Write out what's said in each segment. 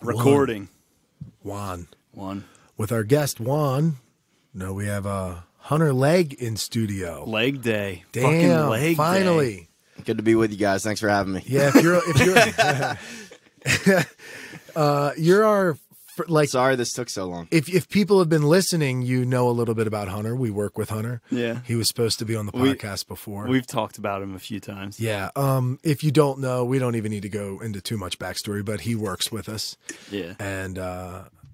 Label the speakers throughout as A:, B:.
A: Recording.
B: Juan.
A: With our guest, Juan. No, we have Hunter Legg in studio.
B: Leg day.
A: Damn,
B: fucking leg
A: finally.
B: Day.
C: Good to be with you guys. Thanks for having me.
A: Yeah, you're our, like,
C: sorry this took so long.
A: If people have been listening, you know a little bit about Hunter. We work with Hunter.
B: Yeah.
A: He was supposed to be on the podcast before.
B: We've talked about him a few times.
A: Yeah. If you don't know, we don't even need to go into too much backstory, but he works with us.
B: Yeah.
A: And,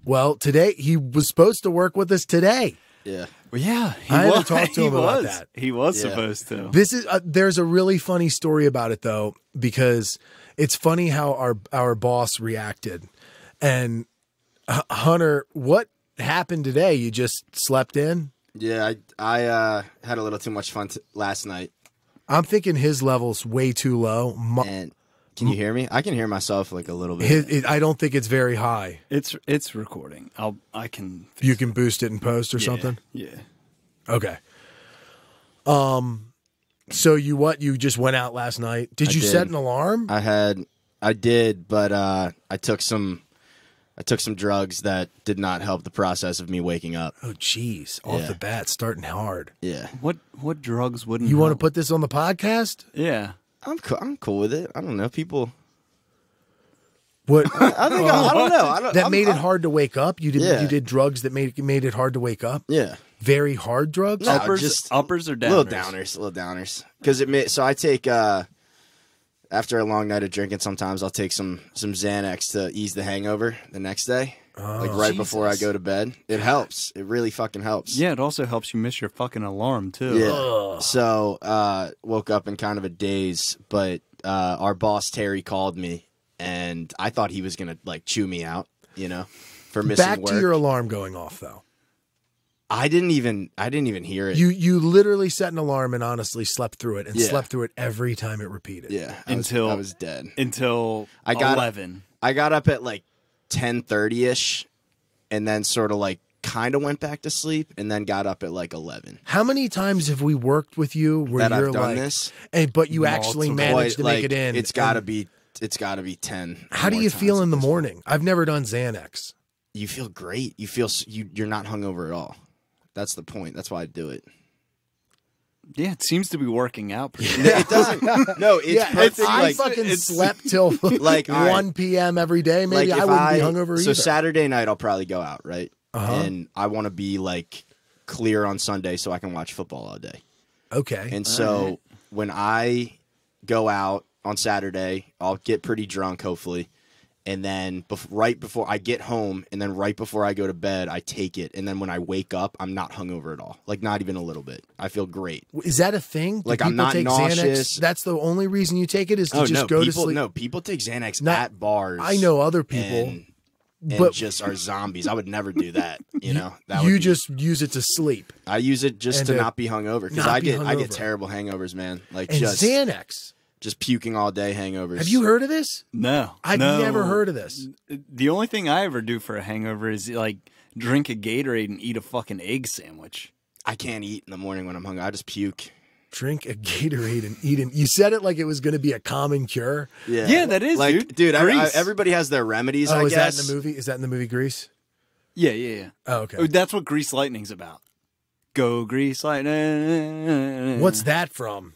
A: well, today, he was supposed to work with us today.
C: Yeah.
B: Well, yeah.
A: I had to talk to him about that.
B: He was supposed to.
A: This is there's a really funny story about it, though, because it's funny how our boss reacted. And Hunter, what happened today? You just slept in?
C: Yeah, I had a little too much fun last night.
A: I'm thinking his level's way too low.
C: And can you hear me? I can hear myself like a little bit.
A: I don't think it's very high.
B: It's recording. I can.
A: You can boost it in post or something?
B: Yeah.
A: Okay. So you just went out last night? Did you set an alarm?
C: I did, but I took some drugs that did not help the process of me waking up.
A: Oh, jeez. Off the bat, starting hard.
C: Yeah.
B: What drugs wouldn't
A: You want to
B: help?
A: put this on the podcast?
B: Yeah.
C: I'm cool with it. I don't know. People.
A: What?
C: I don't know.
A: That made it hard to wake up? You did drugs that made it hard to wake up?
C: Yeah.
A: Very hard drugs?
C: No,
B: uppers or downers?
C: Little downers. Because so I take after a long night of drinking, sometimes I'll take some Xanax to ease the hangover the next day. Like right before I go to bed. It helps. It really fucking helps.
B: Yeah, it also helps you miss your fucking alarm too.
C: Yeah.
A: Ugh.
C: So woke up in kind of a daze, but our boss Terry called me, and I thought he was gonna like chew me out, for missing
A: Back
C: work.
A: to your alarm going off, though.
C: I didn't even hear it.
A: You literally set an alarm and honestly slept through it and slept through it every time it repeated.
C: Yeah. I was dead.
B: Until 11.
C: I got up at like 10:30ish, and then sort of like kind of went back to sleep, and then got up at like 11.
A: How many times have we worked with you where
C: That
A: you're
C: I've done
A: like,
C: this?
A: but you actually managed to make it in?
C: It's got to be 10.
A: How do you feel in the morning? I've never done Xanax.
C: You feel great. You feel you're not hungover at all. That's the point. That's why I do it.
B: Yeah, it seems to be working out pretty
C: It doesn't. No, it's perfect.
A: I fucking slept till like 1 p.m. every day. Maybe I wouldn't be hungover either.
C: So Saturday night I'll probably go out, right? And I want to be like clear on Sunday so I can watch football all day.
A: Okay.
C: And so when I go out on Saturday, I'll get pretty drunk, hopefully. And then right before I get home, and then right before I go to bed, I take it. And then when I wake up, I'm not hungover at all. Like, not even a little bit. I feel great.
A: Is that a thing?
C: Like, I'm not nauseous.
A: Xanax? That's the only reason you take it is to go to sleep?
C: No, people take Xanax at bars.
A: I know other people.
C: And just are zombies. I would never do that.
A: Just use it to sleep.
C: I use it just to not be hungover. Because I get terrible hangovers, man. Like, just
A: Xanax.
C: Just puking all day hangovers.
A: Have you heard of this?
B: No.
A: I've never heard of this.
B: The only thing I ever do for a hangover is like drink a Gatorade and eat a fucking egg sandwich.
C: I can't eat in the morning when I'm hungry. I just puke.
A: Drink a Gatorade and eat it. You said it like it was going to be a common cure.
B: Yeah, that is, dude.
C: Everybody has their remedies, I guess.
A: That in the movie? Is that in the movie Grease?
B: Yeah.
A: Oh, okay.
B: That's what Grease Lightning's about. Go Grease Lightning.
A: What's that from?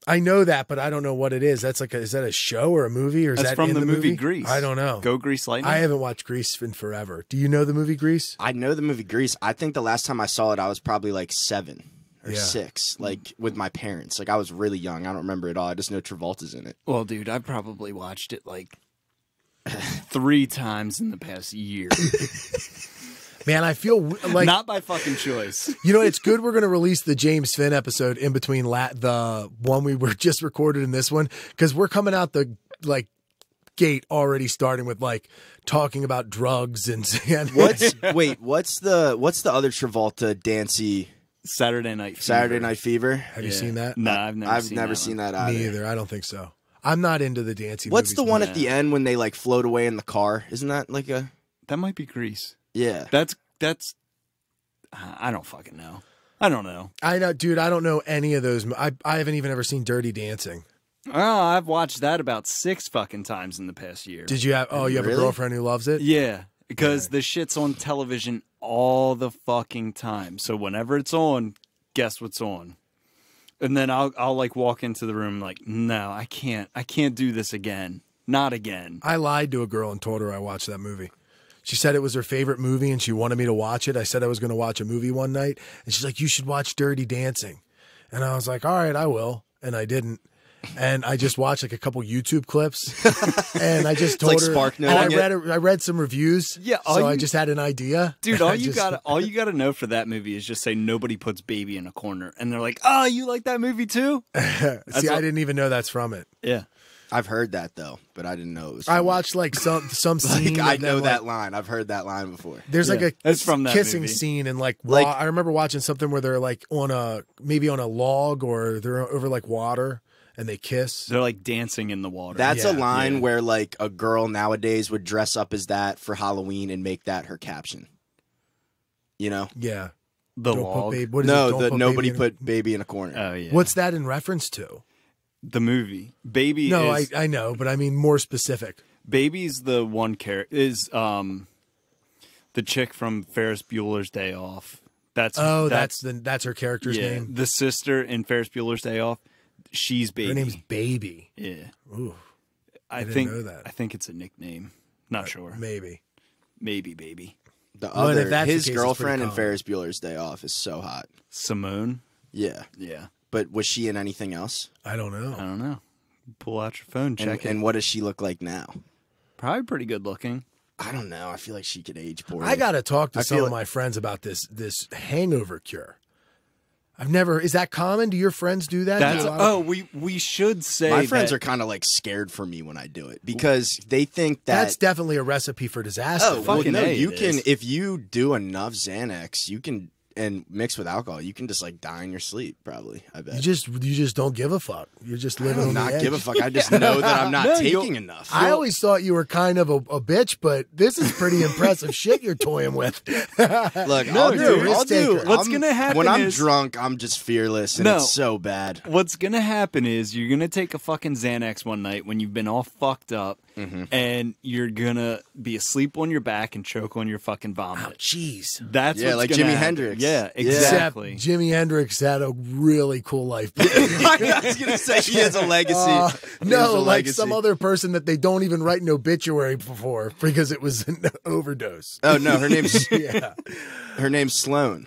A: I know that, but I don't know what it is. That's like, is that a show or a movie, or is that
B: from
A: in
B: the movie
A: movie
B: Grease?
A: I don't know.
B: Go Grease Lightning.
A: I haven't watched Grease in forever. Do you know the movie Grease?
C: I know the movie Grease. I think the last time I saw it, I was probably like 7 or 6, like with my parents. Like I was really young. I don't remember it all. I just know Travolta's in it.
B: Well, dude, I probably watched it like 3 times in the past year.
A: Man, I feel like...
B: Not by fucking choice.
A: You know, it's good we're going to release the James Finn episode in between the one we were just recorded in this one, because we're coming out the, gate already starting with, talking about drugs and...
C: What's the other Travolta dancey...
B: Saturday Night
C: Fever?
A: Have you seen that?
B: No, I've never
C: seen that either.
A: Me either. I don't think so. I'm not into the dancing
C: What's
A: movies.
C: the one at the end when they, float away in the car? Isn't that like a...
B: That might be Grease.
C: Yeah.
B: That's I don't fucking know. I don't know.
A: I know, dude, I don't know any of those. I haven't even ever seen Dirty Dancing.
B: Oh, I've watched that about 6 fucking times in the past year.
A: Did you have? Oh, you have a
C: Really?
A: girlfriend who loves it.
B: Yeah, because the shit's on television all the fucking time. So whenever it's on, guess what's on? And then I'll like walk into the room like, no, I can't do this again. Not again.
A: I lied to a girl and told her I watched that movie. She said it was her favorite movie and she wanted me to watch it. I said I was going to watch a movie one night, and she's like, "You should watch Dirty Dancing." And I was like, "All right, I will." And I didn't. And I just watched like a couple YouTube clips, and I just told
C: like
A: her.
C: Spark
A: And I
C: Noting
A: I read some reviews.
B: Yeah,
A: so I just had an idea.
B: Dude,
A: I just-
B: all you gotta know for that movie is just say nobody puts baby in a corner, and they're like, "Oh, you like that movie too?"
A: See, I didn't even know that's from it.
B: Yeah.
C: I've heard that though, but I didn't know it was.
A: I
C: from
A: watched like some scene.
C: Like, I
A: of
C: know
A: them,
C: that
A: like,
C: line. I've heard that line before.
A: There's like a
B: It's from that
A: kissing
B: movie.
A: scene and like,
C: Like-
A: I remember watching something where they're like on a log or they're over like water and they kiss.
B: They're like dancing in the water.
C: That's a
A: Yeah,
C: line
B: yeah.
C: where like a girl nowadays would dress up as that for Halloween and make that her caption. You know?
A: Yeah.
B: the
A: Don't
B: log.
A: put baby. What is
C: No,
A: it? Don't
C: the
A: put
C: nobody
A: baby in
C: put baby in a corner.
B: Oh yeah.
A: What's that in reference to?
B: the movie? Baby
A: No,
B: is
A: I know, but I mean more specific.
B: Baby's the one character is the chick from Ferris Bueller's Day Off. That's
A: that's her character's
B: yeah,
A: name.
B: the sister in Ferris Bueller's Day Off. She's Baby.
A: Her name's Baby.
B: yeah.
A: Ooh,
B: I
A: didn't
B: think
A: know that.
B: I think it's a nickname. Not sure.
A: maybe.
B: Maybe Baby.
C: The
A: Well, and
C: other,
A: if that's the
C: his
A: case, it's
C: girlfriend
A: pretty
C: in
A: common.
C: Ferris Bueller's Day Off is so hot.
B: Simone.
C: Yeah,
B: Yeah.
C: but was she in anything else?
A: I don't know.
B: I don't know. Pull out your phone, check it.
C: And what does she look like now?
B: Probably pretty good looking.
C: I don't know. I feel like she could age poorly.
A: I got to talk to
C: I
A: some
C: feel
A: of
C: it-
A: my friends about this hangover cure. I've never. Is that common? Do your friends do that?
B: That's
A: Do a lot of-
B: we should say
C: My friends
B: that-
C: are kind of like scared for me when I do it because they think that
A: that's definitely a recipe for disaster.
C: oh well,
B: fucking
C: no,
B: A,
C: you
B: it
C: can
B: is.
C: if you do enough Xanax, you can and mix with alcohol, you can just like die in your sleep. Probably, I bet.
A: You just don't give a fuck. You're just
C: I
A: living
C: do
A: on
C: not
A: the edge.
C: give a fuck. I just know that I'm not
B: No,
C: taking enough.
A: I always thought you were kind of a bitch, but this is pretty impressive shit you're toying with.
C: Look,
A: No,
C: I'll
A: dude,
C: do.
A: risk
C: I'll do.
A: taker.
B: What's
C: I'm-
B: gonna happen
C: when I'm
B: is-
C: drunk? I'm just fearless, and
B: No.
C: it's so bad.
B: What's gonna happen is you're gonna take a fucking Xanax one night when you've been all fucked up, and you're gonna be asleep on your back and choke on your fucking vomit.
A: Jeez.
B: That's
C: Yeah,
B: what's
C: like
B: gonna
C: Jimi
B: happen.
C: Hendrix.
B: Yeah,
C: Yeah.
B: exactly.
A: Except Jimi Hendrix had a really cool life.
C: I was gonna say he has a legacy. He has
A: No,
C: a
A: like
C: legacy.
A: some other person that they don't even write an obituary for because it was an overdose.
C: Oh no, her name's
A: Yeah.
C: her name's Sloan.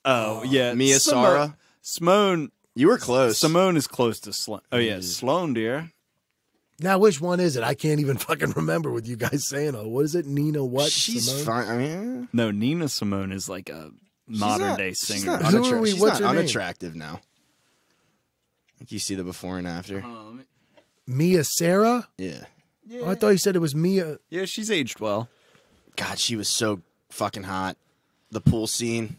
B: Oh yeah,
C: Mia Sara?
B: Simone.
C: You were close.
B: Simone is close to Sloan. Oh yeah, Sloan, dear.
A: Now, which one is it? I can't even fucking remember with you guys saying. Oh, what is it? Nina what?
C: She's
A: Simone?
C: fine. I mean,
B: No, Nina Simone is like a modern day
C: she's
B: singer.
C: not,
A: Who are we-
C: she's
A: what's
C: not
A: her name?
C: unattractive now. I think you see the before and after.
A: Mia Sarah?
C: Yeah.
A: Oh, I thought you said it was Mia.
B: Yeah, she's aged well.
C: God, she was so fucking hot. The pool scene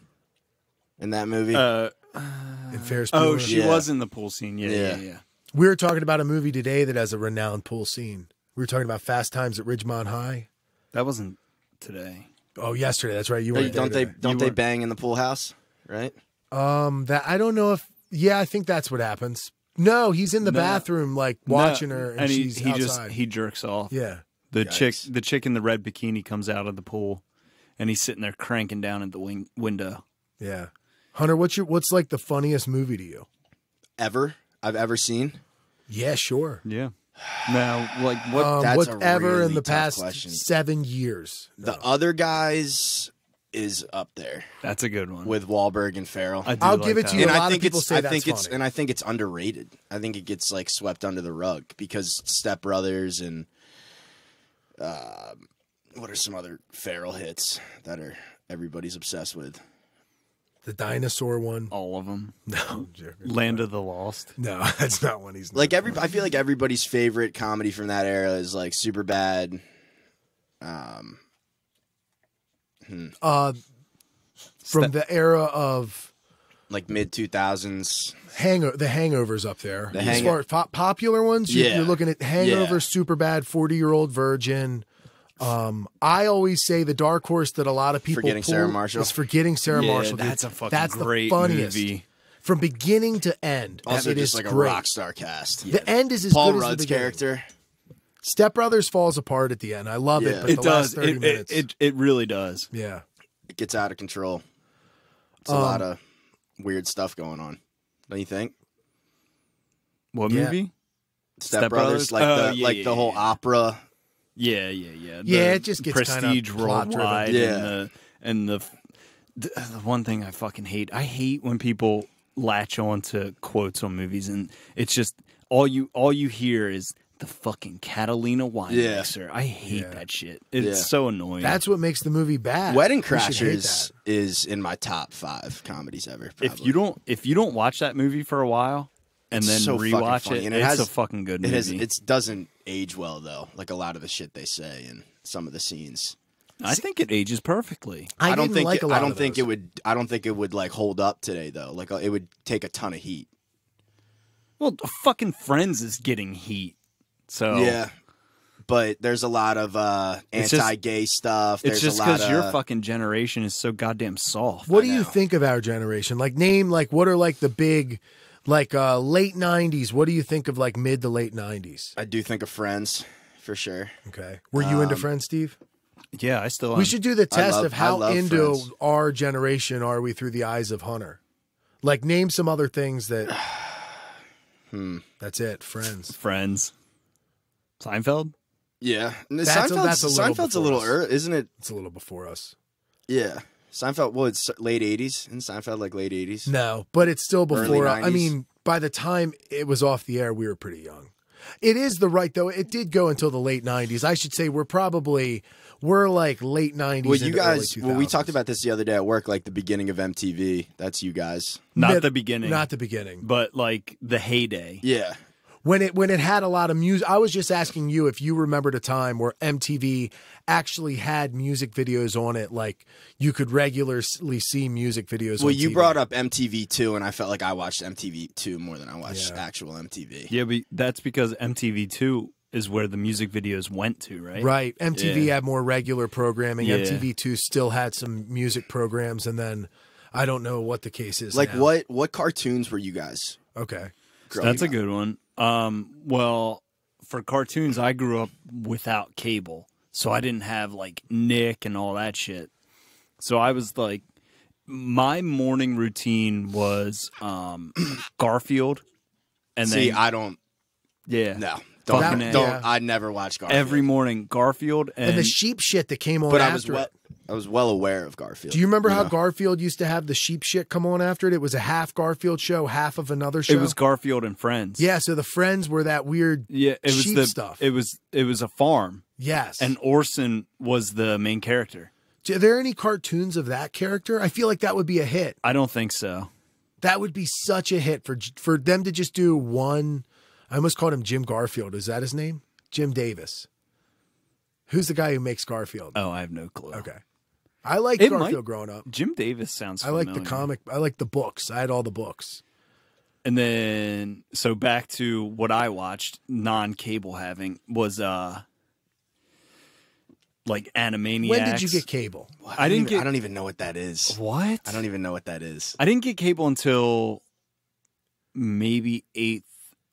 C: in that movie.
A: In Ferris
B: Oh,
A: Bueller.
B: she
C: Yeah.
B: was in the pool scene. Yeah,
C: Yeah.
B: yeah, yeah.
A: We were talking about a movie today that has a renowned pool scene. We were talking about Fast Times at Ridgemont High.
B: That wasn't today.
A: Oh, yesterday. That's right. You
C: Hey,
A: weren't
C: don't
A: there
C: they
A: today.
C: don't they bang in the pool house? Right?
A: That I don't know if. Yeah, I think that's what happens. No, he's in the
B: No.
A: bathroom, like watching her, and
B: he
A: she's
B: he
A: outside.
B: just he jerks off.
A: Yeah.
B: The
C: Yikes.
B: chick in the red bikini comes out of the pool, and he's sitting there cranking down at the window.
A: Yeah. Hunter, what's like the funniest movie to you?
C: I've ever seen.
A: Yeah, sure.
B: Yeah. Now, like what?
C: That's a
A: whatever in
C: really
A: the
C: tough
A: past
C: question.
A: 7 years.
C: The other guys is up there
B: That's a good one.
C: with Wahlberg and Farrell.
B: I do
A: I'll
B: like
A: give it
B: that.
A: to you.
C: And
A: A
C: I
A: lot of
C: think
A: people
C: it's
A: say
C: I
A: that's
C: think it's
A: funny.
C: and I think it's underrated. I think it gets like swept under the rug because Step Brothers and what are some other Farrell hits that are everybody's obsessed with?
A: The dinosaur one.
B: All of them.
A: No, I'm joking.
B: Land of the Lost.
A: No, that's not one he's
C: Like I feel like everybody's favorite comedy from that era is like Super Bad.
A: from the era of
C: Like mid 2000s.
A: the Hangovers up there.
C: The
A: As far as popular ones,
C: Yeah.
A: you're looking at Hangover,
C: Yeah.
A: Super Bad, 40-Year-Old Virgin. I always say the dark horse that a lot of people
C: Forgetting
A: pull
C: Sarah Marshall.
A: is Forgetting Sarah
B: Yeah,
A: Marshall. dude.
B: that's a fucking
A: That's
B: great
A: the funniest.
B: movie.
A: from beginning to end.
C: Also,
A: it
C: just
A: is
C: like
A: great.
C: a rock star cast.
A: The end is as
C: Paul
A: good as the
C: Rudd's
A: beginning.
C: character.
A: Step Brothers falls apart at the end. I love it, but
B: It
A: the
B: does.
A: last 30 minutes.
B: It really does.
A: Yeah.
C: It gets out of control. It's a lot of weird stuff going on. Don't you think?
B: What
A: Yeah.
B: movie?
C: Step Brothers, like the whole opera.
B: Yeah.
A: Yeah, it just gets
B: prestige
A: kinda plot-driven.
B: worldwide.
C: Yeah.
B: And the one thing I fucking hate. I hate when people latch on to quotes on movies, and it's just all you hear is the fucking Catalina wine mixer. I hate that shit. It's so annoying.
A: That's what makes the movie bad.
C: Wedding
A: We should hate
C: Crashers
A: that.
C: is in my top 5 comedies ever. Probably.
B: if you don't watch that movie for a while and then
C: so fucking
B: rewatch
C: funny.
B: it,
C: And
B: it's a fucking good movie.
C: It doesn't age well though. Like a lot of the shit they say and some of the scenes.
B: I think it ages perfectly.
A: I
C: don't
A: didn't
C: think
A: like a lot
C: I don't
A: of
C: think
A: those.
C: it would. I don't think it would like hold up today though. Like it would take a ton of heat.
B: Well, fucking Friends is getting heat. So
C: Yeah, but there's a lot of
B: It's just-
C: anti-gay stuff.
B: it's
C: There's
B: just
C: a lot
B: because your
C: of
B: fucking generation is so goddamn soft.
A: What do
C: I
A: you
C: know.
A: think of our generation? Like name what are like the big late 90s? What do you think of like mid to late 90s?
C: I do think of Friends for sure.
A: Okay. Were you into Friends, Steve?
B: Yeah, I still.
A: We should do the test
C: love-
A: of
C: I
A: how
C: love
A: into
C: Friends.
A: our generation are we through the eyes of Hunter. Like name some other things that That's it, Friends.
B: Friends. Seinfeld.
C: Yeah, and
A: That's a little
C: Seinfeld's a little
A: before us.
C: isn't it?
A: It's a little before us.
C: Yeah, Seinfeld. Well, it's late '80s. Isn't Seinfeld like late '80s?
A: No, but it's still
C: Early
A: before. I
C: 90s.
A: mean, by the time it was off the air, we were pretty young. It is the right though. It did go until the late 90s. I should say we're like late 90s.
C: Well, you
A: into
C: guys.
A: early
C: Well, we
A: 2000s.
C: talked about this the other day at work. Like the beginning of MTV. That's you guys.
B: Not
A: Mid-
B: the beginning.
A: Not the beginning.
B: but like the heyday.
C: Yeah.
A: When it had a lot of music. I was just asking you if you remembered a time where MTV actually had music videos on it, like you could regularly see music videos
C: Well,
A: on
C: you
A: TV.
C: brought up MTV2, and I felt like I watched MTV2 more than I watched
A: Yeah.
C: actual MTV.
B: Yeah, but that's because MTV2 is where the music videos went to, right?
A: Right. MTV
B: Yeah.
A: had more regular programming.
B: Yeah.
A: MTV2 still had some music programs, and then I don't know what the case is
C: Like
A: now.
C: what cartoons were you guys?
A: Okay.
C: growing
B: That's a
C: up?
B: good one. Well, for cartoons, I grew up without cable, so I didn't have like Nick and all that shit. So I was like, my morning routine was Garfield, and
C: See,
B: then
C: I don't.
B: yeah,
C: No,
B: Fucking
C: don't.
B: A.
C: Don't.
A: Yeah.
C: I never watched Garfield.
B: every morning Garfield
A: And the sheep shit that came on
C: but
A: after it.
C: I was well aware of Garfield.
A: Do you remember how
C: know?
A: Garfield used to have the sheep shit come on after it? It was a half Garfield show, half of another show.
B: It was Garfield and Friends.
A: Yeah, so the friends were that weird
B: yeah. It was
A: sheep
B: the
A: stuff.
B: It was a farm,
A: Yes.
B: and Orson was the main character.
A: Are there any cartoons of that character? I feel like that would be a hit.
B: I don't think so.
A: That would be such a hit for them to just do one. I almost called him Jim Garfield. Is that his name? Jim Davis. Who's the guy who makes Garfield?
B: Oh, I have no clue.
A: Okay. I liked
B: It
A: Garfield
B: might-
A: growing up.
B: Jim Davis sounds
A: I like the
B: familiar.
A: comic. I like the books. I had all the books.
B: And then, so back to what I watched, non-cable having, was like Animaniacs.
A: When did you get cable?
B: I didn't get.
C: I don't even know what that is.
B: What?
C: I don't even know what that is.
B: I didn't get cable until maybe 8th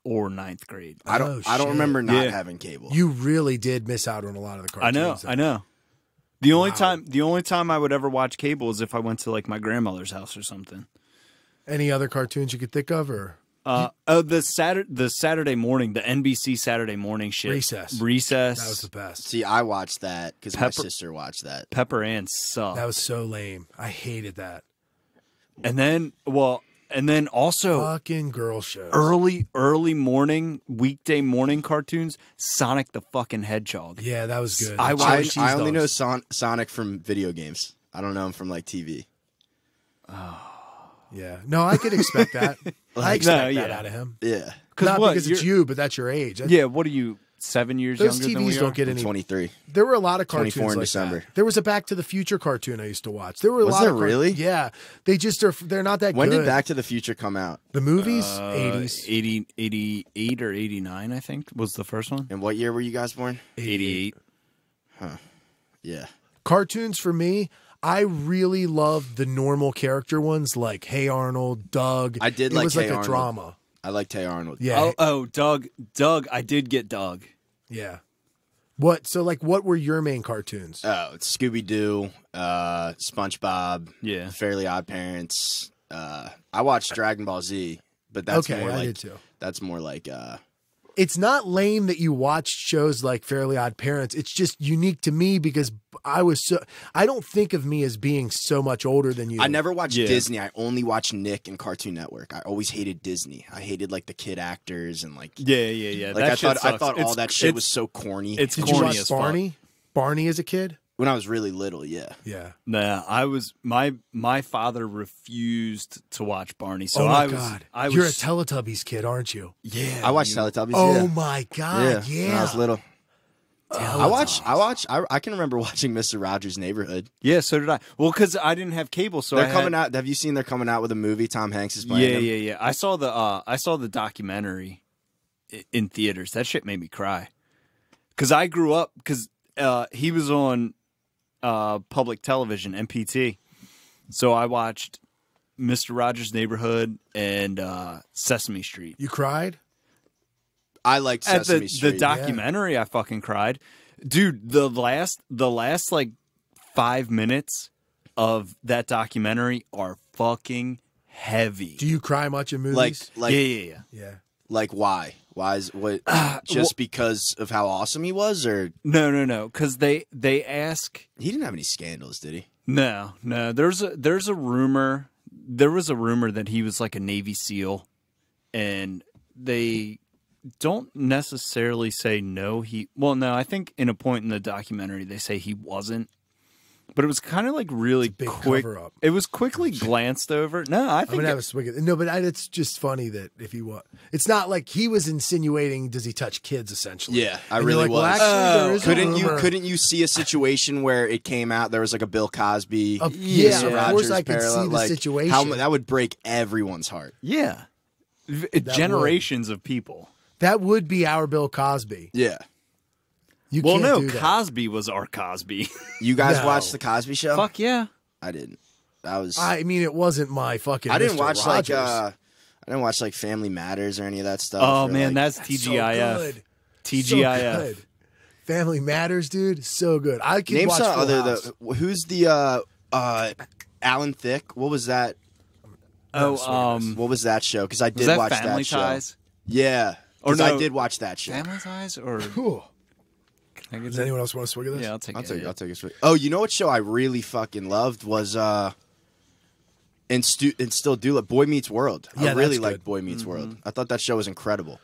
B: or 9th grade.
C: I don't
A: shit.
C: remember not
B: Yeah.
C: having cable.
A: You really did miss out on a lot of the
B: I
A: cartoons.
B: know. I know. The only
A: Wow.
B: time I would ever watch cable is if I went to like my grandmother's house or something.
A: Any other cartoons you could think of, or
B: The Saturday morning, the NBC Saturday morning shit.
A: Recess.
B: Recess.
A: that was the best.
C: See, I watched that because my
B: Pepper-
C: sister watched that.
B: Pepper Ann sucked.
A: That was so lame. I hated that.
B: And then also
A: Fucking girl shows.
B: early morning, weekday morning cartoons, Sonic the fucking Hedgehog.
A: Yeah, that was good.
B: I
A: The
B: watched-
A: cheese
C: I only know
A: dogs.
C: Sonic from video games. I don't know him from like TV.
A: Yeah. No, I could expect that. I expect
B: no,
A: that
B: yeah.
A: out of him.
C: Yeah,
A: Not
B: what,
A: because it's
B: you're-
A: you, but that's your age.
B: Yeah, what are you, 7 years
A: Those
B: younger than we
A: TVs
B: are?
A: don't get
C: I'm
A: any.
C: 23.
A: There were a lot of cartoons
C: 24 in
A: like
C: December.
A: that. There was a Back to the Future cartoon I used to watch. There were a
C: Was
A: lot
C: there
A: of
C: really?
A: Yeah, they just are. They're not that
C: When
A: good.
C: did Back to the Future come out?
A: The movies? 80s,
B: 88 or 89, I think, was the first one.
C: And what year were you guys born?
B: 88.
C: Yeah.
A: cartoons for me. I really loved the normal character ones, like Hey Arnold, Doug.
C: I did
A: it
C: like
A: was
C: Hey
A: like a
C: Arnold.
A: drama.
C: I liked Hey Arnold.
A: Yeah,
B: Doug. I did get Doug.
A: yeah. What? So, like, what were your main cartoons?
C: Oh, it's Scooby Doo, SpongeBob,
B: Yeah.
C: Fairly Odd Parents. I watched Dragon Ball Z, but that's
A: Okay,
C: more
A: I
C: like
A: did too.
C: that's more like
A: It's not lame that you watched shows like Fairly Odd Parents. It's just unique to me because I don't think of me as being so much older than you.
C: I never watched
B: Yeah.
C: Disney. I only watched Nick and Cartoon Network. I always hated Disney. I hated like the kid actors and like
B: Yeah.
C: like I thought all that shit was so corny.
B: It's
A: Did you
B: corny
A: watch
B: as fuck.
A: Barney? Barney as a kid?
C: when I was really little, yeah.
A: Yeah.
B: Nah, I was my father refused to watch Barney, so
A: Oh my
B: I was.
A: God.
B: I was.
A: You're a Teletubbies kid, aren't you?
B: Yeah,
C: I watched Teletubbies.
A: Oh
C: yeah.
A: my God. Yeah.
C: When I was little.
A: Teletubbies.
C: I can remember watching Mr. Rogers' Neighborhood.
B: Yeah, so did I. Well, because I didn't have cable, so
C: They're coming out. Have you seen they're coming out with a movie? Tom Hanks is playing him.
B: Yeah. I saw the documentary in theaters. That shit made me cry. Because I grew up because he was on public television, MPT. So I watched Mr. Rogers' Neighborhood and Sesame Street.
A: You cried?
C: I liked
B: At
C: Sesame
B: the
C: Street.
B: documentary, I fucking cried, dude. The last like 5 minutes of that documentary are fucking heavy.
A: Do you cry much in movies?
C: like
B: yeah.
A: Yeah.
C: like why? Why is what? Just because of how awesome he was, or
B: No. Because they ask.
C: he didn't have any scandals, did he?
B: No. There's a rumor. There was a rumor that he was like a Navy SEAL, and they don't necessarily say no. No. I think in a point in the documentary they say he wasn't, but it was kind of like really
A: big
B: quick.
A: cover-up.
B: It was quickly glanced over. No, I
A: I'm
B: think
A: gonna have a swig of it. No, but it's just funny that if he was, it's not like he was insinuating. Does he touch kids? Essentially,
C: Yeah, I
A: And
C: really
A: you're like,
C: was.
A: Well, actually, there is a rumor.
C: Couldn't you see a situation where it came out there was like a Bill Cosby,
A: Yeah,
C: Mr.
A: of
C: Rogers
A: course I could
C: parallel?
A: see the
C: Like,
A: situation.
C: How that would break everyone's heart.
B: yeah, generations of people.
A: That would be our Bill Cosby.
C: Yeah.
A: You
B: Well,
A: can't
B: no,
A: do that.
B: Cosby was our Cosby.
C: You guys
A: No.
C: watched the Cosby Show?
B: Fuck yeah.
C: I didn't. That was.
A: I mean, it wasn't my fucking.
C: I didn't
A: Mr.
C: watch
A: Rogers.
C: I didn't watch like Family Matters or any of that stuff.
B: Oh
C: or,
B: man,
C: like,
B: that's
A: So
B: TGIF.
A: good.
B: TGIF.
A: So good. Family Matters, dude. So good. I could
C: name
A: watch
C: some
A: Full
C: other.
A: House.
C: Who's the Alan Thicke? What was that? What was that show? Because I
B: was
C: did
B: that
C: watch
B: Family
C: that show.
B: Ties?
C: Yeah,
B: Or
C: because
B: no.
C: I did watch that show.
B: Family Ties or
A: Whew.
B: can I get
A: Does
B: that?
A: anyone else want to swig of this?
B: Yeah, I'll take
C: I'll
B: it.
C: take. I'll take a swig. Oh, you know what show I really fucking loved was and still do love Boy Meets World.
A: Yeah,
C: I really
A: that's
C: liked
A: good.
C: Boy Meets World. I thought that show was incredible.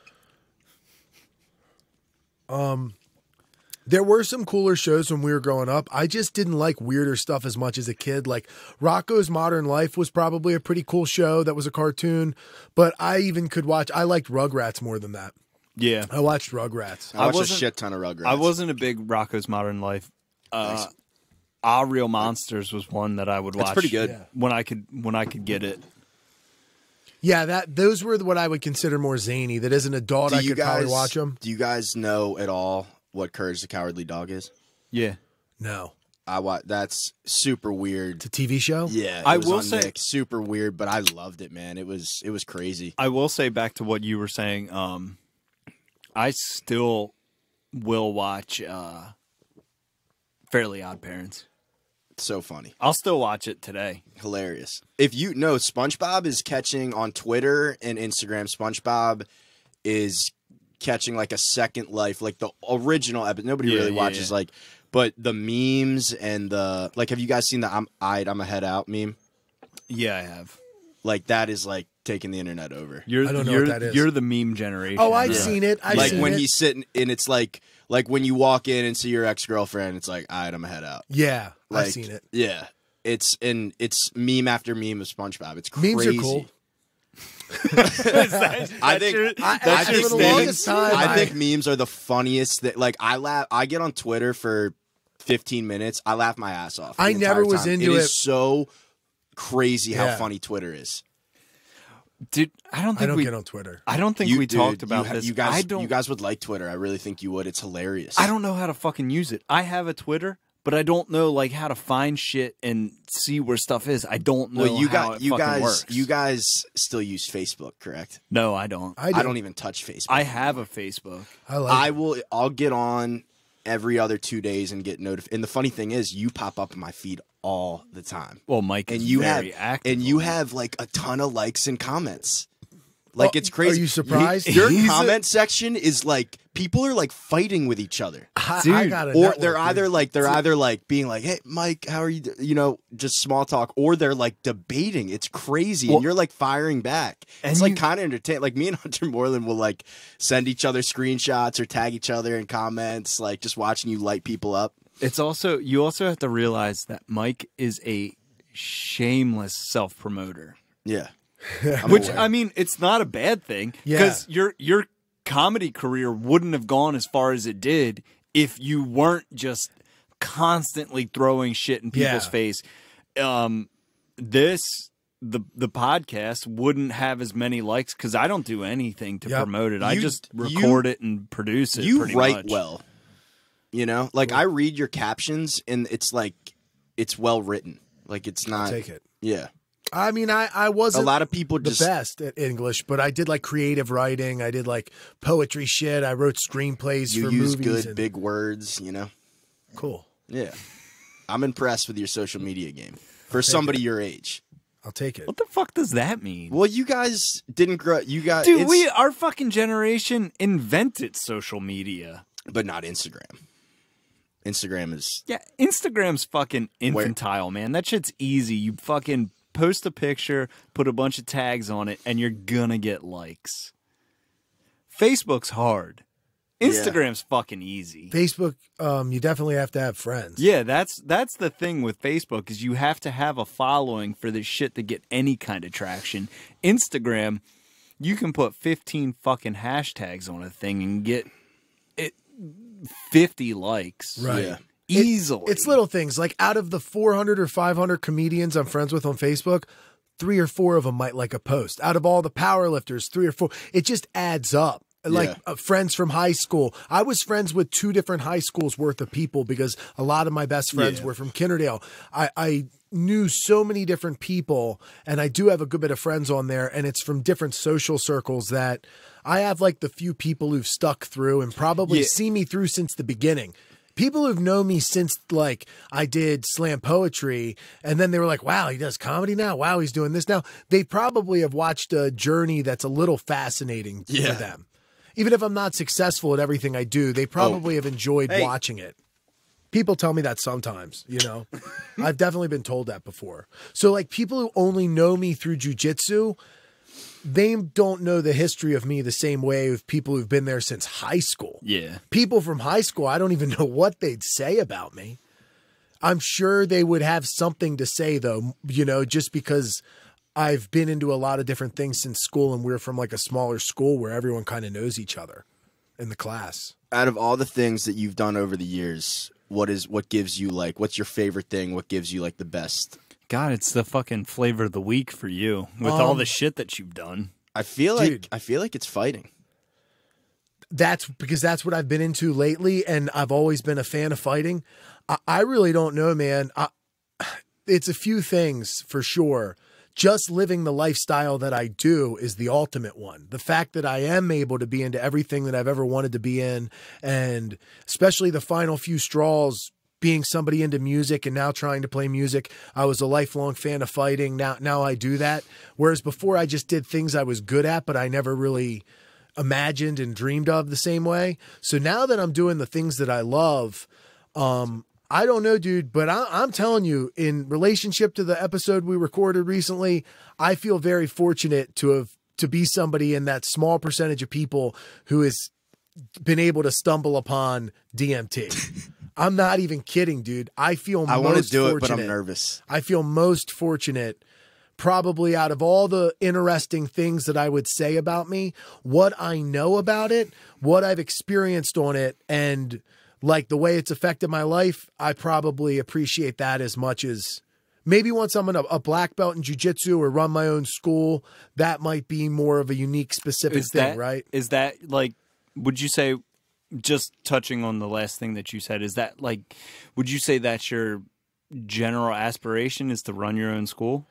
A: There were some cooler shows when we were growing up. I just didn't like weirder stuff as much as a kid. Like Rocco's Modern Life was probably a pretty cool show that was a cartoon, but I even could watch. I liked Rugrats more than that.
B: Yeah.
A: I watched Rugrats.
C: I watched a
B: wasn't-
C: shit ton of Rugrats.
B: I wasn't a big Rocco's Modern Life. Our Real Monsters was one that I would watch.
C: That's pretty good.
A: Yeah.
B: when I could get it.
A: Yeah, those were what I would consider more zany. That as an adult, I could probably watch them.
C: Do you guys know at all what Courage the Cowardly Dog is?
B: Yeah.
A: No,
C: That's super weird.
A: it's a TV show.
C: Yeah,
B: I
C: it was
B: will
C: on
B: say-
C: Nick. Super weird, but I loved it, man. It was crazy.
B: I will say back to what you were saying. I still will watch Fairly Odd Parents.
C: So funny.
B: I'll still watch it today.
C: Hilarious. If you know, SpongeBob is catching on Twitter and Instagram. SpongeBob is catching like a second life, like the original episode. Nobody
B: Yeah,
C: really
B: yeah,
C: watches
B: yeah.
C: like, but the memes and the like. Have you guys seen the I'm a head out meme?
B: Yeah, I have.
C: Like that is like taking the internet over.
B: You're
A: I don't know
B: you're,
A: what that is.
B: You're the meme generation.
A: Oh, I've
B: Yeah.
A: seen it. I've
C: Like
A: seen
C: when
A: it.
C: he's sitting and it's like when you walk in and see your ex girlfriend, it's like, all right, I'm a head out.
A: Yeah,
C: Like,
A: I've seen it.
C: Yeah. It's meme after meme of SpongeBob. It's crazy.
A: Memes are cool.
C: I think
A: for the longest time,
C: I think memes are the funniest. Like I get on Twitter for 15 minutes. I laugh my ass off.
A: I
C: the
A: never
C: entire
A: was
C: time.
A: into
C: It
A: it.
C: is so crazy how
A: Yeah.
C: funny Twitter is.
B: Dude, I don't think
A: I don't
B: we
A: get on Twitter.
B: I don't think we talked about this.
C: You guys,
B: I don't.
C: you guys would like Twitter. I really think you would. It's hilarious.
B: I don't know how to fucking use it. I have a Twitter, but I don't know like how to find shit and see where stuff is. I don't know how it fucking works.
C: You guys still use Facebook, correct?
B: No, I don't.
C: I don't even touch Facebook.
B: I have a Facebook.
C: I'll get on every other 2 days and get notified. And the funny thing is, you pop up in my feed all the time.
B: Well, Mike is very active.
C: And you have like a ton of likes and comments. Like, it's crazy.
A: Are you surprised?
C: Your comment section is like, people are like fighting with each other.
A: Dude, I got
C: or they're either like being like, hey, Mike, how are you? You know, just small talk. Or they're like debating. It's crazy. And you're like firing back. It's like kind of entertaining. Like me and Hunter Moreland will like send each other screenshots or tag each other in comments, like just watching you light people up.
B: It's also, you also have to realize that Mike is a shameless self-promoter.
C: Yeah.
B: Which, I mean, it's not a bad thing, because your comedy career wouldn't have gone as far as it did if you weren't just constantly throwing shit in people's face. The podcast wouldn't have as many likes because I don't do anything to promote it. I just record it and produce it.
C: You
B: pretty
C: write
B: much.
C: well, you know. Like I read your captions, and it's like it's well written. Like it's not.
A: I'll take it.
C: Yeah.
A: I mean, I wasn't
C: a lot of people
A: the
C: just
A: best at English, but I did like creative writing. I did like poetry shit. I wrote screenplays for movies.
C: You use good big words, you know.
A: Cool.
C: Yeah, I'm impressed with your social media game for somebody your age.
A: I'll take it.
B: What the fuck does that mean?
C: Well, you guys didn't grow. You guys,
B: dude, our fucking generation invented social media,
C: but not Instagram. Instagram is
B: Instagram's fucking infantile, man. That shit's easy. You fucking post a picture, put a bunch of tags on it, and you're gonna get likes. Facebook's hard. Instagram's fucking easy.
A: Facebook, you definitely have to have friends.
B: Yeah, that's the thing with Facebook is you have to have a following for this shit to get any kind of traction. Instagram, you can put 15 fucking hashtags on a thing and get it 50 likes.
A: Right.
C: Yeah.
B: Easily.
A: It's little things. Like out of the 400 or 500 comedians I'm friends with on Facebook, 3 or 4 of them might like a post. Out of all the power lifters, 3 or 4. It just adds up. Like friends from high school. I was friends with 2 different high schools worth of people because a lot of my best friends were from Kinderdale. I knew so many different people, and I do have a good bit of friends on there, and it's from different social circles that I have like the few people who've stuck through and probably see me through since the beginning. People who've known me since like I did slam poetry, and then they were like, wow, he does comedy now? Wow, he's doing this now. They probably have watched a journey that's a little fascinating for them. Even if I'm not successful at everything I do, they probably have enjoyed watching it. People tell me that sometimes, you know. I've definitely been told that before. So like people who only know me through jujitsu, they don't know the history of me the same way of people who've been there since high school.
B: Yeah.
A: People from high school, I don't even know what they'd say about me. I'm sure they would have something to say though, you know, just because I've been into a lot of different things since school, and we're from like a smaller school where everyone kind of knows each other in the class.
C: Out of all the things that you've done over the years, what gives you like, what's your favorite thing? What gives you like the best?
B: God, it's the fucking flavor of the week for you with all the shit that you've done.
C: I feel like it's fighting.
A: That's because that's what I've been into lately, and I've always been a fan of fighting. I really don't know, man. It's a few things for sure. Just living the lifestyle that I do is the ultimate one. The fact that I am able to be into everything that I've ever wanted to be in, and especially the final few straws, being somebody into music and now trying to play music. I was a lifelong fan of fighting. Now I do that. Whereas before I just did things I was good at, but I never really imagined and dreamed of the same way. So now that I'm doing the things that I love, I don't know, dude, but I'm telling you, in relationship to the episode we recorded recently, I feel very fortunate to be somebody in that small percentage of people who has been able to stumble upon DMT. I'm not even kidding, dude. I want to do it, but I'm nervous. I feel most fortunate, probably out of all the interesting things that I would say about me, what I know about it, what I've experienced on it, and like the way it's affected my life, I probably appreciate that as much as maybe once I'm a black belt in jiu-jitsu or run my own school, that might be more of a unique specific thing, right?
B: Is that like, would you say just touching on the last thing that you said, is that like, would you say that's your general aspiration is to run your own school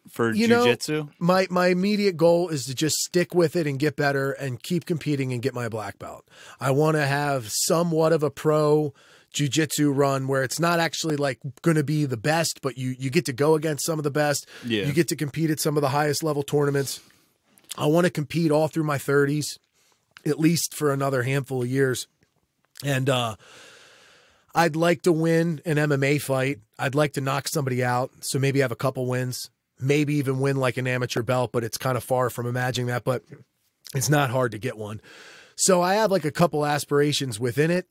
B: for jiu-jitsu?
A: My immediate goal is to just stick with it and get better and keep competing and get my black belt. I want to have somewhat of a pro jiu-jitsu run where it's not actually like going to be the best, but you get to go against some of the best.
B: Yeah.
A: You get to compete at some of the highest level tournaments. I want to compete all through my 30s, at least for another handful of years. And I'd like to win an MMA fight. I'd like to knock somebody out, so maybe have a couple wins, maybe even win like an amateur belt, but it's kind of far from imagining that, but it's not hard to get one. So I have like a couple aspirations within it,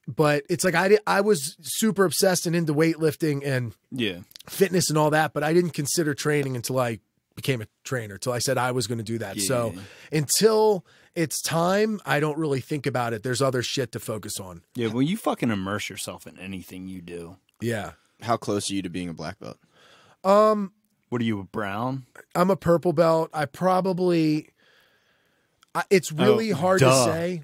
A: but it's like I was super obsessed and into weightlifting and fitness and all that, but I didn't consider training until I became a trainer, until I said I was going to do that. So until it's time, I don't really think about it. There's other shit to focus on.
B: Yeah, well, you fucking immerse yourself in anything you do.
A: Yeah.
C: How close are you to being a black belt?
B: What are you, a brown?
A: I'm a purple belt. It's really hard to say.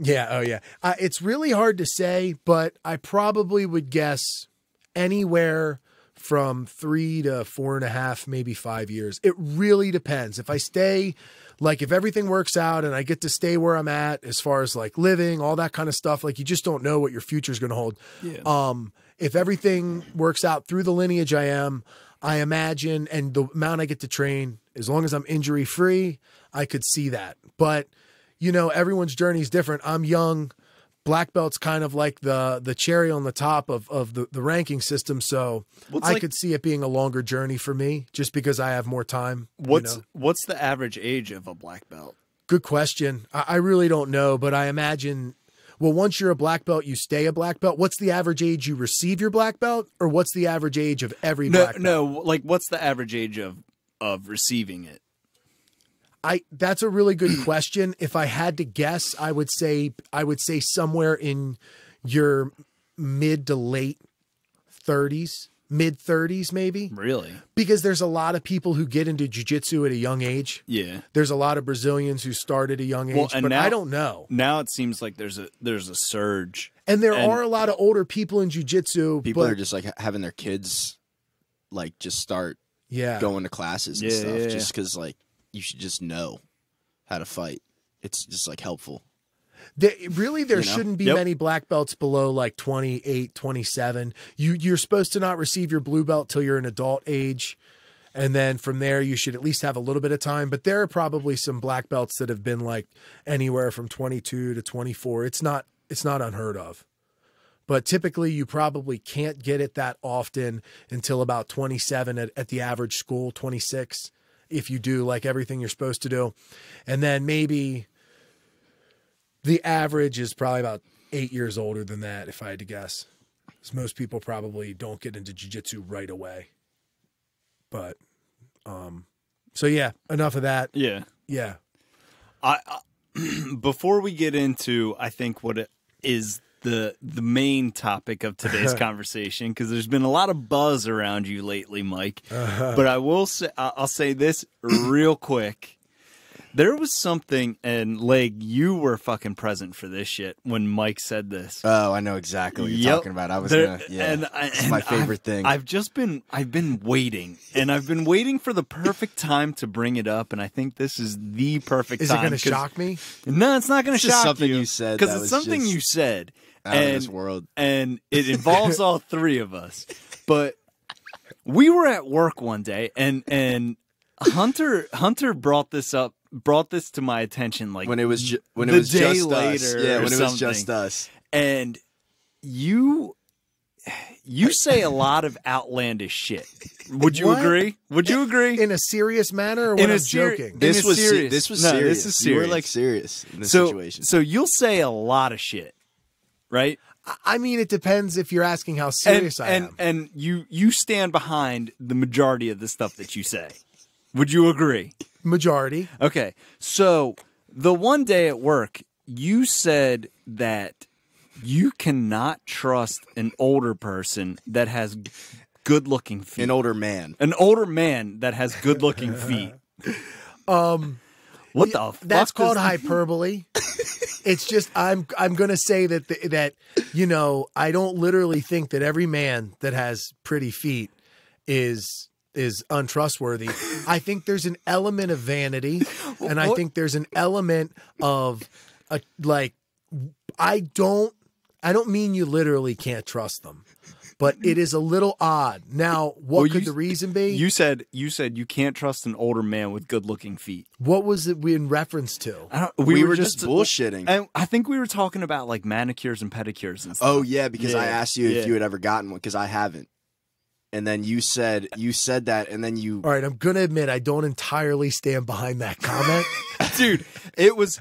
A: Yeah. Oh, yeah. It's really hard to say, but I probably would guess anywhere from 3 to 4.5, maybe 5 years. It really depends. If I stay, like if everything works out and I get to stay where I'm at as far as like living, all that kind of stuff, like you just don't know what your future is going to hold.
B: Yeah.
A: If everything works out through the lineage I imagine, and the amount I get to train, as long as I'm injury free, I could see that. But everyone's journey is different. I'm young. Black belt's kind of like the cherry on the top of the ranking system. So I could see it being a longer journey for me just because I have more time.
B: What's the average age of a black belt?
A: Good question. I really don't know, but I imagine, well, once you're a black belt, you stay a black belt. What's the average age you receive your black belt, or what's the average age of every black belt?
B: No, like what's the average age of receiving it?
A: That's a really good question. If I had to guess, I would say somewhere in your mid to late 30s, mid 30s maybe.
B: Really?
A: Because there's a lot of people who get into jiu-jitsu at a young age.
B: Yeah.
A: There's a lot of Brazilians who start at a young age, but I don't know.
B: Now it seems like there's a surge.
A: And there are a lot of older people in jiu-jitsu.
C: People are just like having their kids like just start going to classes and stuff just because like you should just know how to fight. It's just like helpful.
A: There shouldn't be many black belts below like 28, 27. You're supposed to not receive your blue belt till you're an adult age. And then from there, you should at least have a little bit of time. But there are probably some black belts that have been like anywhere from 22 to 24. It's not unheard of. But typically, you probably can't get it that often until about 27 at the average school, 26. If you do like everything you're supposed to do. And then maybe the average is probably about 8 years older than that, if I had to guess. Because most people probably don't get into jiu-jitsu right away. But, so yeah, enough of that.
B: Yeah.
A: Yeah.
B: Before we get into, I think what it is the main topic of today's conversation, because there's been a lot of buzz around you lately, Mike. But I'll say this real quick. There was something, and Legg, you were fucking present for this shit when Mike said this.
C: Oh, I know exactly what you're talking about. It's my favorite thing.
B: I've been waiting, and I've been waiting for the perfect time to bring it up, and I think this is the perfect time.
A: Is it going to shock me?
B: No, it's not going to shock you.
C: Something you said,
B: because it's something you said
C: out of this world,
B: and it involves all three of us. But we were at work one day, and Hunter brought this to my attention like
C: when it was just us. Yeah, when it was just us.
B: And you say a lot of outlandish shit. Would you agree? Would you agree?
A: In a serious manner, or when I'm joking?
C: This was serious.
B: This is serious.
C: You were like serious in this situation.
B: So you'll say a lot of shit, right?
A: I mean, it depends if you're asking how serious I am.
B: And you stand behind the majority of the stuff that you say. Would you agree?
A: Majority.
B: Okay. So the one day at work, you said that you cannot trust an older person that has good-looking feet.
C: An older man.
B: An older man that has good-looking feet. What the fuck?
A: That's called hyperbole. It's just I'm gonna say that you know, I don't literally think that every man that has pretty feet is untrustworthy. I think there's an element of vanity, and I think there's an element of like I don't mean you literally can't trust them, but it is a little odd. Now, what could the reason be?
B: You said you can't trust an older man with good-looking feet.
A: What was it in reference to?
C: We were just bullshitting.
B: And I think we were talking about like manicures and pedicures and stuff.
C: Oh yeah, because I asked you if you had ever gotten one, because I haven't. And then you said that, and then you.
A: All right, I'm gonna admit I don't entirely stand behind that comment,
B: dude. It was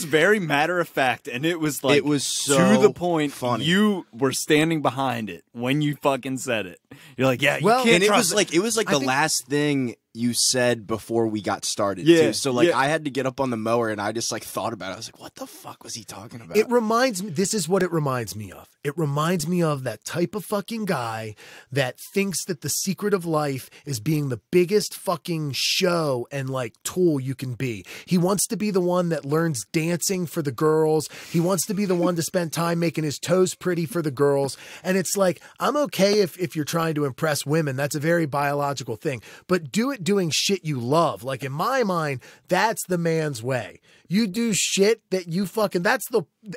B: very matter of fact, and it was like
C: it was so
B: to the point.
C: Funny.
B: You were standing behind it when you fucking said it. You're like, yeah,
A: well,
B: you can't
C: and
B: trust
C: it was like the last thing you said before we got started.
B: Yeah,
C: too. So like I had to get up on the mower, and I just like thought about it. I was like, what the fuck was he talking about?
A: It reminds me. This is what it reminds me of. It reminds me of that type of fucking guy that thinks that the secret of life is being the biggest fucking show and like tool you can be. He wants to be the one that learns dancing for the girls. He wants to be the one to spend time making his toes pretty for the girls. And it's like, I'm okay if you're trying to impress women. That's a very biological thing. But do it doing shit you love. Like in my mind, that's the man's way. You do shit that you fucking,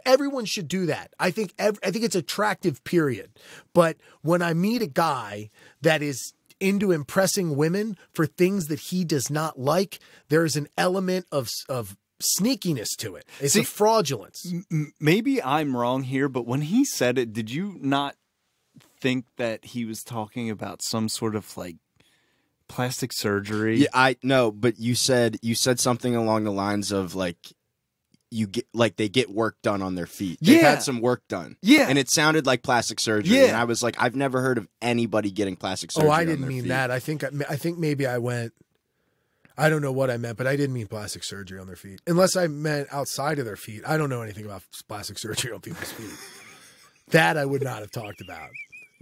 A: everyone should do that. I think it's attractive, period. But when I meet a guy that is into impressing women for things that he does not like, there's an element of sneakiness to it. It's a fraudulence.
B: Maybe I'm wrong here, but when he said it, did you not think that he was talking about some sort of like plastic surgery?
C: Yeah, I know, but you said something along the lines of like they get work done on their feet. They've had some work done.
B: Yeah.
C: And it sounded like plastic surgery.
B: Yeah.
C: And I was like, I've never heard of anybody getting plastic surgery.
A: Oh, I didn't
C: on their
A: mean
C: feet.
A: that. I think maybe I went, I don't know what I meant, but I didn't mean plastic surgery on their feet. Unless I meant outside of their feet. I don't know anything about plastic surgery on people's feet. That I would not have talked about.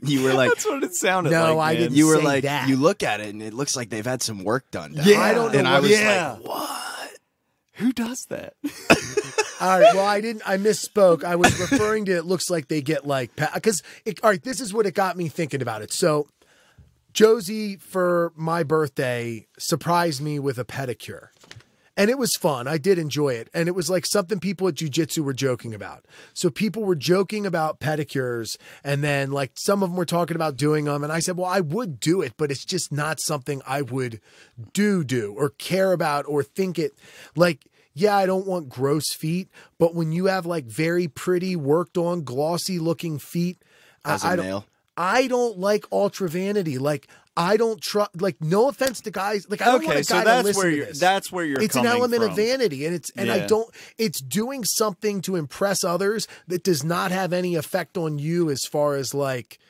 C: You were like,
B: that's what it sounded like.
A: No, I
B: man.
A: didn't.
C: you were
A: say
C: like,
A: that.
C: you look at it and it looks like they've had some work done.
B: Yeah.
A: I don't know.
C: And I was
B: Yeah.
C: like, what?
B: Who does that?
A: All right. Well, I misspoke. I was referring to it looks like they get like, because, all right, this is what it got me thinking about it. So Josie, for my birthday, surprised me with a pedicure. And it was fun. I did enjoy it. And it was like something people at jiu-jitsu were joking about. So people were joking about pedicures. And then like some of them were talking about doing them. And I said, well, I would do it, but it's just not something I would do or care about or think it like, yeah, I don't want gross feet. But when you have like very pretty, worked on, glossy looking feet,
C: As a male.
A: I don't like ultra vanity. Like, I don't trust, like, no offense to guys. Like, I don't want a guy to listen to this.
B: That's where you're
A: It's an
B: coming
A: element
B: from.
A: of vanity. And it's doing something to impress others that does not have any effect on you as far as like,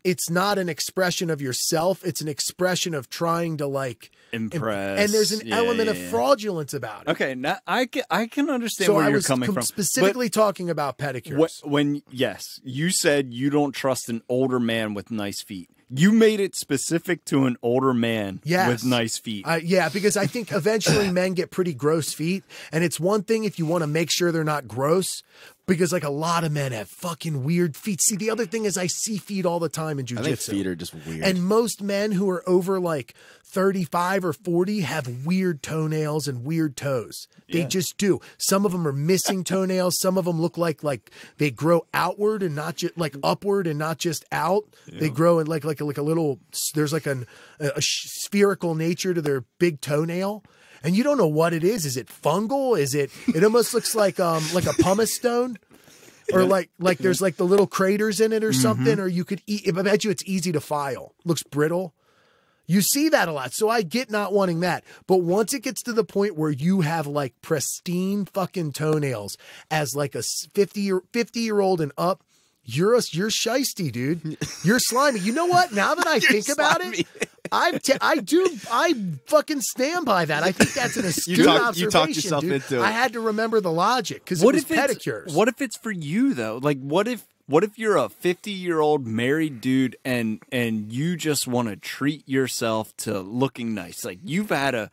A: it's not an expression of yourself. It's an expression of trying to like
B: impress.
A: And there's an element of fraudulence about it.
B: Okay, now I can understand where you're coming from.
A: Specifically talking about pedicures.
B: Yes, you said you don't trust an older man with nice feet. You made it specific to an older man with nice feet.
A: Yeah, because I think eventually men get pretty gross feet. And it's one thing if you want to make sure they're not gross, because like a lot of men have fucking weird feet. See, the other thing is I see feet all the time in jiu-jitsu.
C: I think feet are just weird.
A: And most men who are over like 35 or 40 have weird toenails and weird toes. They just do. Some of them are missing toenails. Some of them look like they grow outward and not just like upward and not just out. Yeah. They grow in like a little, there's like a spherical nature to their big toenail. And you don't know what it is. Is it fungal? It almost looks like a pumice stone. Or like there's like the little craters in it or something, or you could eat. I bet you it's easy to file. Looks brittle. You see that a lot. So I get not wanting that. But once it gets to the point where you have like pristine fucking toenails as like a 50-year-old and up, you're shiesty, dude. You're slimy. You know what? Now that I think about it, I fucking stand by that. I think that's an astute observation.
C: You talked yourself
A: dude.
C: into it.
A: I had to remember the logic because it was pedicures.
B: What if it's for you though? Like, what if What if you're a 50-year-old married dude and you just want to treat yourself to looking nice? Like you've had a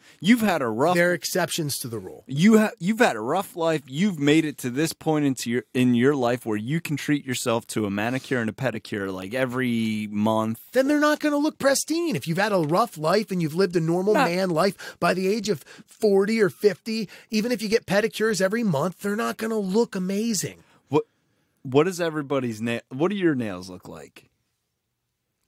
B: rough.
A: There are exceptions to the rule.
B: You've had a rough life. You've made it to this point in your life where you can treat yourself to a manicure and a pedicure like every month.
A: Then they're not going to look pristine. If you've had a rough life and you've lived a normal man life by the age of 40 or 50, even if you get pedicures every month, they're not going to look amazing.
B: What does everybody's what do your nails look like?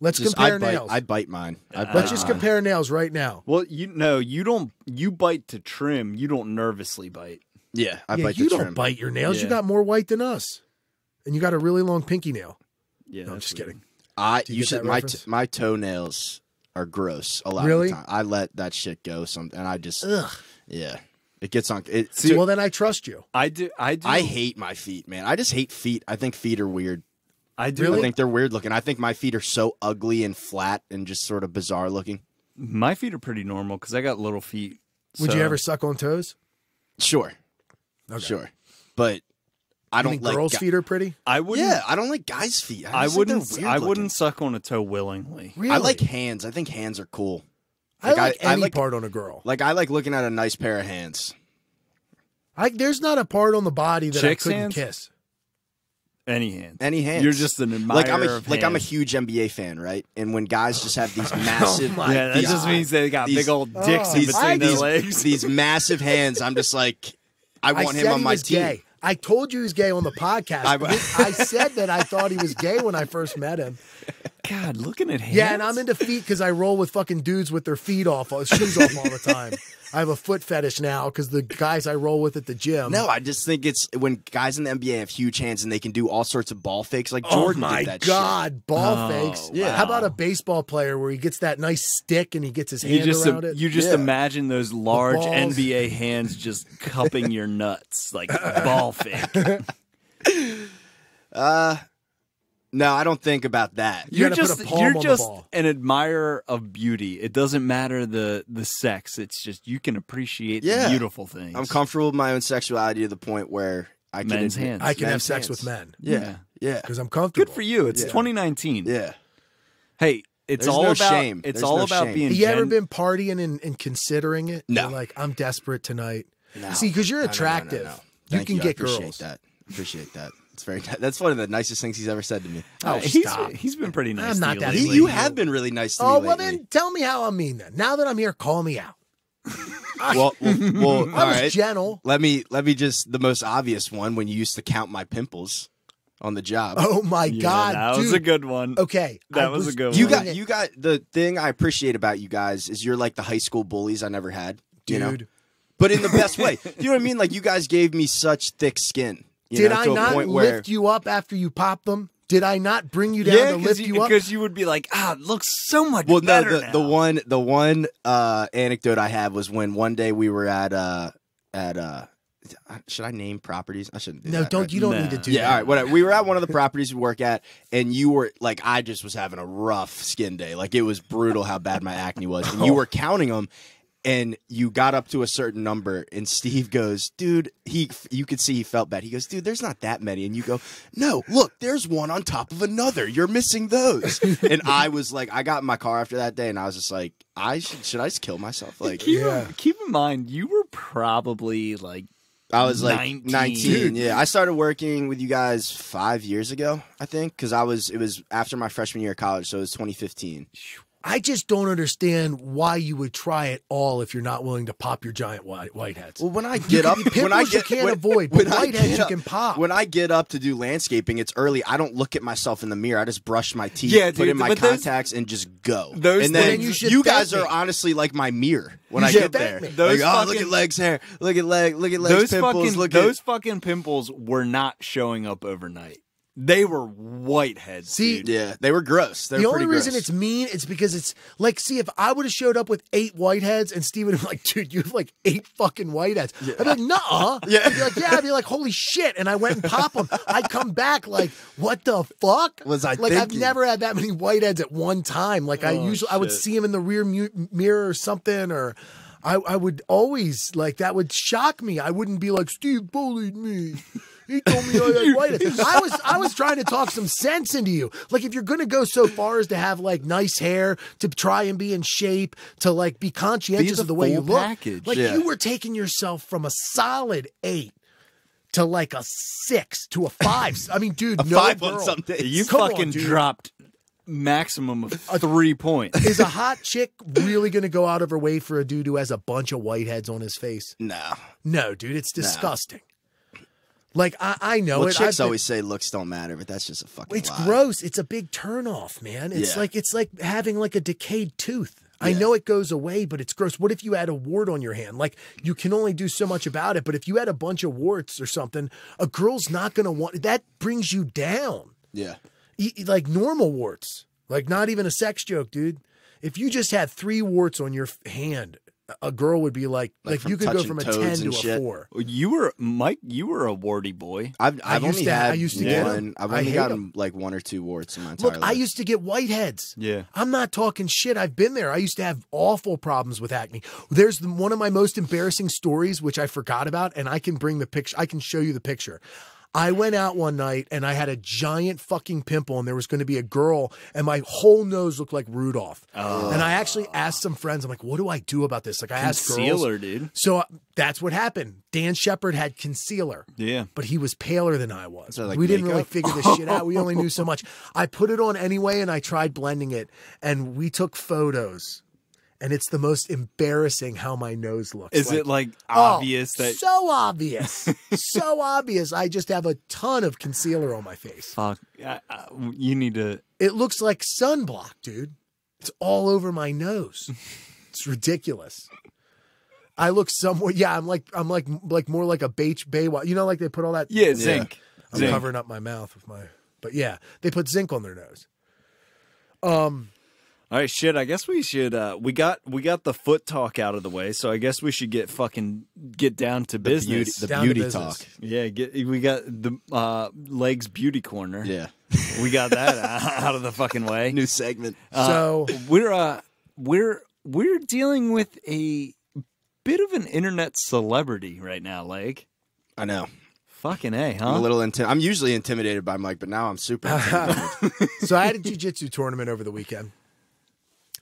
A: Let's compare nails.
C: I bite mine.
A: Let's just compare nails right now.
B: Well, you bite to trim. You don't nervously bite.
C: Yeah, I bite
A: you
C: to
A: don't
C: trim.
A: bite your nails.
B: Yeah.
A: You got more white than us. And you got a really long pinky nail.
B: Yeah,
A: No, I'm just kidding.
C: You
A: get
C: said
A: that reference?
C: my toenails are gross a lot
A: Really?
C: of the time. I let that shit go and I just yeah. It gets on it.
A: See, well, then I trust you.
B: I do.
C: I hate my feet, man. I just hate feet. I think feet are weird.
B: I do.
A: Really?
C: I think they're weird looking. I think my feet are so ugly and flat and just sort of bizarre looking.
B: My feet are pretty normal because I got little feet.
A: Would
B: so-
A: you ever suck on toes?
C: Sure.
A: Okay.
C: Sure. But I
A: You
C: don't
A: think
C: like
A: girls' feet are pretty?
B: I wouldn't.
C: Yeah, I don't like guys' feet.
B: I
C: just think they're
B: wouldn't.
C: weird
B: I
C: looking.
B: wouldn't suck on a toe willingly.
A: Really?
C: I like hands. I think hands are cool.
A: I like
C: I
A: any
C: like-
A: part on a girl.
C: Like I like looking at a nice pair of hands.
A: There's not a part on the body that
B: Chicks'
A: I couldn't
B: hands?
A: kiss.
B: Any hand.
C: Any hands.
B: You're just an admirer.
C: I'm a huge NBA fan, right? And when guys just have these
A: Oh
C: massive
B: Yeah, that
C: these-
B: just means they got
C: these-
B: big old dicks in
C: these,
B: between their
C: these,
B: legs.
C: these massive hands, I'm just like I want
A: said
C: him on
A: he
C: my
A: was
C: team.
A: gay. I told you he was gay on the podcast. I said that I thought he was gay when I first met him.
B: God, looking at hands.
A: Yeah, and I'm into feet because I roll with fucking dudes with their feet off, shoes off all the time. I have a foot fetish now because the guys I roll with at the gym.
C: No, I just think it's when guys in the NBA have huge hands and they can do all sorts of ball fakes like Jordan
A: oh my
C: did that
A: God,
C: shit.
A: ball fakes.
C: Yeah.
A: How about a baseball player where he gets that nice stick and he gets his hand around it?
B: You just
C: Yeah.
B: imagine those large
A: balls.
B: NBA hands just cupping your nuts like a ball fake.
C: No, I don't think about that.
A: You gotta put a palm
B: you're
A: on the
B: just
A: ball.
B: an admirer of beauty. It doesn't matter the sex. It's just you can appreciate the
C: Yeah.
B: beautiful things.
C: I'm comfortable with my own sexuality to the point where I can
B: Men's
C: admit-
B: hands.
A: I can have
C: men's
A: sex
C: hands.
A: with men
C: Yeah. Yeah.
A: because I'm comfortable.
B: Good for you. It's
C: Yeah.
B: 2019.
C: Yeah.
B: Hey, it's
C: There's
B: all
C: no
B: about
C: shame.
B: it's
C: There's
B: all
C: no
B: about
C: shame.
B: being.
A: You ever
B: gen-
A: been partying and considering it?
C: No.
A: You're like, I'm desperate tonight.
C: No.
A: See, because you're
C: No, no, no,
A: attractive.
C: no.
A: You
C: Thank
A: can
C: I
A: get
C: appreciate
A: girls.
C: that. Appreciate that. It's very. That's one of the nicest things he's ever said to me.
A: Oh,
B: he's
A: stop.
B: he's been pretty nice.
A: I'm
B: to
A: not
B: you
A: that
B: lately.
C: You have been really nice to me
A: Oh,
C: lately.
A: well, then tell me how I'm mean then. Now that I'm here, call me out.
C: well, all
A: I was
C: right.
A: gentle.
C: Let me just the most obvious one when you used to count my pimples on the job.
A: Oh, my
B: Yeah,
A: God,
B: that
A: dude.
B: was a good one.
A: Okay.
B: That was a good
C: You
B: one.
C: got the thing I appreciate about you guys is you're like the high school bullies I never had. You know?
A: Dude.
C: But in the best way. You know what I mean? Like you guys gave me such thick skin. You
A: Did
C: know,
A: I
C: to a
A: not
C: point where
A: lift you up after you popped them? Did I not bring you down to lift you up?
B: because you would be like, it looks so much
C: well, no,
B: better now.
C: the one anecdote I had was when one day we were at should I name properties? I shouldn't do
A: No,
C: that,
A: don't.
C: right?
A: You don't
B: Nah.
A: need to do
C: Yeah,
A: that.
C: all right, whatever. We were at one of the properties we work at, and you were like, I just was having a rough skin day. Like it was brutal how bad my acne was, and you were counting them, and you got up to a certain number, and Steve goes, "Dude," you could see he felt bad. He goes, "Dude, there's not that many," and you go, "No, look, there's one on top of another. You're missing those." And I was like, I got in my car after that day, and I was just like, should I just kill myself? Like,
B: Keep in mind, you were probably like
C: I was like
B: 19.
C: 19. Yeah, I started working with you guys 5 years ago, I think, because it was after my freshman year of college, so it was 2015.
A: I just don't understand why you would try it all if you're not willing to pop your giant whiteheads.
C: Well, when I get up,
A: Pimples you can't avoid, but whiteheads you can pop.
C: When I get up to do landscaping, it's early. I don't look at myself in the mirror. I just brush my teeth,
B: Yeah,
C: put
B: dude,
C: in my
B: but those-
C: contacts, and just go.
B: those
C: and then
A: things- you should
C: you guys
A: thank
C: are
A: me.
C: honestly like my mirror when
A: You
C: I
A: should
C: get
A: thank
C: there.
A: me.
B: Those
C: Like, look
B: fucking-
C: at legs hair, look at legs
B: those
C: pimples.
B: those fucking pimples were not showing up overnight. They were whiteheads.
A: See,
B: dude.
C: Yeah, they were gross. They were
A: The only
C: pretty
A: reason
C: gross.
A: it's mean is because it's like, see, if I would have showed up with 8 whiteheads and Steve would have been like, dude, you have like 8 fucking whiteheads. I'd be like, nuh-uh.
C: Yeah.
A: I'd be like, yeah. I'd be like, holy shit. And I went and pop them. I'd come back like, what the fuck?
C: Was I
A: like, I've
C: thinking?
A: never had that many whiteheads at one time. Like I would
B: shit.
A: see them in the rear mirror or something, or I would always like, that would shock me. I wouldn't be like, Steve bullied me. He told me I had whiteheads. I was trying to talk some sense into you. Like, if you're going to go so far as to have like nice hair, to try and be in shape, to like be conscientious of the way you look, like you were taking yourself from a solid 8 to like a 6 to a 5. I mean, dude, no
C: 5
A: girl.
C: on some days.
B: You
A: Come on,
B: fucking
A: dude.
B: dropped maximum of 3 points.
A: Is a hot chick really going to go out of her way for a dude who has a bunch of whiteheads on his face? No, dude, it's disgusting. Like, I know
C: well,
A: it.
C: Chicks always say looks don't matter, but that's just a fucking
A: It's
C: lie.
A: gross. It's a big turnoff, man. It's like having like a decayed tooth. I know it goes away, but it's gross. What if you had a wart on your hand? Like, you can only do so much about it, but if you had a bunch of warts or something, a girl's not going to want that. Brings you down.
C: Yeah.
A: Like normal warts. Like, not even a sex joke, dude. If you just had 3 warts on your hand, a girl would be like you could go from a 10 to a 4.
B: You were Mike. You were a warty boy.
C: I've only had
A: I used to get
C: one.
A: them.
C: I've only gotten like 1 or 2 warts in my entire
A: Look,
C: life.
A: I used to get whiteheads.
B: Yeah.
A: I'm not talking shit. I've been there. I used to have awful problems with acne. There's one of my most embarrassing stories, which I forgot about, and I can bring the picture. I can show you the picture. I went out one night and I had a giant fucking pimple and there was going to be a girl and my whole nose looked like Rudolph. And I actually asked some friends, I'm like, what do I do about this? Like, I asked girls.
B: Concealer, dude.
A: So that's what happened. Dan Shepard had concealer.
B: Yeah.
A: But he was paler than I was.
C: that like
A: we didn't really
C: makeup?
A: figure this shit out. We only knew so much. I put it on anyway and I tried blending it and we took photos. And it's the most embarrassing how my nose looks.
B: Is it like obvious that?
A: So obvious. So obvious. I just have a ton of concealer on my face.
B: Fuck. You need to.
A: It looks like sunblock, dude. It's all over my nose. It's ridiculous. I look somewhat. Yeah, I'm like more like a Baywatch. You know, like they put all that.
B: Yeah, zinc.
A: I'm
B: Zinc.
A: covering up my mouth with my. But yeah, they put zinc on their nose.
B: All right, shit. I guess we should. We got the foot talk out of the way, so I guess we should get down to business.
C: The
A: Down to
C: beauty
A: business.
C: talk.
B: Yeah, we got the Legs Beauty Corner.
C: Yeah.
B: We got that out of the fucking way.
C: New segment.
A: So
B: we're dealing with a bit of an internet celebrity right now, Leg.
C: I know.
B: Fucking A, huh?
C: I'm a little I'm usually intimidated by Mike, but now I'm super intimidated.
A: So I had a jiu-jitsu tournament over the weekend.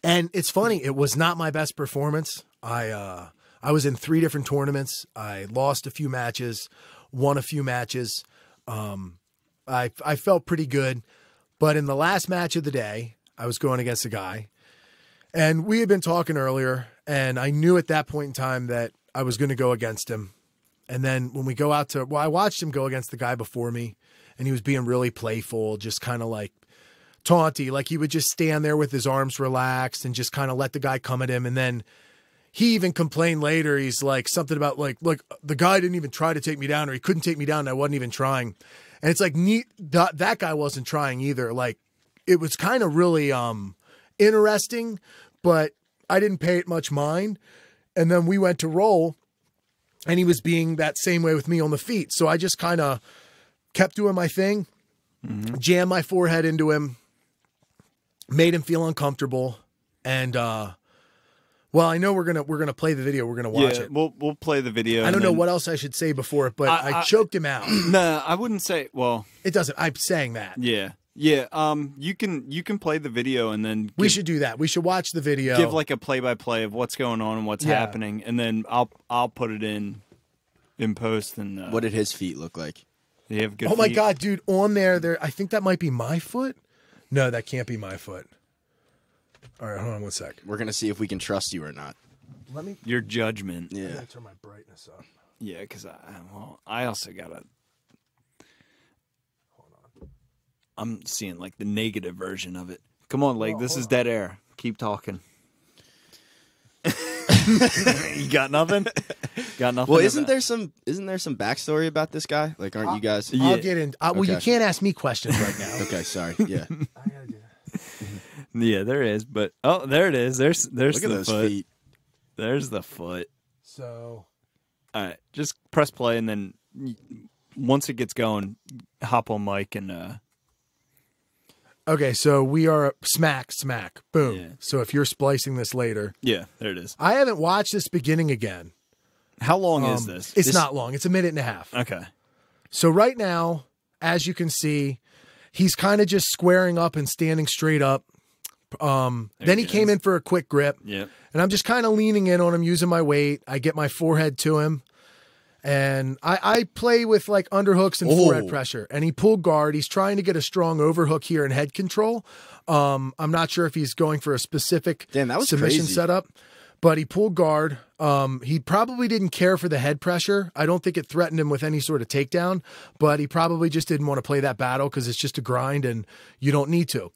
A: And it's funny, it was not my best performance. I was in 3 different tournaments. I lost a few matches, won a few matches. I felt pretty good. But in the last match of the day, I was going against a guy. And we had been talking earlier, and I knew at that point in time that I was going to go against him. And then when we go out to, I watched him go against the guy before me, and he was being really playful, just kind of like taunty. Like, he would just stand there with his arms relaxed and just kind of let the guy come at him. And then he even complained later. He's like something about like the guy didn't even try to take me down, or he couldn't take me down, and I wasn't even trying. And it's like that guy wasn't trying either. Like, it was kind of really interesting, but I didn't pay it much mind. And then we went to roll, and he was being that same way with me on the feet. So I just kind of kept doing my thing, jammed my forehead into him, made him feel uncomfortable. And, well, I know we're going to play the video. We're going to watch it.
B: We'll play the video.
A: I don't know what else I should say before it, but I choked him out.
B: Nah, I wouldn't say, well,
A: It doesn't. I'm saying that.
B: yeah. Yeah, you can play the video and then
A: We should do that. We should watch the video.
B: give like a play-by-play of what's going on and what's
A: Yeah.
B: happening, and then I'll put it in post. And
C: What did his feet look like?
B: they have good.
A: Oh my
B: feet.
A: God, dude, on there, I think that might be my foot. No, that can't be my foot. All right, hold on one sec.
C: We're going to see if we can trust you or not.
A: Let me
B: Your judgment.
C: Yeah.
A: turn my brightness up.
B: Yeah, because I also gotta. I'm seeing like the negative version of it. Come on, Leg. This is dead air. Keep talking. You got nothing? Got nothing?
C: Well, isn't there some backstory about this guy? Like, aren't you guys?
A: I'll get in. Well, you
C: Okay.
A: can't ask me questions right now.
C: Okay, sorry. Yeah.
A: I gotta do that.
B: Yeah, there is. But oh, there it is. There's
C: Look at
B: the
C: those
B: foot.
C: feet.
B: There's the foot.
A: So,
B: All right, just press play, and then once it gets going, hop on mic and.
A: okay, so we are smack, boom.
B: Yeah.
A: So if you're splicing this later,
B: Yeah, there it is.
A: I haven't watched this beginning again.
B: How long is this?
A: It's not long. It's a minute and a half.
B: Okay.
A: So right now, as you can see, he's kind of just squaring up and standing straight up. Then he came in for a quick grip.
B: Yep.
A: And I'm just kind of leaning in on him, using my weight. I get my forehead to him. And I play with like underhooks and forehead pressure. And he pulled guard. He's trying to get a strong overhook here and head control. I'm not sure if he's going for a specific submission
C: crazy.
A: setup. But he pulled guard. He probably didn't care for the head pressure. I don't think it threatened him with any sort of takedown. But he probably just didn't want to play that battle because it's just a grind and you don't need to.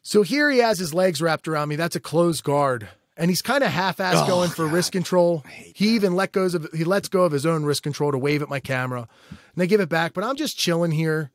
A: So here he has his legs wrapped around me. That's a closed guard. And he's kind of half-assed going for wrist control. He even lets go of his own wrist control to wave at my camera. And I give it back. But I'm just chilling here.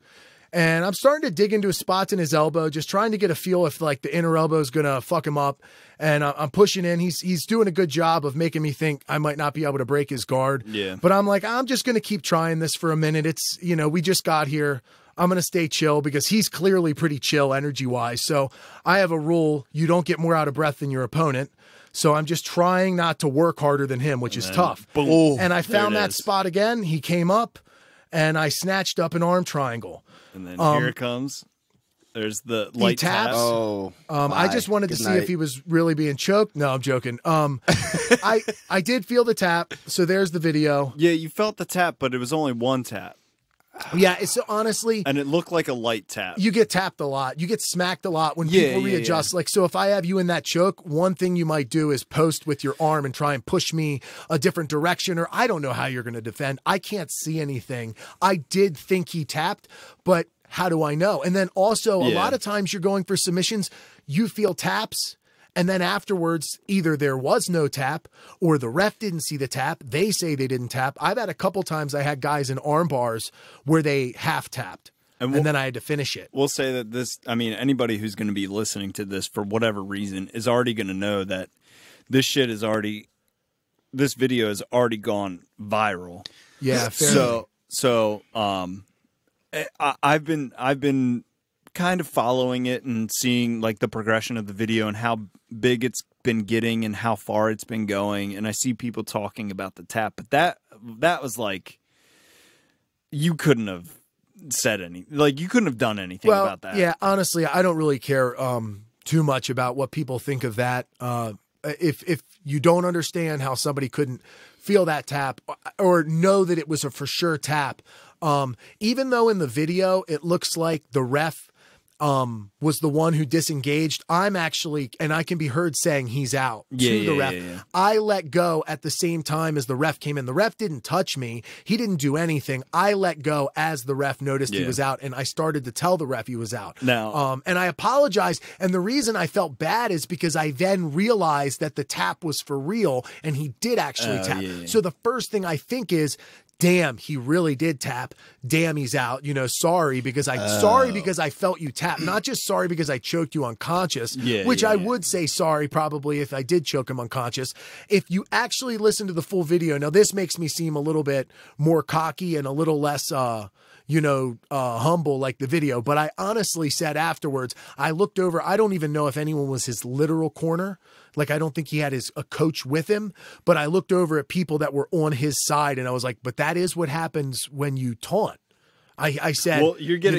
A: And I'm starting to dig into his spots in his elbow, just trying to get a feel if like the inner elbow is going to fuck him up. And I'm pushing in. He's doing a good job of making me think I might not be able to break his guard.
B: Yeah.
A: But I'm like, I'm just going to keep trying this for a minute. It's, you know, we just got here. I'm going to stay chill because he's clearly pretty chill energy-wise. So I have a rule. You don't get more out of breath than your opponent. So I'm just trying not to work harder than him, which is tough.
B: Boom.
A: And I found that spot again. He came up, and I snatched up an arm triangle.
B: And then here it comes. There's the light tap.
C: Oh,
A: I just wanted to see if he was really being choked. No, I'm joking. I did feel the tap. So there's the video.
B: Yeah, you felt the tap, but it was only one tap.
A: Yeah, it's honestly,
B: and it looked like a light tap.
A: You get tapped a lot. You get smacked a lot when people readjust. Like, so if I have you in that choke, one thing you might do is post with your arm and try and push me a different direction, or I don't know how you're going to defend. I can't see anything. I did think he tapped, but how do I know? And then also a lot of times you're going for submissions, you feel taps. And then afterwards, either there was no tap or the ref didn't see the tap. They say they didn't tap. I've had a couple times I had guys in arm bars where they half tapped and then I had to finish it.
B: We'll say that this, I mean, anybody who's going to be listening to this for whatever reason is already going to know that this shit is already, this video has already gone viral.
A: Yeah. Fair
B: I've been kind of following it and seeing like the progression of the video and how big it's been getting and how far it's been going, and I see people talking about the tap, but that was like, you couldn't have said you couldn't have done anything about that.
A: Yeah, honestly, I don't really care too much about what people think of that. If you don't understand how somebody couldn't feel that tap or know that it was a for sure tap, even though in the video it looks like the ref was the one who disengaged, I'm actually, and I can be heard saying he's out to the ref. I let go at the same time as the ref came in. The ref didn't touch me. He didn't do anything. I let go as the ref noticed he was out, and I started to tell the ref he was out.
B: Now,
A: and I apologized. And the reason I felt bad is because I then realized that the tap was for real and he did actually tap. So the first thing I think is, damn, he really did tap. Damn, he's out. You know, sorry because I felt you tap. Not just sorry because I choked you unconscious, which I would say sorry probably if I did choke him unconscious. If you actually listen to the full video, now this makes me seem a little bit more cocky and a little less humble like the video. But I honestly said afterwards, I looked over, I don't even know if anyone was his literal corner. Like, I don't think he had a coach with him, but I looked over at people that were on his side and I was like, but that is what happens when you taunt. I said, well,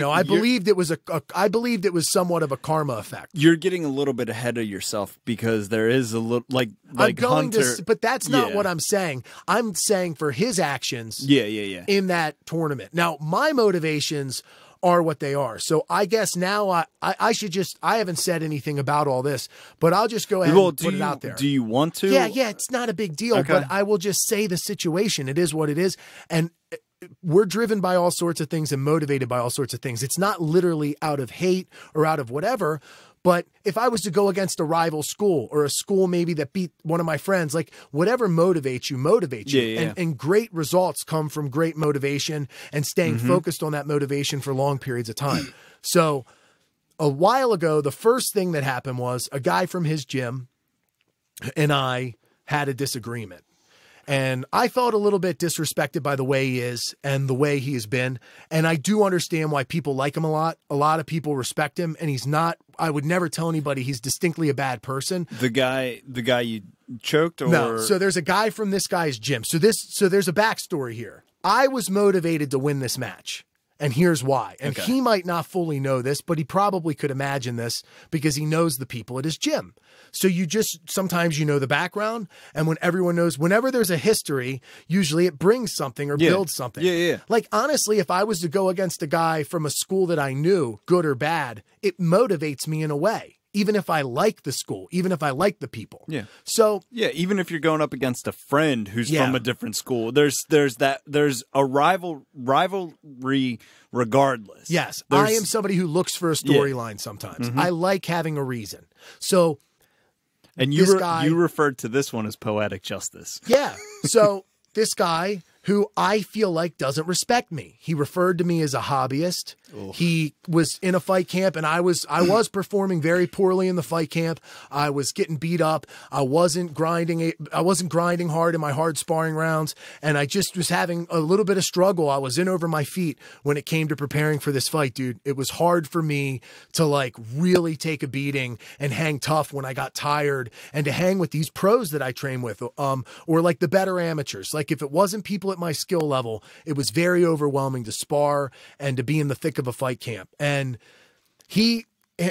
A: I believed it was somewhat of a karma effect.
B: You're getting a little bit ahead of yourself because there is a little like Hunter,
A: but that's not what I'm saying. I'm saying for his actions in that tournament. Now, my motivations are what they are. So I guess now I should just, I haven't said anything about all this, but I'll just go ahead and put it out there.
B: Do you want to?
A: Yeah, it's not a big deal, but I will just say the situation. It is what it is. And we're driven by all sorts of things and motivated by all sorts of things. It's not literally out of hate or out of whatever. But if I was to go against a rival school or a school maybe that beat one of my friends, like whatever motivates you. And great results come from great motivation and staying focused on that motivation for long periods of time. So a while ago, the first thing that happened was a guy from his gym and I had a disagreement. And I felt a little bit disrespected by the way he is and the way he has been. And I do understand why people like him a lot. A lot of people respect him, and he's not, I would never tell anybody he's distinctly a bad person.
B: The guy you choked, or
A: no? So there's a guy from this guy's gym. So there's a backstory here. I was motivated to win this match. And here's why. And he might not fully know this, but he probably could imagine this because he knows the people at his gym. So you just, sometimes you know the background. And when everyone knows, whenever there's a history, usually it brings something or builds something.
B: Yeah.
A: Like, honestly, if I was to go against a guy from a school that I knew, good or bad, it motivates me in a way. Even if I like the school, even if I like the people.
B: Yeah.
A: So
B: yeah, even if you're going up against a friend who's from a different school, there's a rivalry regardless.
A: Yes. I am somebody who looks for a storyline sometimes. I like having a reason. So
B: and you referred to this one as poetic justice.
A: Yeah. So this guy who I feel like doesn't respect me. He referred to me as a hobbyist. Ooh. He was in a fight camp and I was performing very poorly in the fight camp. I was getting beat up. I wasn't grinding hard in my hard sparring rounds. And I just was having a little bit of struggle. I was in over my feet when it came to preparing for this fight, dude. It was hard for me to like really take a beating and hang tough when I got tired and to hang with these pros that I train with, or like the better amateurs. Like if it wasn't people at my skill level, it was very overwhelming to spar and to be in the thick of a fight camp. And him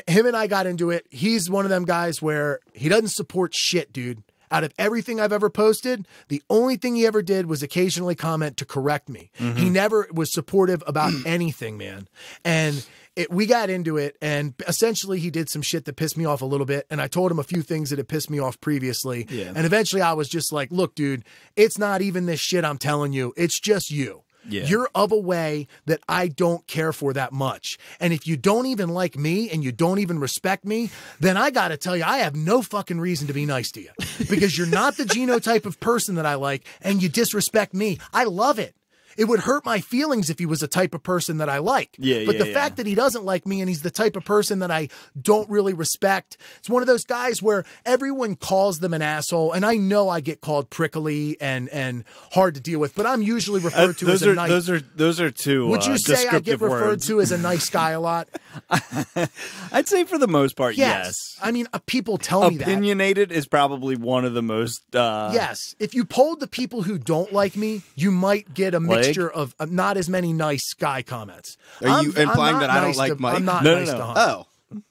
A: and I got into it. He's one of them guys where he doesn't support shit, dude. Out of everything I've ever posted, the only thing he ever did was occasionally comment to correct me. He never was supportive about anything, man. And we got into it, and essentially he did some shit that pissed me off a little bit, and I told him a few things that had pissed me off previously. Yeah. And eventually I was just like, look, dude, it's not even this shit I'm telling you. It's just you. Yeah. You're of a way that I don't care for that much. And if you don't even like me and you don't even respect me, then I got to tell you, I have no fucking reason to be nice to you because you're not the genotype of person that I like and you disrespect me. I love it. It would hurt my feelings if he was a type of person that I like. But the fact that he doesn't like me and he's the type of person that I don't really respect, it's one of those guys where everyone calls them an asshole. And I know I get called prickly and hard to deal with, but I'm usually referred to as a nice.
B: Those are two.
A: Would you say I get referred to as a nice guy a lot?
B: I'd say for the most part, yes.
A: I mean, people tell me that.
B: Opinionated is probably one of the most.
A: Yes. If you polled the people who don't like me, you might get a mixture of not as many nice guy comments.
C: Are you implying that I don't like Mike?
A: I'm not nice to Hunter.
C: Oh,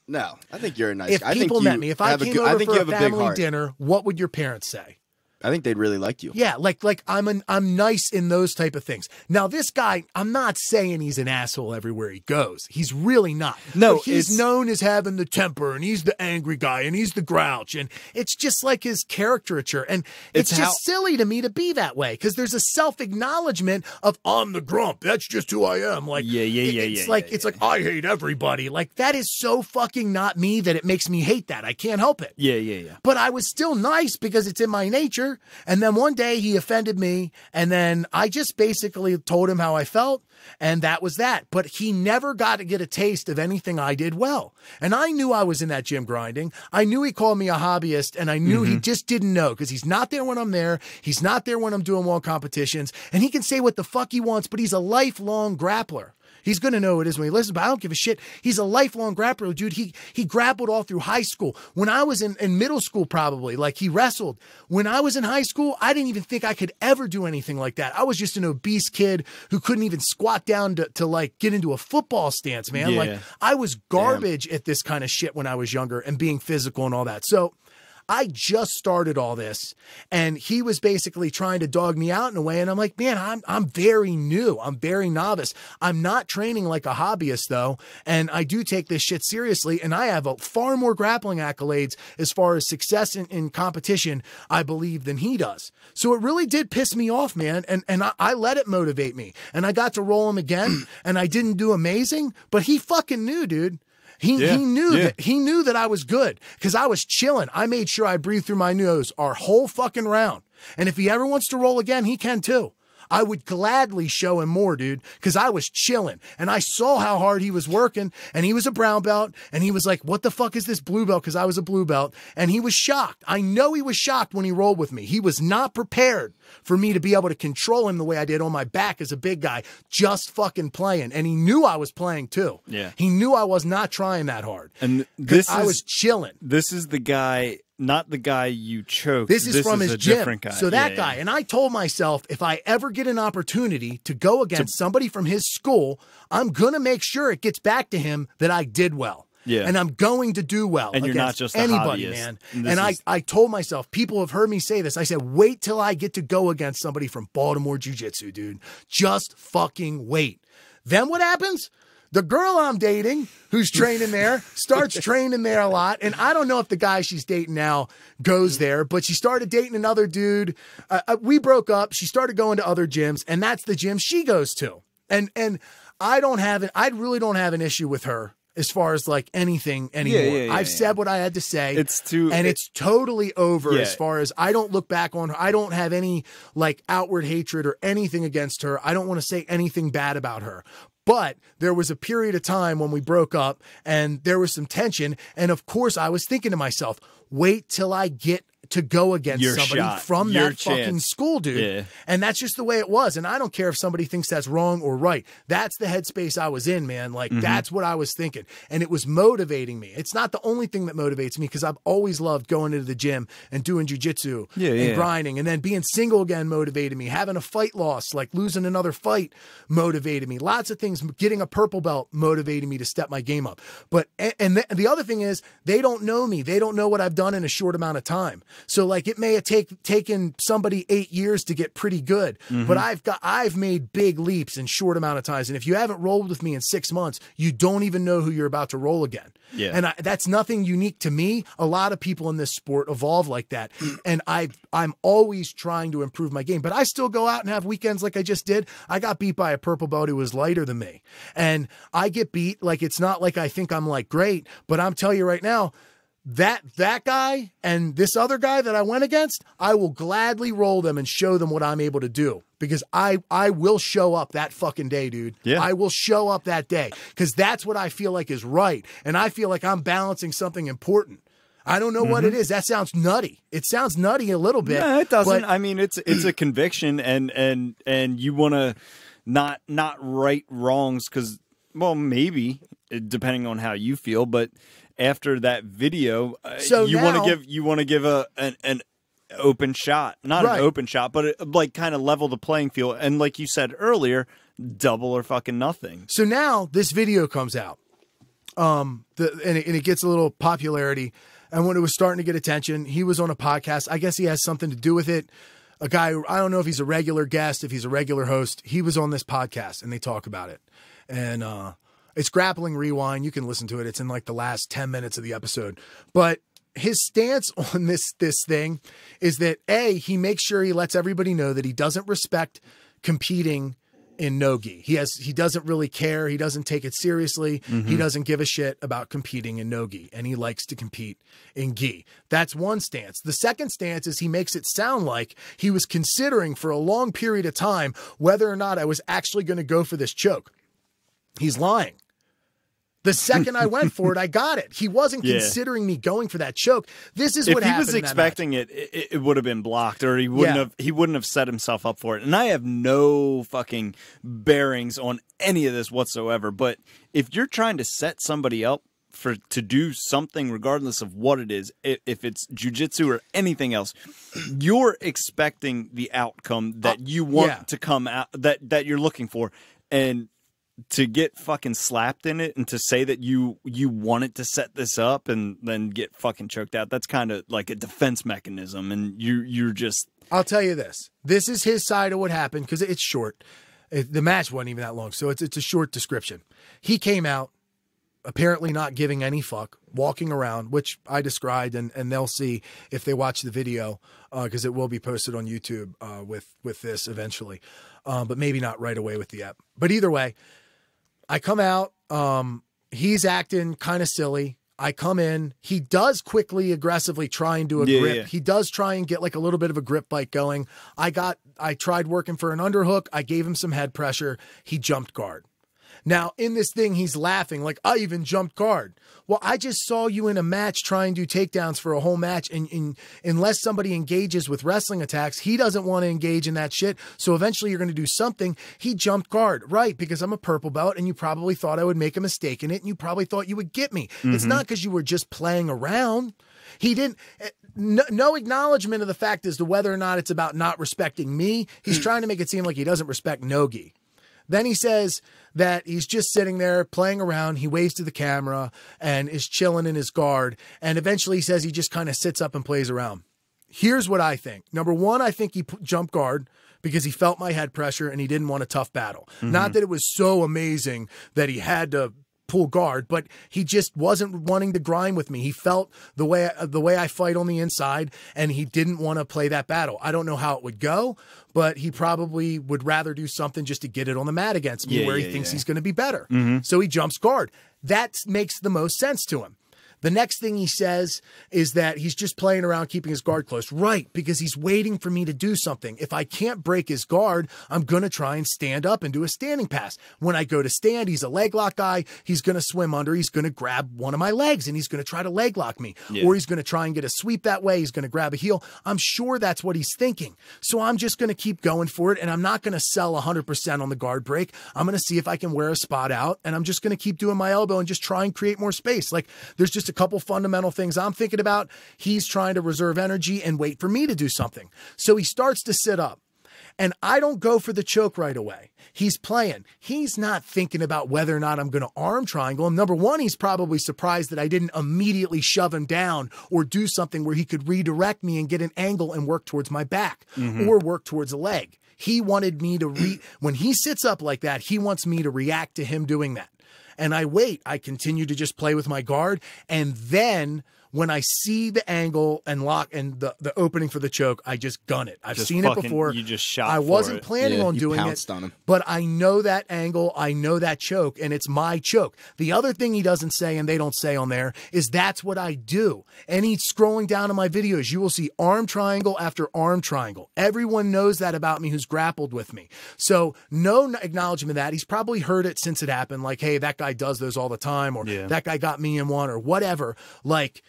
C: no. I think you're a nice guy.
A: If people met me, if I came over for a family dinner, what would your parents say?
C: I think they'd really like you.
A: Yeah, like I'm nice in those type of things. Now this guy, I'm not saying he's an asshole everywhere he goes. He's really not. No, but he's known as having the temper, and he's the angry guy, and he's the grouch, and it's just like his caricature, and it's just silly to me to be that way because there's a self-acknowledgement of I'm the grump. That's just who I am. Like it's like I hate everybody. Like that is so fucking not me that it makes me hate that. I can't help it.
B: Yeah.
A: But I was still nice because it's in my nature. And then one day he offended me, and then I just basically told him how I felt, and that was that. But he never got to get a taste of anything I did well. And I knew I was in that gym grinding. I knew he called me a hobbyist, and I knew he just didn't know because he's not there when I'm there. He's not there when I'm doing well competitions, and he can say what the fuck he wants, but he's a lifelong grappler. He's going to know it is when he listens, but I don't give a shit. He's a lifelong grappler, dude. He grappled all through high school. When I was in middle school, probably, like he wrestled. When I was in high school, I didn't even think I could ever do anything like that. I was just an obese kid who couldn't even squat down to like get into a football stance, man. Yeah. Like I was garbage at this kind of shit when I was younger and being physical and all that. So I just started all this, and he was basically trying to dog me out in a way. And I'm like, man, I'm very new. I'm very novice. I'm not training like a hobbyist though. And I do take this shit seriously. And I have far more grappling accolades as far as success in competition, I believe, than he does. So it really did piss me off, man. And I let it motivate me, and I got to roll him again, and I didn't do amazing, but he fucking knew, dude. He knew that I was good because I was chilling. I made sure I breathed through my nose our whole fucking round. And if he ever wants to roll again, he can too. I would gladly show him more, dude, because I was chilling and I saw how hard he was working, and he was a brown belt, and he was like, what the fuck is this blue belt? Because I was a blue belt, and he was shocked. I know he was shocked when he rolled with me. He was not prepared for me to be able to control him the way I did on my back as a big guy, just fucking playing. And he knew I was playing too.
B: Yeah.
A: He knew I was not trying that hard.
B: And I was chilling. This is the guy not the guy you choked.
A: This is from his
B: a
A: gym.
B: Different guy.
A: So that guy, and I told myself, if I ever get an opportunity to go against somebody from his school, I'm going to make sure it gets back to him that I did well.
B: Yeah.
A: And I'm going to do well.
B: And you're not just
A: anybody,
B: hobbyist.
A: man. And I told myself, people have heard me say this. I said, wait till I get to go against somebody from Baltimore Jiu-Jitsu, dude. Just fucking wait. Then what happens? The girl I'm dating, who's training there, starts training there a lot. And I don't know if the guy she's dating now goes there, but she started dating another dude. We broke up. She started going to other gyms, and that's the gym she goes to. And I really don't have an issue with her as far as like anything anymore. I've said what I had to say. It's totally over as far as I don't look back on her. I don't have any like outward hatred or anything against her. I don't want to say anything bad about her. But there was a period of time when we broke up and there was some tension. And of course, I was thinking to myself, wait till I get to go against somebody from that fucking school, dude. Yeah. And that's just the way it was. And I don't care if somebody thinks that's wrong or right. That's the headspace I was in, man. Like, that's what I was thinking. And it was motivating me. It's not the only thing that motivates me because I've always loved going into the gym and doing jujitsu and grinding. And then being single again motivated me. Having a fight loss, like losing another fight, motivated me. Lots of things. Getting a purple belt motivated me to step my game up. But, and the other thing is, they don't know me. They don't know what I've done in a short amount of time. So like it may have taken somebody 8 years to get pretty good, but I've made big leaps in short amount of times. And if you haven't rolled with me in 6 months, you don't even know who you're about to roll again. Yeah. And that's nothing unique to me. A lot of people in this sport evolve like that. And I'm always trying to improve my game, but I still go out and have weekends like I just did. I got beat by a purple belt who was lighter than me. And I get beat. Like, it's not like I think I'm like great, but I'm telling you right now, that guy and this other guy that I went against, I will gladly roll them and show them what I'm able to do because I will show up that fucking day, dude. Yeah. I will show up that day because that's what I feel like is right. And I feel like I'm balancing something important. I don't know what it is. That sounds nutty. It sounds nutty a little bit.
B: No, it doesn't. I mean, it's a conviction and you want to not right wrongs because, well, maybe depending on how you feel, but after that video, you want to give an open shot, not an open shot, but like kind of level the playing field, and like you said earlier, double or fucking nothing.
A: So now this video comes out, and it gets a little popularity, and when it was starting to get attention, he was on a podcast. I guess he has something to do with it. A guy, I don't know if he's a regular guest, if he's a regular host. He was on this podcast, and they talk about it, and it's Grappling Rewind. You can listen to it. It's in like the last 10 minutes of the episode. But his stance on this thing is that he makes sure he lets everybody know that he doesn't respect competing in no-gi. He doesn't really care. He doesn't take it seriously. He doesn't give a shit about competing in no-gi, and he likes to compete in gi. That's one stance. The second stance is he makes it sound like he was considering for a long period of time whether or not I was actually going to go for this choke. He's lying. The second I went for it, I got it. He wasn't considering me going for that choke. This is what happened.
B: If he was expecting it would have been blocked, or he wouldn't have set himself up for it. And I have no fucking bearings on any of this whatsoever. But if you're trying to set somebody up to do something, regardless of what it is, if it's jujitsu or anything else, you're expecting the outcome that you want to come out, that you're looking for, and to get fucking slapped in it and to say that you wanted to set this up and then get fucking choked out, that's kind of like a defense mechanism. And you're just...
A: I'll tell you this. This is his side of what happened because it's short. The match wasn't even that long, so it's a short description. He came out, apparently not giving any fuck, walking around, which I described, and they'll see if they watch the video because it will be posted on YouTube with this eventually, but maybe not right away with the app. But either way, I come out, he's acting kind of silly. I come in, he does quickly, aggressively try and do a grip. Yeah. He does try and get like a little bit of a grip bite going. I tried working for an underhook. I gave him some head pressure. He jumped guard. Now, in this thing, he's laughing like, I even jumped guard. Well, I just saw you in a match try and do takedowns for a whole match. And unless somebody engages with wrestling attacks, he doesn't want to engage in that shit. So eventually you're going to do something. He jumped guard, right? Because I'm a purple belt and you probably thought I would make a mistake in it. And you probably thought you would get me. It's not because you were just playing around. He didn't. no acknowledgement of the fact as to whether or not it's about not respecting me. He's trying to make it seem like he doesn't respect Nogi. Then he says that he's just sitting there playing around. He waves to the camera and is chilling in his guard. And eventually he says he just kind of sits up and plays around. Here's what I think. Number one, I think he jumped guard because he felt my head pressure and he didn't want a tough battle. Not that it was so amazing that he had to pull guard, but he just wasn't wanting to grind with me. He felt the way I fight on the inside, and he didn't want to play that battle. I don't know how it would go, but he probably would rather do something just to get it on the mat against me where he thinks he's going to be better. So he jumps guard. That makes the most sense to him. The next thing he says is that he's just playing around, keeping his guard close. Right, because he's waiting for me to do something. If I can't break his guard, I'm going to try and stand up and do a standing pass. When I go to stand, he's a leg lock guy. He's going to swim under. He's going to grab one of my legs, and he's going to try to leg lock me. Or he's going to try and get a sweep that way. He's going to grab a heel. I'm sure that's what he's thinking. So I'm just going to keep going for it, and I'm not going to sell 100% on the guard break. I'm going to see if I can wear a spot out, and I'm just going to keep doing my elbow and just try and create more space. Like, there's just a couple fundamental things I'm thinking about. He's trying to reserve energy and wait for me to do something. So he starts to sit up, and I don't go for the choke right away. He's playing. He's not thinking about whether or not I'm going to arm triangle him. Number one, he's probably surprised that I didn't immediately shove him down or do something where he could redirect me and get an angle and work towards my back or work towards a leg. He wanted me to when he sits up like that, he wants me to react to him doing that. And I wait. I continue to just play with my guard. And then when I see the angle and lock and the opening for the choke, I just gun it. I've seen it before.
B: You just shot
A: I wasn't planning on doing
C: pounced
A: it,
C: on him.
A: but I know that angle. I know that choke, and it's my choke. The other thing he doesn't say, and they don't say on there, is that's what I do. And he's scrolling down in my videos. You will see arm triangle after arm triangle. Everyone knows that about me who's grappled with me. So no acknowledgement of that. He's probably heard it since it happened. Like, hey, that guy does those all the time, or that guy got me in one, or whatever. Like,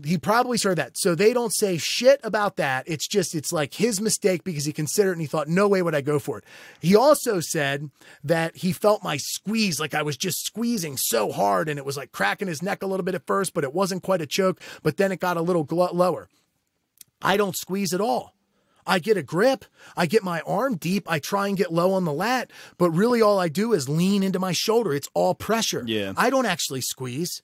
A: he probably saw that. So they don't say shit about that. It's like his mistake because he considered it and he thought, no way would I go for it. He also said that he felt my squeeze, like I was just squeezing so hard and it was like cracking his neck a little bit at first, but it wasn't quite a choke. But then it got a little lower. I don't squeeze at all. I get a grip. I get my arm deep. I try and get low on the lat, but really all I do is lean into my shoulder. It's all pressure.
B: Yeah.
A: I don't actually squeeze.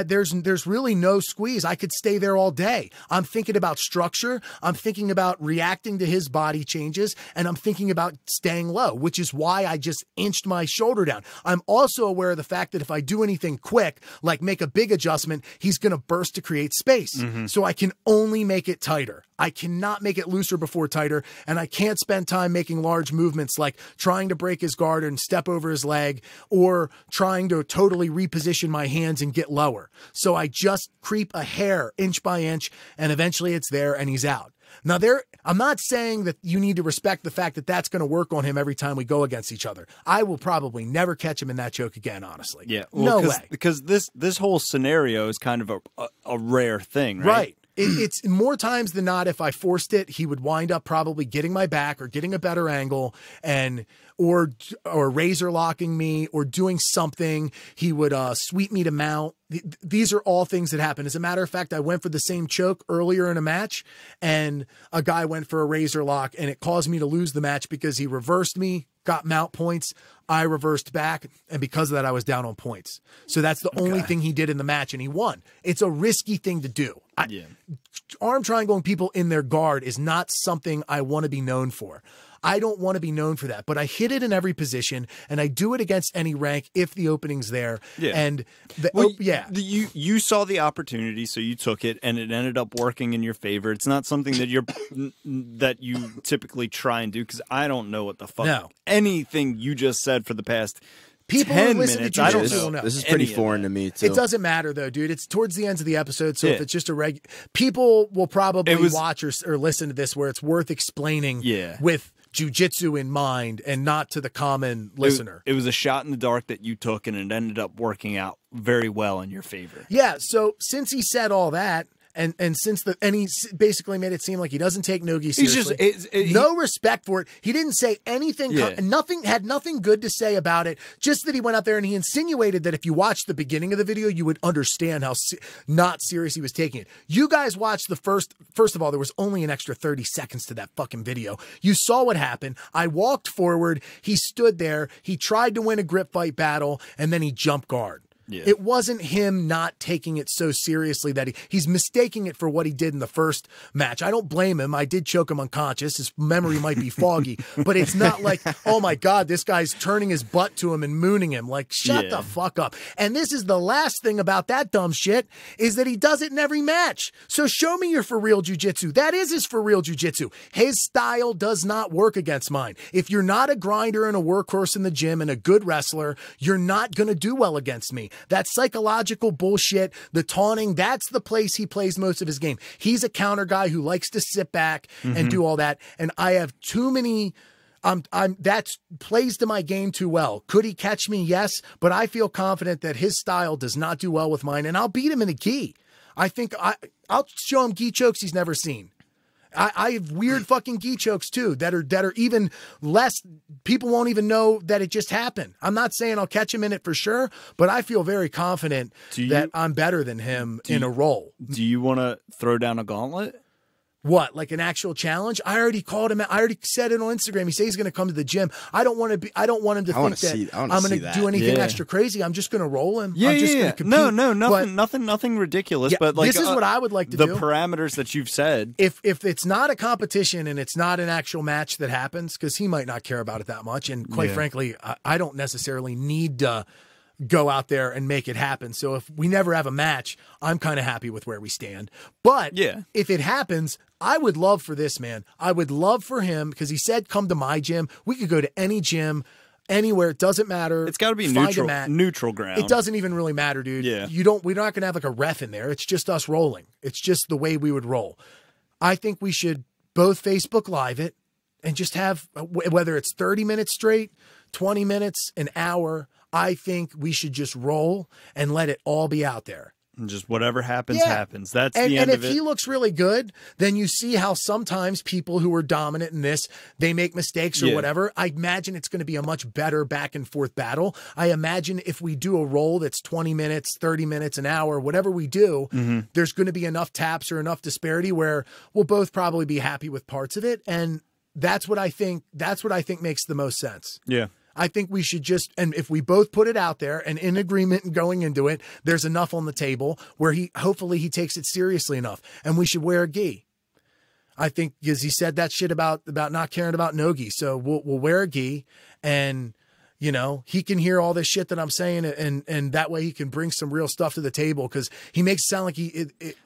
A: There's really no squeeze. I could stay there all day. I'm thinking about structure. I'm thinking about reacting to his body changes, and I'm thinking about staying low, which is why I just inched my shoulder down. I'm also aware of the fact that if I do anything quick, like make a big adjustment, he's going to burst to create space. So I can only make it tighter. I cannot make it looser before tighter, and I can't spend time making large movements like trying to break his guard and step over his leg or trying to totally reposition my hands and get lower. So I just creep a hair inch by inch, and eventually it's there and he's out. Now, I'm not saying that you need to respect the fact that that's going to work on him every time we go against each other. I will probably never catch him in that choke again, honestly.
B: Yeah. Well,
A: no way.
B: Because this whole scenario is kind of a rare thing, right?
A: Right. It's more times than not, if I forced it, he would wind up probably getting my back or getting a better angle or razor locking me or doing something. He would sweep me to mount. These are all things that happen. As a matter of fact, I went for the same choke earlier in a match, and a guy went for a razor lock, and it caused me to lose the match because he reversed me, got mount points. I reversed back, and because of that, I was down on points. So that's the only thing he did in the match, and he won. It's a risky thing to do. Arm triangling people in their guard is not something I want to be known for. I don't want to be known for that, but I hit it in every position, and I do it against any rank if the opening's there. Yeah. And
B: you saw the opportunity, so you took it, and it ended up working in your favor. It's not something that you typically try and do, because I don't know what the fuck anything you just said for the past
A: people
B: 10
A: who listen
B: minutes.
A: to
B: I don't
A: jiu-jitsu
B: know.
A: know.
C: This is pretty foreign to me, too.
A: It doesn't matter, though, dude. It's towards the ends of the episode, so if it's just a people will probably watch or listen to this where it's worth explaining with jiu-jitsu in mind and not to the common listener.
B: It was a shot in the dark that you took, and it ended up working out very well in your favor.
A: Yeah, so since he said all that, and since he basically made it seem like he doesn't take Nogi seriously.
B: He's just
A: no respect for it. He didn't say anything.
B: Yeah.
A: Had nothing good to say about it. Just that he went out there and he insinuated that if you watched the beginning of the video, you would understand how not serious he was taking it. You guys watched the first of all, there was only an extra 30 seconds to that fucking video. You saw what happened. I walked forward. He stood there. He tried to win a grip fight battle, and then he jumped guard. Yeah. It wasn't him not taking it so seriously that he's mistaking it for what he did in the first match. I don't blame him. I did choke him unconscious. His memory might be foggy, but it's not like, oh my God, this guy's turning his butt to him and mooning him. Like, shut the fuck up. And this is the last thing about that dumb shit is that he does it in every match. So show me your for real jiu-jitsu. That is his for real jiu-jitsu. His style does not work against mine. If you're not a grinder and a workhorse in the gym and a good wrestler, you're not going to do well against me. That psychological bullshit, the taunting, that's the place he plays most of his game. He's a counter guy who likes to sit back and do all that. And I have too many, that plays to my game too well. Could he catch me? Yes. But I feel confident that his style does not do well with mine. And I'll beat him in a gi. I think I'll show him gi chokes he's never seen. I have weird fucking gi chokes too that are even less. People won't even know that it just happened. I'm not saying I'll catch him in it for sure, but I feel very confident that I'm better than him in a roll.
B: Do you want to throw down a gauntlet?
A: What, like an actual challenge? I already called him. I already said it on Instagram. He says he's going to come to the gym. I don't want him to think that I'm going to do anything extra crazy. I'm just going to roll him. I'm just going to compete.
B: Nothing ridiculous. But like,
A: this is what I would like to do.
B: The parameters that you've said.
A: If it's not a competition and it's not an actual match that happens, because he might not care about it that much, and quite frankly, I don't necessarily need to go out there and make it happen. So if we never have a match, I'm kind of happy with where we stand. But if it happens, I would love for this, man. I would love for him, because he said, come to my gym. We could go to any gym, anywhere. It doesn't matter.
B: It's got to be neutral ground.
A: It doesn't even really matter, dude.
B: Yeah.
A: We're not going to have like a ref in there. It's just us rolling. It's just the way we would roll. I think we should both Facebook Live it and just have, whether it's 30 minutes straight, 20 minutes, an hour, I think we should just roll and let it all be out there.
B: And just whatever happens, happens. That's the end of it.
A: And if he looks really good, then you see how sometimes people who are dominant in this, they make mistakes or whatever. I imagine it's going to be a much better back and forth battle. I imagine if we do a roll that's 20 minutes, 30 minutes, an hour, whatever we do, there's going to be enough taps or enough disparity where we'll both probably be happy with parts of it. And that's what I think makes the most sense.
B: Yeah.
A: I think we should just, and if we both put it out there and in agreement and going into it, there's enough on the table where hopefully he takes it seriously enough, and we should wear a gi. I think because he said that shit about not caring about no gi. So we'll wear a gi, and you know, he can hear all this shit that I'm saying, and that way he can bring some real stuff to the table, because he makes it sound like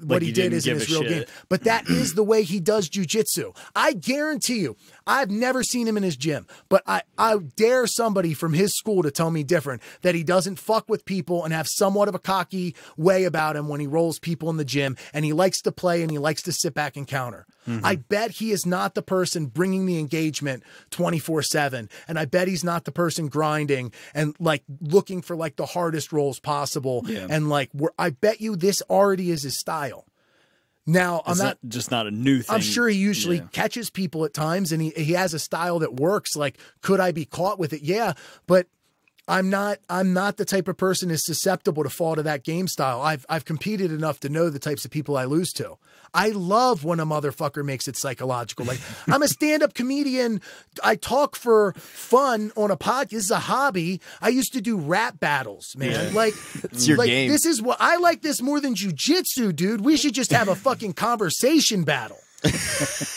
A: what he did isn't his real game. But that is the way he does jujitsu. I guarantee you, I've never seen him in his gym, but I dare somebody from his school to tell me different, that he doesn't fuck with people and have somewhat of a cocky way about him when he rolls people in the gym, and he likes to play and he likes to sit back and counter. I bet he is not the person bringing the engagement 24/7. And I bet he's not the person grinding and like looking for like the hardest rolls possible. And like, I bet you this already is his style. Now, I'm not
B: just not a new thing.
A: I'm sure he usually catches people at times, and he has a style that works. Like, could I be caught with it? Yeah, but I'm not the type of person who's susceptible to fall to that game style. I've competed enough to know the types of people I lose to. I love when a motherfucker makes it psychological. Like, I'm a stand-up comedian. I talk for fun on a podcast. This is a hobby. I used to do rap battles, man. Like,
C: it's your game.
A: This is what I like this more than jujitsu, dude. We should just have a fucking conversation battle.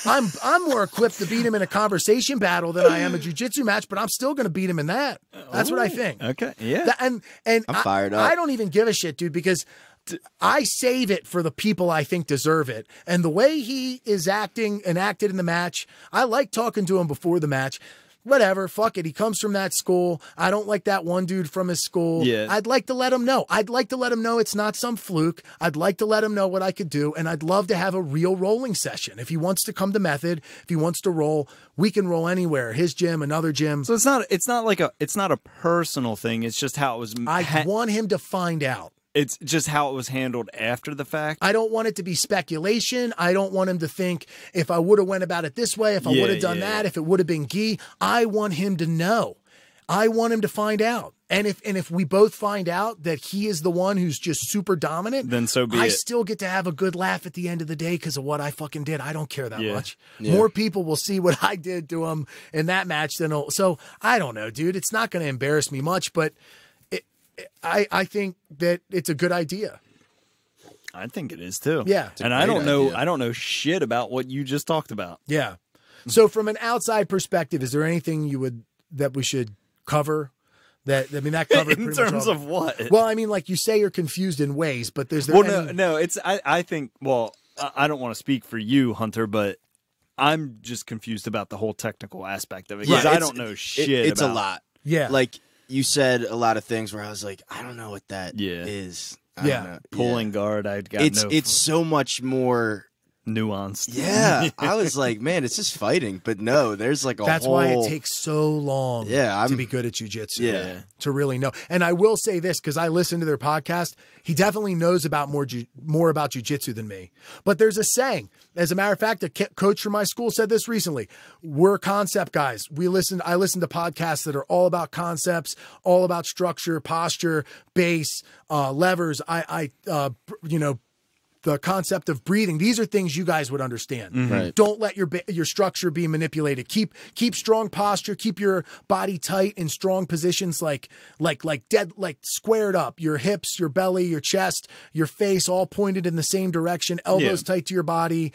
A: I'm more equipped to beat him in a conversation battle than I am a jiu-jitsu match, but I'm still going to beat him in that. That's what I think.
B: Okay, yeah.
A: And
C: I'm fired up.
A: I don't even give a shit, dude, because I save it for the people I think deserve it. And the way he is acting and acted in the match, I like talking to him before the match. Whatever, fuck it. He comes from that school. I don't like that one dude from his school.
B: Yeah.
A: I'd like to let him know. I'd like to let him know it's not some fluke. I'd like to let him know what I could do. And I'd love to have a real rolling session. If he wants to come to Method, if he wants to roll, we can roll anywhere. His gym, another gym.
B: So it's not a personal thing. It's just how it was.
A: I want him to find out.
B: It's just how it was handled after the fact.
A: I don't want it to be speculation. I don't want him to think if I would have went about it this way, if I would have done that, if it would have been gi. I want him to know. I want him to find out. And if we both find out that he is the one who's just super dominant,
B: then so be it.
A: I still get to have a good laugh at the end of the day because of what I fucking did. I don't care that much.
C: Yeah.
A: More people will see what I did to him in that match than so I don't know, dude. It's not going to embarrass me much, but I think that it's a good idea.
B: I think it is too.
A: Yeah.
B: And I don't know shit about what you just talked about.
A: Yeah. So from an outside perspective, is there anything that we should cover? That covered
B: in
A: pretty much
B: terms
A: all.
B: of what?
A: Well, I mean, like you say, you're confused in ways, but there's
B: it's I think. Well, I don't want to speak for you, Hunter, but I'm just confused about the whole technical aspect of it because I don't know shit.
C: It's
B: about
C: a lot.
A: Yeah,
C: like you said, a lot of things where I was like, I don't know what that is. I don't know.
B: Pulling guard.
C: It's so much more
B: nuanced.
C: Yeah, I was like, man, it's just fighting, but no, there's like
A: that's why it takes so long. To be good at jiu-jitsu.
C: Yeah,
A: to really know. And I will say this because I listened to their podcast. He definitely knows about more about jiu-jitsu than me. But there's a saying. As a matter of fact, a coach from my school said this recently. We're concept guys. I listen to podcasts that are all about concepts, all about structure, posture, base, levers. The concept of breathing. These are things you guys would understand.
B: Mm-hmm.
C: Right.
A: Don't let your structure be manipulated. Keep strong posture. Keep your body tight in strong positions, like squared up. Your hips, your belly, your chest, your face, all pointed in the same direction. Elbows tight to your body.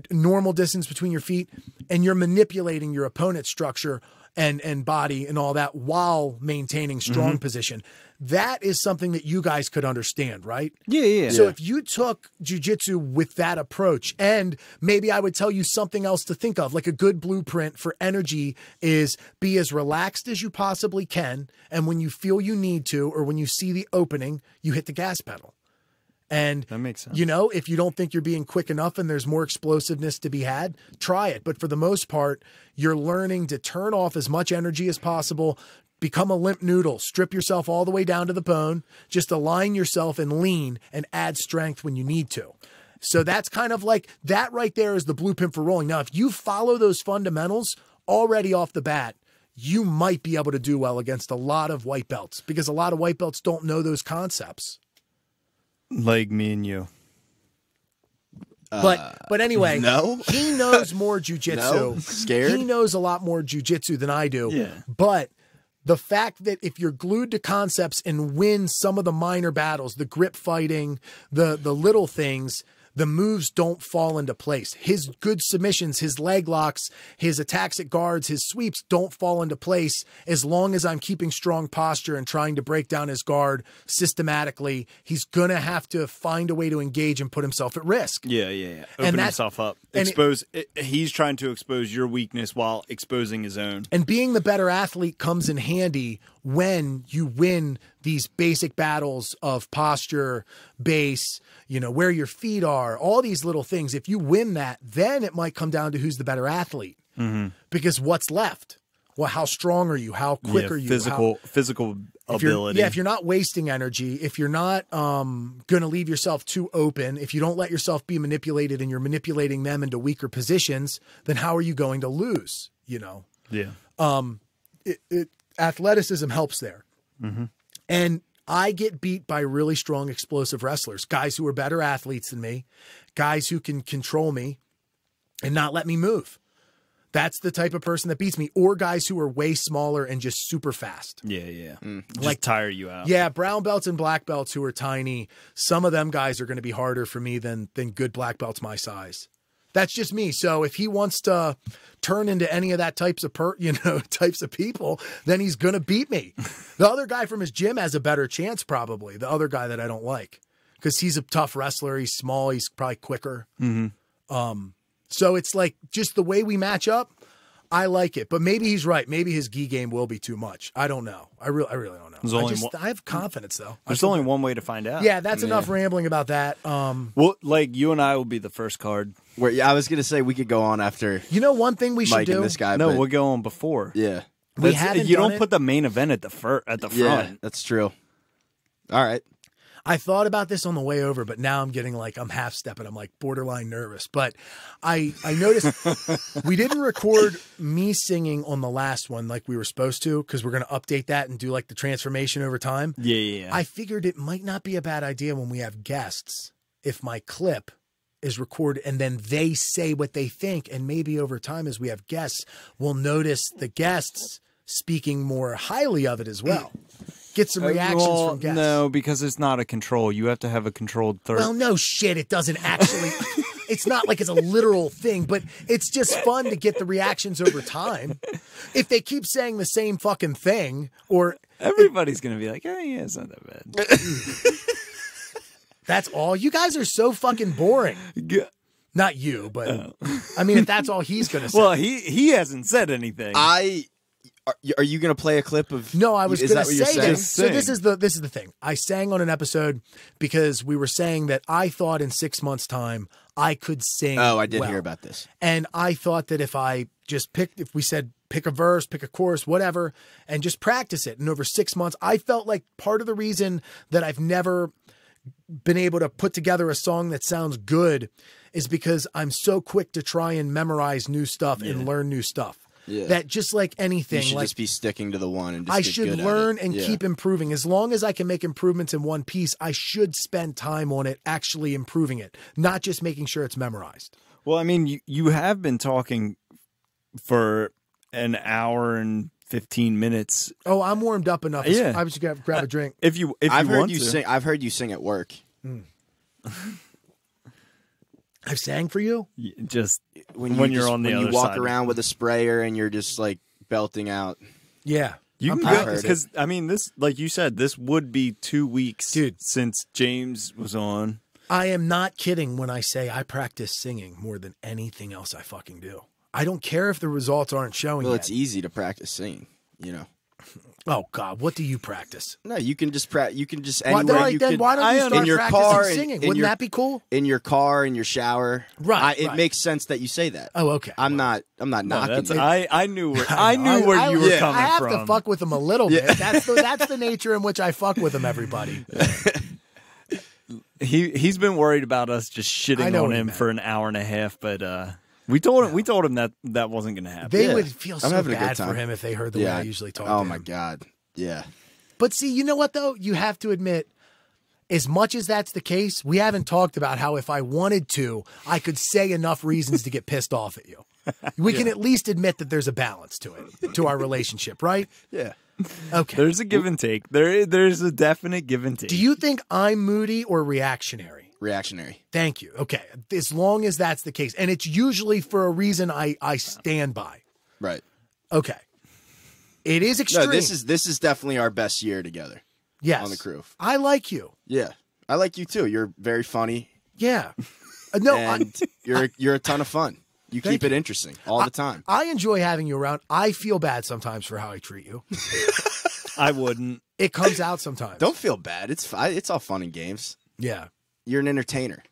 A: Normal distance between your feet, and you're manipulating your opponent's structure and body and all that while maintaining strong position. That is something that you guys could understand, right?
B: Yeah.
A: So if you took jiu-jitsu with that approach, and maybe I would tell you something else to think of, like a good blueprint for energy is be as relaxed as you possibly can. And when you feel you need to, or when you see the opening, you hit the gas pedal. And
B: that makes sense.
A: If you don't think you're being quick enough and there's more explosiveness to be had, try it. But for the most part, you're learning to turn off as much energy as possible, become a limp noodle, strip yourself all the way down to the bone, just align yourself and lean and add strength when you need to. So that's kind of like that right there is the blueprint for rolling. Now, if you follow those fundamentals already off the bat, you might be able to do well against a lot of white belts because a lot of white belts don't know those concepts.
B: Like me and you.
A: But anyway,
C: no?
A: He knows more jiu-jitsu.
C: No? Scared?
A: He knows a lot more jiu-jitsu than I do.
B: Yeah.
A: But the fact that if you're glued to concepts and win some of the minor battles, the grip fighting, the little things, the moves don't fall into place. His good submissions, his leg locks, his attacks at guards, his sweeps don't fall into place as long as I'm keeping strong posture and trying to break down his guard systematically. He's going to have to find a way to engage and put himself at risk.
B: Yeah. Open himself up. He's trying to expose your weakness while exposing his own.
A: And being the better athlete comes in handy when you win these basic battles of posture, base, where your feet are, all these little things. If you win that, then it might come down to who's the better athlete. Mm-hmm. Because what's left? Well, how strong are you? How quick are you?
B: Physical ability.
A: If you're not wasting energy, if you're not going to leave yourself too open, if you don't let yourself be manipulated and you're manipulating them into weaker positions, then how are you going to lose?
B: Yeah.
A: Athleticism helps there.
B: Mm-hmm.
A: And I get beat by really strong, explosive wrestlers, guys who are better athletes than me, guys who can control me and not let me move. That's the type of person that beats me, or guys who are way smaller and just super fast.
B: Yeah. Just tire you out.
A: Yeah, brown belts and black belts who are tiny. Some of them guys are going to be harder for me than good black belts my size. That's just me. So if he wants to turn into any of that types of people, then he's going to beat me. The other guy from his gym has a better chance, probably. The other guy that I don't like, because he's a tough wrestler. He's small. He's probably quicker.
B: Mm-hmm.
A: So it's like just the way we match up. I like it, but maybe he's right. Maybe his gi game will be too much. I don't know. I really don't know. I have confidence though.
B: There's only one way to find out.
A: Yeah, that's enough rambling about that.
B: Well, like you and I will be the first card.
C: I was gonna say we could go on after.
A: One thing we should do.
C: This guy,
B: no, we'll go on before.
C: Yeah,
A: we haven't.
B: You don't put the main event at the front.
C: Yeah, that's true. All right.
A: I thought about this on the way over, but now I'm getting like, I'm half stepping. I'm like borderline nervous. But I noticed we didn't record me singing on the last one like we were supposed to, because we're going to update that and do like the transformation over time.
B: Yeah.
A: I figured it might not be a bad idea when we have guests if my clip is recorded and then they say what they think. And maybe over time, as we have guests, we'll notice the guests speaking more highly of it as well. Get some reactions from guests.
B: No, because it's not a control. You have to have a controlled third.
A: Well, no shit. It doesn't actually. It's not like it's a literal thing, but it's just fun to get the reactions over time. If they keep saying the same fucking thing, or
B: everybody's going to be like, oh, yeah, it's not that bad.
A: That's all. You guys are so fucking boring. Not you, but I mean, if that's all he's going to say.
B: Well, he hasn't said anything.
C: Are you going to play a clip of?
A: No, I was going to say this. So
B: Sing.
A: this is the thing. I sang on an episode because we were saying that I thought in 6 months' time I could sing.
C: Oh, I did
A: well.
C: hear about this.
A: And I thought that if I just if we said pick a verse, pick a chorus, whatever, and just practice it, and over 6 months, I felt like part of the reason that I've never been able to put together a song that sounds good is because I'm so quick to try and memorize new stuff and learn new stuff. Yeah. That just like anything,
C: you should
A: like,
C: just be sticking to the one and just
A: I
C: get
A: should
C: good
A: learn
C: at it.
A: and keep improving. As long as I can make improvements in one piece, I should spend time on it, actually improving it, not just making sure it's memorized.
B: Well, I mean, you have been talking for an hour and 15 minutes.
A: Oh, I'm warmed up enough.
B: Yeah.
A: I was just gonna grab a drink.
B: If
C: I've heard
B: want
C: you
B: to.
C: sing. I've heard you sing at work.
A: I've sang for you?
B: Just when you're on the other side.
C: When you walk around with a sprayer and you're just like belting out.
A: Yeah.
B: You can go, because I mean, this, like you said, this would be 2 weeks,
A: dude,
B: since James was on.
A: I am not kidding when I say I practice singing more than anything else I fucking do. I don't care if the results aren't showing
C: Well,
A: yet.
C: it's easy to practice singing, you know.
A: Oh God, what do you practice?
C: No, you can just You can just
A: Why don't you start
C: in your
A: practicing
C: car,
A: singing? Wouldn't that be cool?
C: In your car, in your shower,
A: right?
C: It makes sense that you say that.
A: Oh, okay.
C: I'm not knocking you.
B: I knew where you were coming from.
A: I have to fuck with him a little bit. That's the nature in which I fuck with him. Everybody.
B: He's been worried about us just shitting on him for an hour and a half, but we told him that wasn't going to happen.
A: They would feel so bad for him if they heard the way I usually talk.
C: Oh
A: to
C: my
A: him.
C: God, yeah.
A: But see, you know what though? You have to admit, as much as that's the case, we haven't talked about how if I wanted to, I could say enough reasons to get pissed off at you. We can at least admit that there's a balance to it, to our relationship, right?
C: Yeah.
A: Okay.
B: There's a give and take. There's a definite give and take.
A: Do you think I'm moody or reactionary?
C: Reactionary.
A: Thank you. Okay. As long as that's the case. And it's usually for a reason I stand by.
C: Right.
A: Okay. It is extreme.
C: No, this is definitely our best year together.
A: Yes.
C: On the crew.
A: I like you.
C: Yeah. I like you too. You're very funny.
A: Yeah. No,
C: and you're a ton of fun. You keep it interesting all the time.
A: I enjoy having you around. I feel bad sometimes for how I treat you.
B: I wouldn't.
A: It comes out sometimes.
C: Don't feel bad. It's all fun and games.
A: Yeah.
C: You're an entertainer.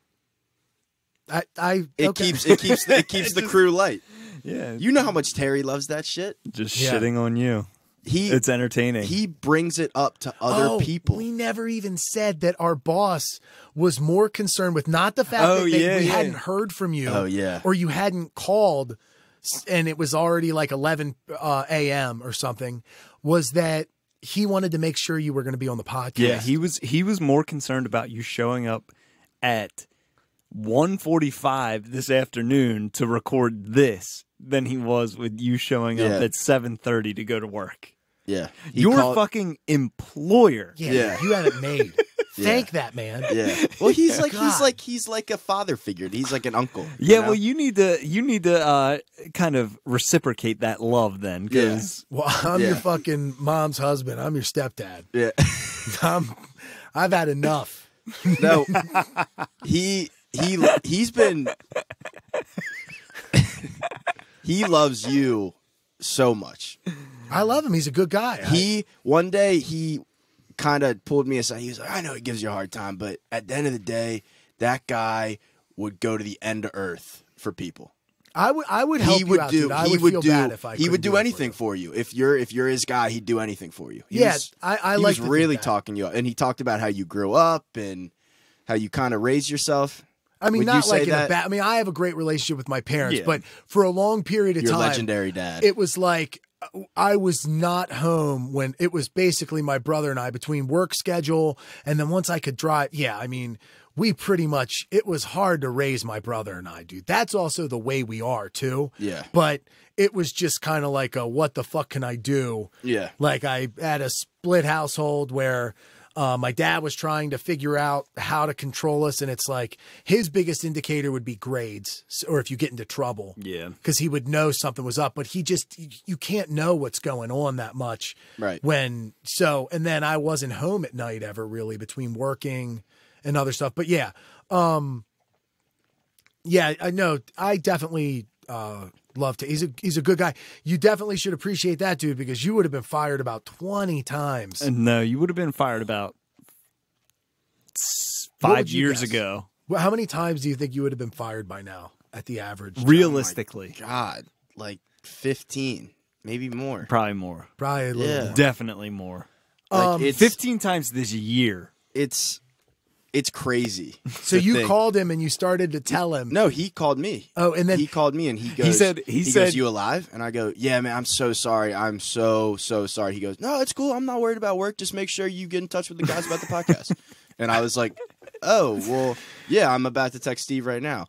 A: It
C: keeps the crew light.
B: Yeah.
C: You know how much Terry loves that shit?
B: Just shitting on you. It's entertaining.
C: He brings it up to other people.
A: We never even said that our boss was more concerned with not the fact that we hadn't heard from you.
C: Oh, yeah.
A: Or you hadn't called and it was already like 11 a.m. or something, was that he wanted to make sure you were going to be on the podcast.
B: Yeah, he was more concerned about you showing up at 1:45 this afternoon to record this than he was with you showing up at 7:30 to go to work.
C: Yeah.
B: Your fucking employer.
A: Yeah. You have it made. Thank that man.
C: Yeah. Well, he's like a father figure. He's like an uncle.
B: Yeah. Well, you need to kind of reciprocate that love then.
A: Well, I'm your fucking mom's husband. I'm your stepdad.
C: Yeah.
A: I've had enough.
C: No. He's been. He loves you so much.
A: I love him. He's a good guy.
C: One day he kind of pulled me aside. He was like, I know it gives you a hard time, but at the end of the day, that guy would go to the end of earth for people.
A: I would help you out, dude. I would feel bad if I
C: he would
A: couldn't
C: do
A: it
C: anything for you. If you're his guy, he'd do anything for you.
A: I
C: he
A: like
C: was really talking you up, and he talked about how you grew up and how you kind of raised yourself.
A: I mean,
C: Would
A: not
C: you say
A: like in a
C: that?
A: bad. I mean, I have a great relationship with my parents,
B: Yeah.
A: but for a long period of
C: Your
A: time,
C: legendary dad.
A: it was like I was not home when it was basically my brother and I between work schedule, and then once I could drive. Yeah, I mean, we pretty much. It was hard to raise my brother and I, dude. That's also the way we are too.
C: Yeah.
A: But it was just kind of like a what the fuck can I do?
C: Yeah.
A: Like I had a split household where my dad was trying to figure out how to control us. And it's like his biggest indicator would be grades or if you get into trouble.
B: Yeah.
A: Because he would know something was up, but you can't know what's going on that much.
C: Right.
A: And then I wasn't home at night ever really between working and other stuff. But yeah. Yeah, I know. I definitely love to. He's a good guy. You definitely should appreciate that, dude, because you would have been fired about 20 times.
B: No, you would have been fired about
A: What
B: 5
A: would you
B: years
A: guess?
B: ago.
A: Well, how many times do you think you would have been fired by now at the average?
B: Realistically.
C: God, like 15, maybe more.
B: Probably more.
A: Probably a little
C: Yeah.
A: more.
B: Definitely more.
C: Like, it's
B: 15 times this year.
C: It's crazy.
A: So
C: to
A: you
C: think.
A: called him and you started to tell him.
C: No, he called me.
A: Oh, and then
C: he called me and he goes.
B: He
C: goes,
B: said,
C: "You alive?" And I go, "Yeah, man. I'm so sorry. I'm so sorry." He goes, "No, it's cool. I'm not worried about work. Just make sure you get in touch with the guys about the podcast." And I was like, "Oh, well, yeah. I'm about to text Steve right now."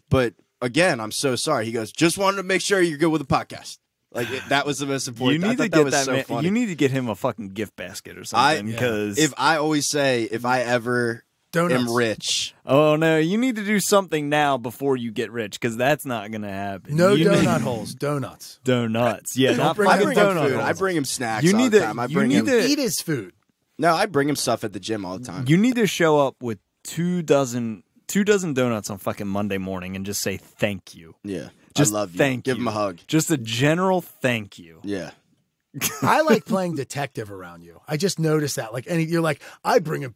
C: But again, I'm so sorry. He goes, "Just wanted to make sure you're good with the podcast." Like that was the most important.
B: you need
C: I
B: to
C: thought
B: get
C: was
B: that
C: so
B: man,
C: funny.
B: you need to get him a fucking gift basket or something because
C: If I always say if I ever
A: Donuts.
C: am rich.
B: oh no, you need to do something now before you get rich because that's not gonna happen.
A: No
B: You need-
A: donut holes. Donuts.
B: donuts. Yeah, not
A: bring
C: I
B: fucking
C: bring him
B: donut
C: food. I
B: holes.
C: bring him snacks
B: You
C: all
B: need
C: the
B: to-
C: time. I
B: you
C: bring
B: need
C: him.
B: to-
A: Eat his food.
C: No, I bring him stuff at the gym all the time.
B: You need to show up with 2 dozen donuts on fucking Monday morning and just say thank you.
C: Yeah.
B: Just
C: I love you.
B: thank
C: Give
B: you.
C: him a hug.
B: Just a general thank you.
C: Yeah.
A: I like playing detective around you. I just noticed that. Like, and you're like, I bring him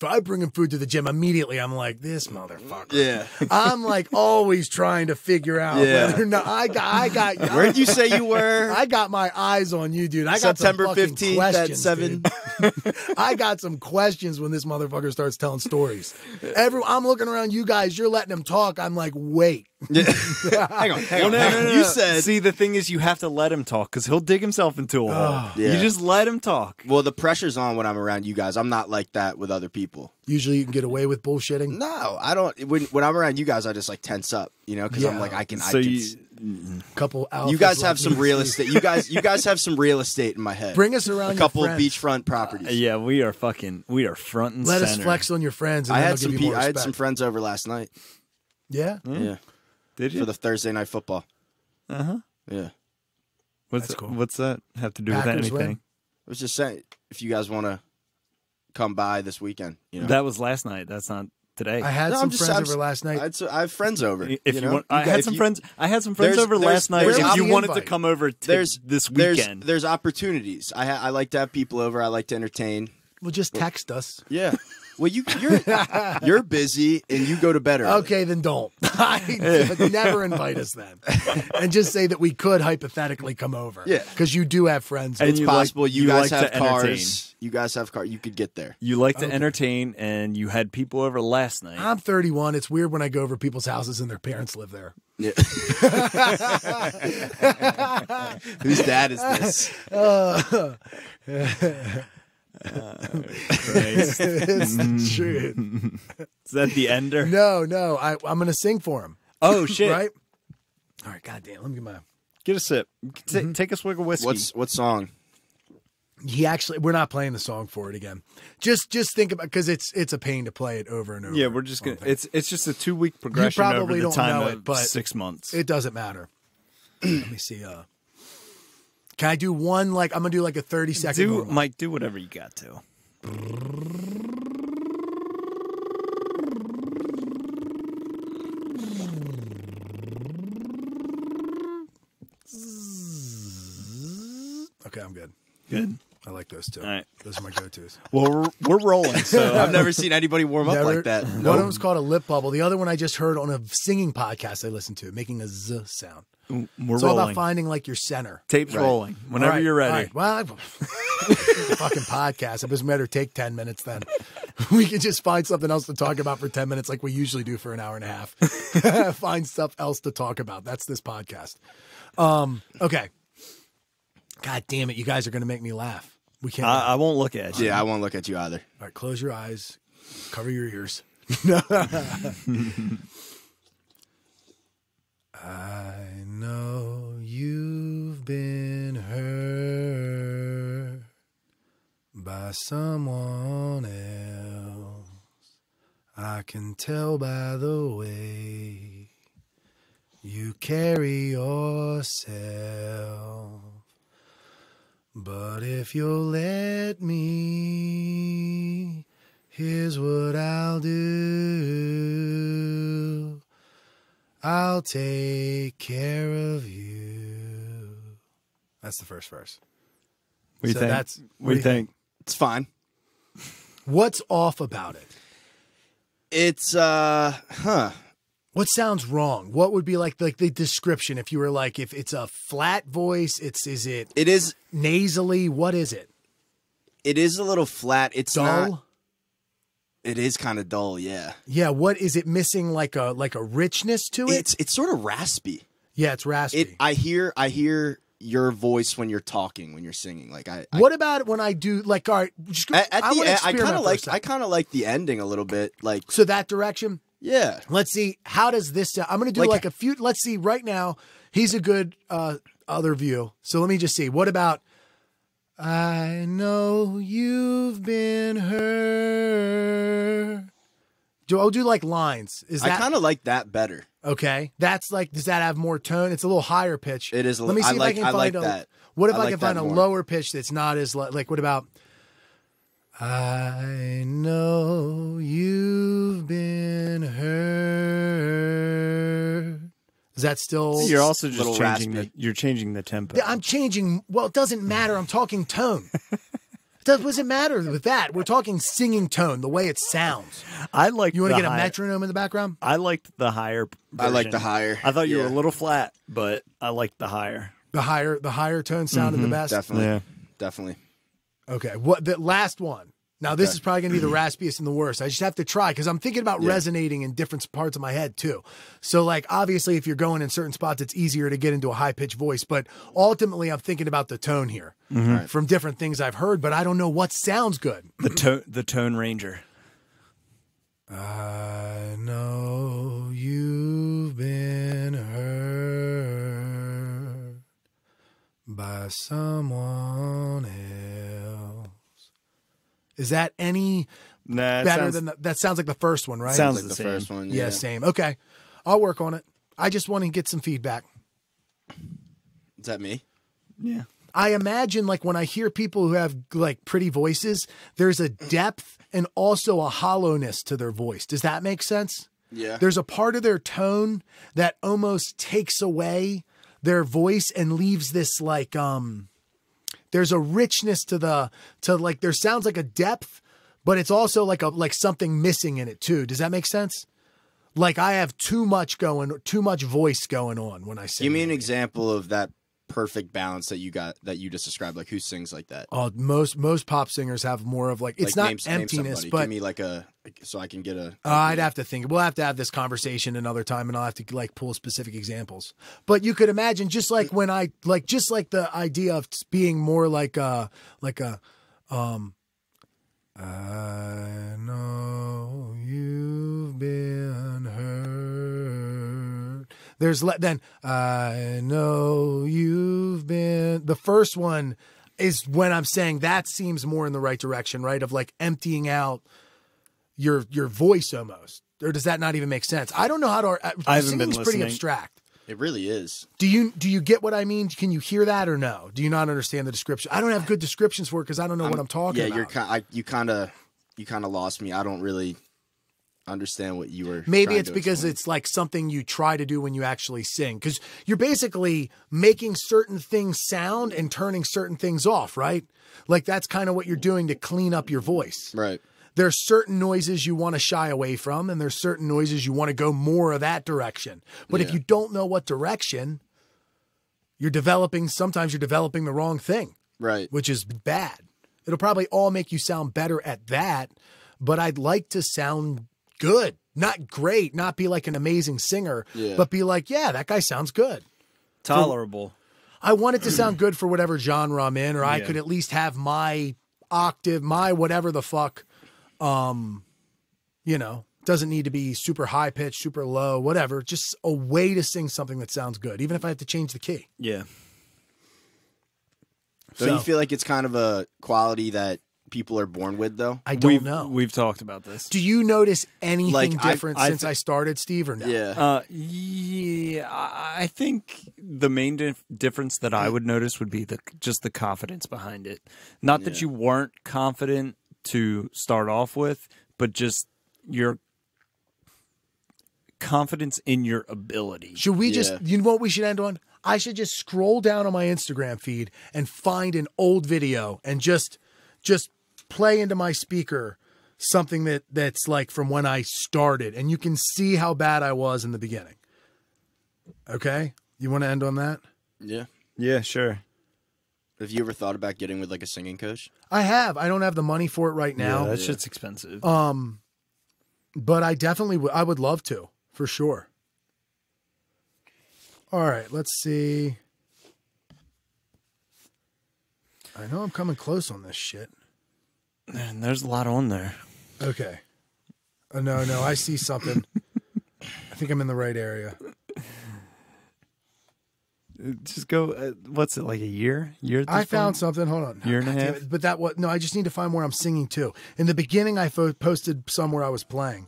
A: food to the gym. Immediately, I'm like, this motherfucker.
C: Yeah.
A: I'm like always trying to figure out
C: Yeah.
A: whether or not I got.
C: Where'd you say you were?
A: I got my eyes on you, dude. I got
C: September
A: some fucking
C: 15th at
A: questions,
C: 7.
A: dude. I got some questions when this motherfucker starts telling stories. I'm looking around you guys. You're letting him talk. I'm like, wait.
C: Hang on.
B: Well, no.
C: You said.
B: See, the thing is, you have to let him talk because he'll dig himself into a hole.
C: Yeah.
B: You just let him talk.
C: Well, the pressure's on when I'm around you guys. I'm not like that with other people.
A: Usually you can get away with bullshitting.
C: No, I don't. When I'm around you guys, I just like tense up, you know, because I'm
A: Yeah.
C: like, I can.
B: So
A: Couple alphas
C: you guys
A: like
C: have some
A: me.
C: real estate. You guys have some real estate in my head.
A: Bring us around
C: a
A: your
C: couple of
A: friends.
C: beachfront properties.
B: yeah, we are front and
A: Let
B: center.
A: us flex on your friends. And
C: I
A: then
C: had
A: they'll give
C: some.
A: you more
C: I had
A: respect.
C: some friends over last night.
A: Yeah.
C: Yeah,
B: Did you?
C: for the Thursday night football.
B: Uh-huh.
C: Yeah,
A: That's cool.
B: What's that have to do
A: Packers
B: with anything?
A: win.
C: I was just saying if you guys want to come by this weekend, you know.
B: That was last night. That's not today.
A: I had
C: No,
A: some
C: I'm just-
A: friends
C: I'm-
A: over last night.
C: I have friends over.
B: If you
C: know?
B: want, I
C: You guys-
B: had
C: if
B: some
C: you-
B: friends. I had some friends
C: There's-
B: over last night.
C: there's-
B: If you
A: the
B: wanted to
A: invite?
B: come over this weekend,
C: There's opportunities. I like to have people over. I like to entertain.
A: Well, just text us.
C: Yeah. Well, you're busy and you go to bed early.
A: Okay, then don't. Never invite us then. And just say that we could hypothetically come over.
C: Yeah.
A: Because you do have friends.
B: And
C: It's
B: you
C: possible
B: like-
C: you
B: you
C: guys
B: like
C: have
B: to entertain.
C: cars. You guys have cars. You could get there.
B: you like to entertain, and you had people over last night.
A: I'm 31. It's weird when I go over people's houses and their parents live there.
C: Yeah. Whose dad is this?
B: Christ.
A: It's true.
B: Is that the ender?
A: No. I'm going to sing for him.
B: Oh shit!
A: Right? All right, goddamn. Let me get my.
B: Get a sip. Take a swig of whiskey.
C: What song?
A: We're not playing the song for it again. Just think about, because it's a pain to play it over and over.
B: Yeah, we're just gonna. It's just a 2-week
A: You
B: progression over
A: probably
B: the
A: don't
B: time
A: know
B: of
A: it, but
B: 6 months.
A: It doesn't matter. Let me see. Can I do one? Like, I'm gonna do like a 30-second.
B: do Mike, do whatever you got to.
A: Okay, I'm good.
B: Good.
A: I like those two.
B: All right.
A: Those are my go-tos.
B: Well, we're rolling. So
C: I've never seen anybody warm up like that.
A: One of them's called a lip bubble. The other one I just heard on a singing podcast I listened to, making a Z sound.
B: we're
A: It's all about
B: rolling.
A: finding like your center.
B: Tape's rolling. Whenever you're ready.
A: All right. Well, fucking podcast. It doesn't matter. Take 10 minutes then. We can just find something else to talk about for 10 minutes like we usually do for an hour and a half. Find stuff else to talk about. That's this podcast. Okay. God damn it. You guys are going to make me laugh. We can't.
B: I won't look at you.
C: Yeah, I won't look at you either.
A: All right. Close your eyes. Cover your ears. I know you've been hurt by someone else. I can tell by the way you carry yourself. But if you'll let me, here's what I'll do. I'll take care of you. That's the first verse.
B: What do you think?
A: That's,
B: what do you think?
C: It's fine.
A: What's off about it?
C: It's
A: What sounds wrong? What would be like the description if you were like, if it's a flat voice, is it
C: It is
A: nasally? What is it?
C: It is a little flat. It's
A: Dull?
C: not. It is kind of dull, yeah.
A: Yeah, what is it missing like a richness to it?
C: It's sort of raspy.
A: Yeah, it's raspy.
C: I hear your voice when you're talking, when you're singing. Like
A: what about it when I do like all right, just,
C: at the
A: wanna
C: end, I
A: experiment
C: kind of
A: for a
C: like
A: second.
C: the ending a little bit. Like
A: So that direction?
C: yeah.
A: Let's see, how does this sound? I'm going to do like a few, let's see, right now, he's a good other view. So let me just see. What about, I know you've been hurt. I'll do like lines. Is that,
C: I kind of like that better.
A: okay? That's like, does that have more tone? It's a little higher pitch.
C: It is.
A: Let me see if I can find
C: like
A: a,
C: that.
A: what if
C: I
A: I,
C: like
A: can find
C: that
A: a
C: more.
A: lower pitch that's not as, like, what about, I know you've been hurt. Is that still?
B: You're also just
C: Little
B: changing
C: raspy.
B: you're changing the tempo.
A: Yeah, I'm changing. Well, it doesn't matter. I'm talking tone. Doesn't matter with that. We're talking singing tone, the way it sounds.
B: I like.
A: You want to
B: the
A: get a
B: high-
A: metronome in the background?
B: I liked the higher.
C: I like
B: version.
C: the higher.
B: I thought you were
C: Yeah.
B: a little flat, but I liked the higher.
A: The higher tone sounded the best.
C: Definitely.
B: Yeah.
C: Definitely.
A: Okay. What the last one? Now this is probably going to be the raspiest and the worst. I just have to try because I'm thinking about resonating in different parts of my head too. So like obviously if you're going in certain spots, it's easier to get into a high pitched voice. But ultimately, I'm thinking about the tone here from different things I've heard. But I don't know what sounds good.
B: The tone ranger.
A: I know you've been hurt by someone else. Is that any
B: Nah,
A: better than that? Sounds like the first one, right?
B: Sounds
C: Like
B: the
C: the
B: same.
C: first one.
A: Yeah, same. Okay. I'll work on it. I just want to get some feedback.
C: Is that me?
B: Yeah.
A: I imagine like when I hear people who have like pretty voices, there's a depth and also a hollowness to their voice. Does that make sense?
C: Yeah.
A: There's a part of their tone that almost takes away their voice and leaves this like there's a richness to like there sounds like a depth, but it's also like something missing in it too. Does that make sense? Like I have too much voice going on when I sing.
C: Give me an example of that perfect balance that you just described. Like who sings like that?
A: Oh, most pop singers have more of like it's
C: Like,
A: not
C: name
A: emptiness,
C: somebody.
A: but
C: give me like so I can get a.
A: I'd have to think. We'll have to have this conversation another time, and I'll have to like pull specific examples. But you could imagine, just like when I like, just like the idea of being more like a. I know you've been hurt. Then I know you've been. The first one is when I'm saying that seems more in the right direction, right? Of like emptying out your voice almost. Or does that not even make sense? I don't know how to.
B: I haven't been
A: Singing's pretty
B: listening.
A: abstract.
C: It really is.
A: Do you get what I mean? Can you hear that or no? Do you not understand the description? I don't have good descriptions for it because I don't know what I'm talking about.
C: You kind of lost me. I don't really. understand what you were.
A: Maybe
C: trying
A: it's
C: to
A: because
C: explain.
A: it's like something you try to do when you actually sing, because you're basically making certain things sound and turning certain things off, right? Like that's kind of what you're doing to clean up your voice.
C: Right.
A: There's certain noises you want to shy away from, and there's certain noises you want to go more of that direction. But if
C: Yeah.
A: you don't know what direction, sometimes you're developing the wrong thing,
C: Right.
A: which is bad. It'll probably all make you sound better at that, but I'd like to sound good. Not great, not be like an amazing singer,
C: Yeah.
A: but be like, yeah, that guy sounds good.
B: Tolerable.
A: I want it to sound good for whatever genre I'm in, or I
B: Yeah.
A: could at least have my octave, my whatever the fuck, doesn't need to be super high pitched, super low, whatever. Just a way to sing something that sounds good, even if I have to change the key.
B: Yeah.
C: Don't you feel like it's kind of a quality that people are born with, though?
A: I don't know.
B: We've talked about this.
A: Do you notice anything
C: Like,
A: different
B: I
A: since I started, Steve, or no?
C: Yeah.
B: Yeah, I think the main difference that I would notice would be just the confidence behind it. Not that you weren't confident to start off with, but just your confidence in your ability.
A: Should we just,
C: Yeah.
A: you know what we should end on? I should just scroll down on my Instagram feed and find an old video and just play into my speaker something that's like from when I started, and you can see how bad I was in the beginning. Okay? You want to end on that?
C: Yeah.
B: Yeah, sure.
C: Have you ever thought about getting with like a singing coach?
A: I have. I don't have the money for it right now.
B: Yeah, that shit's expensive.
A: But I definitely I would love to, for sure. All right, let's see. I know I'm coming close on this shit.
B: Man, there's a lot on there.
A: Okay. Oh, no, I see something. I think I'm in the right area.
B: Just go. What's it, like a year? At
A: I
B: this
A: found
B: point?
A: something. Hold on.
B: Year and a
A: God damn
B: half?
A: it. But that was, no, I just need to find where I'm singing too. In the beginning, I posted somewhere I was playing.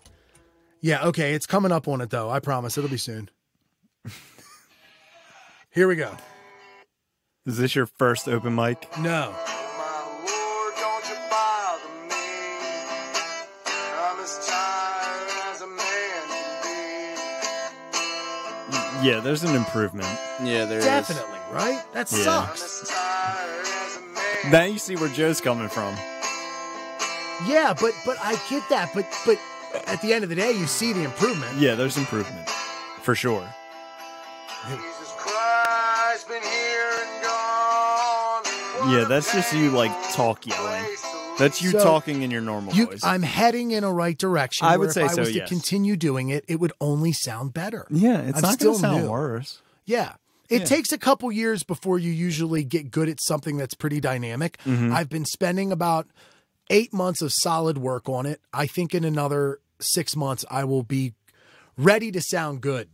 A: Yeah, okay. It's coming up on it though. I promise. It'll be soon. Here we go.
B: Is this your first open mic?
A: No.
D: My Lord, don't you bother me. I'm as tired as a man can be.
B: Yeah, there's an improvement.
C: Yeah, there is.
A: Definitely, right? That
B: Yeah.
D: I'm
A: sucks.
D: as tired as a man.
B: Now you see where Joe's coming from.
A: Yeah, but I get that. But at the end of the day, you see the improvement.
B: Yeah, there's improvement. For sure.
D: Jesus Christ, been here and gone.
B: Yeah, that's just you, like, talk yelling. That's you
A: So,
B: talking in your normal voice.
A: I'm heading in a right direction.
B: I
A: where
B: would say
A: if I
B: so,
A: was to
B: yes.
A: continue doing it, it would only sound better.
B: Yeah, it's
A: I'm
B: not
A: still
B: going to sound
A: new.
B: worse.
A: Yeah. It
B: Yeah.
A: takes a couple years before you usually get good at something that's pretty dynamic.
B: Mm-hmm.
A: I've been spending about 8 months of solid work on it. I think in another 6 months, I will be ready to sound good.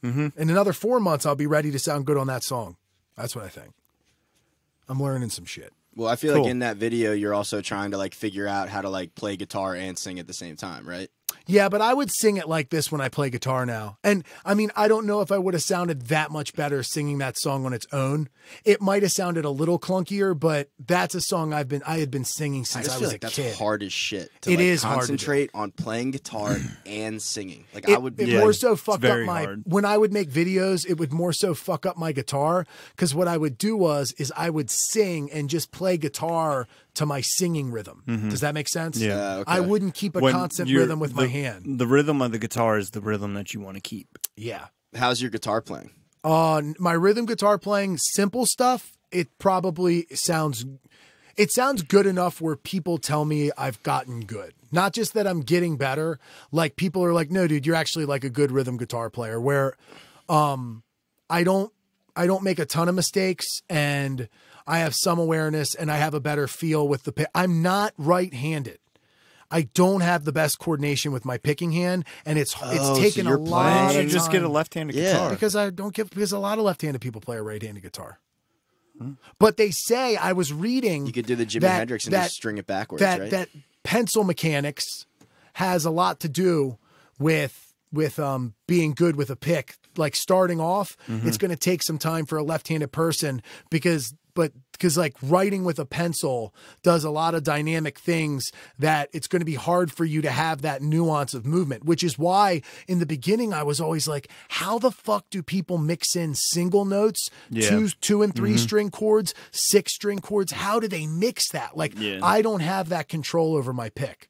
B: Mm-hmm.
A: In another 4 months, I'll be ready to sound good on that song. That's what I think. I'm learning some shit.
C: Well, I feel
B: Cool.
C: like in that video, you're also trying to like figure out how to like play guitar and sing at the same time, right?
A: Yeah, but I would sing it like this when I play guitar now. And I mean, I don't know if I would have sounded that much better singing that song on its own. It might have sounded a little clunkier, but that's a song I had been singing
C: I
A: since
C: just
A: I
C: feel
A: was
C: like
A: a
C: that's
A: kid.
C: hard as shit. To
A: It
C: like
A: is hard to do.
C: concentrate on playing guitar and singing. Like
A: It,
C: I would be
A: it
B: Yeah,
A: more
C: like,
A: so fucked up
B: very
A: my
B: hard.
A: when I would make videos. It would more so fuck up my guitar because what I would do is I would sing and just play guitar to my singing rhythm. Does that make sense?
B: Mm-hmm. Yeah.
C: okay.
A: I wouldn't keep a
B: When
A: constant
B: you're-
A: rhythm with my hand.
B: The rhythm of the guitar is the rhythm that you want to keep.
A: Yeah.
C: How's your guitar playing?
A: My rhythm guitar playing, simple stuff. It probably sounds good enough where people tell me I've gotten good. Not just that I'm getting better. Like people are like, no, dude, you're actually like a good rhythm guitar player. Where, I don't make a ton of mistakes and I have some awareness and I have a better feel with the pick. I'm not right-handed. I don't have the best coordination with my picking hand, and it's
C: so
A: taken a
C: you're
A: lot
C: playing-
A: of
B: You
A: time.
B: just get a left-handed
C: Yeah.
B: guitar.
A: Because a lot of left-handed people play a right-handed guitar. But they say I was reading
C: You could do the Jimi
A: that-
C: Hendrix and
A: that-
C: just string it backwards,
A: that
C: right?
A: that pencil mechanics has a lot to do with being good with a pick. Like starting off,
C: Mm-hmm.
A: it's going to take some time for a left-handed person because because like writing with a pencil does a lot of dynamic things that it's going to be hard for you to have that nuance of movement, which is why in the beginning I was always like, how the fuck do people mix in single notes, two and three string chords, 6 string chords? How do they mix that? Like, I don't have that control over my pick.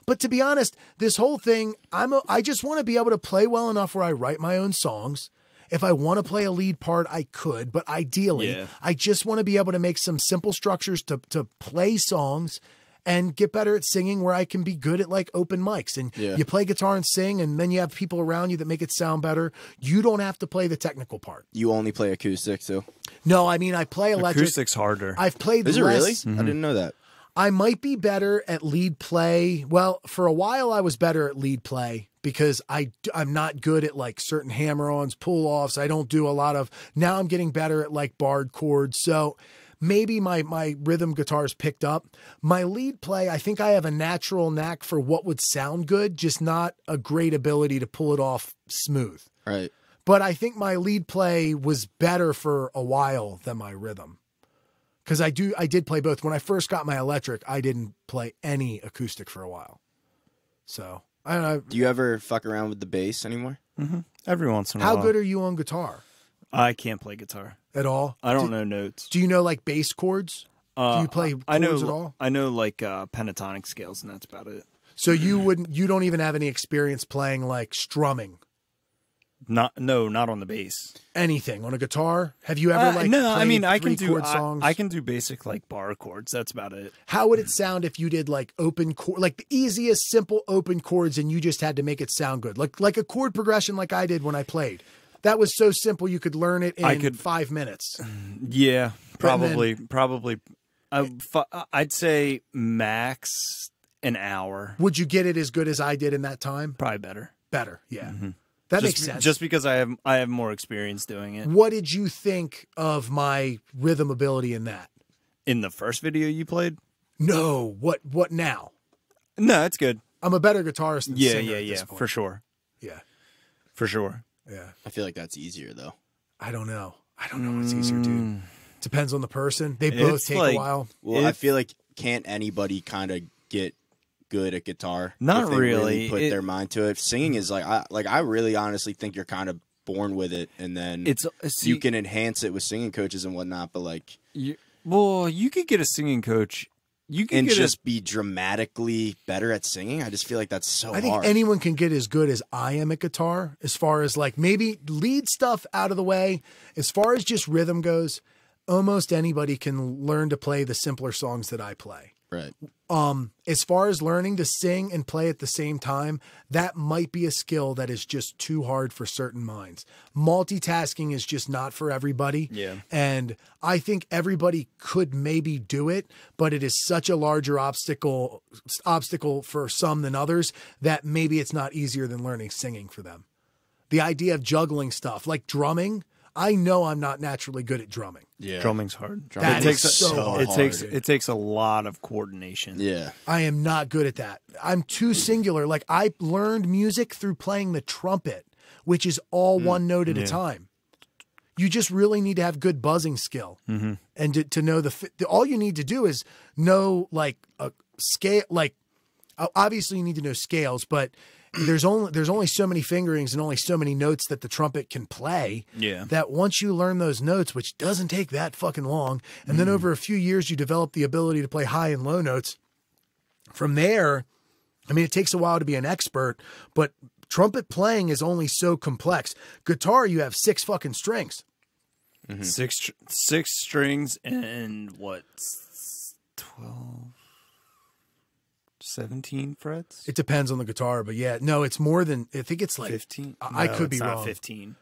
A: But to be honest, this whole thing, I just want to be able to play well enough where I write my own songs. If I want to play a lead part, I could, but ideally, I just want to be able to make some simple structures to play songs and get better at singing where I can be good at like open mics. And you play guitar and sing, and then you have people around you that make it sound better. You don't have to play the technical part.
C: You only play acoustic too?
A: No, I mean, I play electric.
B: Acoustic's harder.
A: I've played
C: Is it
A: less.
C: really?
B: Mm-hmm.
C: I didn't know that.
A: I might be better at lead play. Well, for a while I was better at lead play because I'm not good at like certain hammer-ons, pull-offs. I don't do a lot of, now I'm getting better at like barred chords. So maybe my rhythm guitar's picked up. My lead play, I think I have a natural knack for what would sound good, just not a great ability to pull it off smooth.
C: Right.
A: But I think my lead play was better for a while than my rhythm. Because I did play both. When I first got my electric, I didn't play any acoustic for a while. So, I don't know.
C: Do you ever fuck around with the bass anymore?
B: Every once in a while.
A: How good are you on guitar?
B: I can't play guitar
A: At all?
B: I don't know notes.
A: Do you know like bass chords? Do you play chords at all?
B: I know like pentatonic scales, and that's about it.
A: So you don't even have any experience playing like strumming?
B: Not on the bass.
A: Anything on a guitar? Have you ever like
B: no? I mean, I can
A: three
B: do
A: chord songs?
B: I can do basic like bar chords. That's about it.
A: How would it sound if you did like open chord, like the easiest simple open chords, and you just had to make it sound good, like a chord progression, like I did when I played? That was so simple you could learn it in 5 minutes.
B: Yeah, probably. I'd say max an hour.
A: Would you get it as good as I did in that time?
B: Probably better.
A: Better, yeah. That makes sense.
B: Just because I have more experience doing it.
A: What did you think of my rhythm ability in that?
B: In the first video you played?
A: No. What now?
B: No, it's good.
A: I'm a better guitarist than singer at this point.
B: For sure.
A: Yeah.
B: For sure.
A: Yeah.
C: I feel like that's easier though.
A: I don't know what's easier, dude. Depends on the person. They both take a while.
C: Well, I feel like can't anybody kind of get good at guitar?
B: Not
C: if they
B: really.
C: Put their mind to it. Singing is like I really honestly think you're kind of born with it, and then you can enhance it with singing coaches and whatnot. But like,
B: you could get a singing coach. You can
C: be dramatically better at singing. I just feel like that's so hard.
A: I think anyone can get as good as I am at guitar, as far as like maybe lead stuff out of the way. As far as just rhythm goes, almost anybody can learn to play the simpler songs that I play.
C: Right.
A: As far as learning to sing and play at the same time, that might be a skill that is just too hard for certain minds. Multitasking is just not for everybody.
B: Yeah.
A: And I think everybody could maybe do it, but it is such a larger obstacle for some than others that maybe it's not easier than learning singing for them. The idea of juggling stuff like drumming, I know I'm not naturally good at drumming.
C: Yeah.
B: Drumming's hard.
A: That is so hard.
B: It takes a lot of coordination.
C: Yeah.
A: I am not good at that. I'm too singular. Like I learned music through playing the trumpet, which is all one note at a time. You just really need to have good buzzing skill, and to know all you need to do is know like a scale. Like obviously you need to know scales, but there's only so many fingerings and only so many notes that the trumpet can play. Yeah. That once you learn those notes, which doesn't take that fucking long, and then over a few years you develop the ability to play high and low notes. From there, I mean, it takes a while to be an expert, but trumpet playing is only so complex. Guitar, you have 6 fucking strings.
B: 6 strings and what? 12. 17 frets?
A: It depends on the guitar, but yeah, no, it's more than, I think it's like
B: 15.
A: I could be wrong.
B: 15.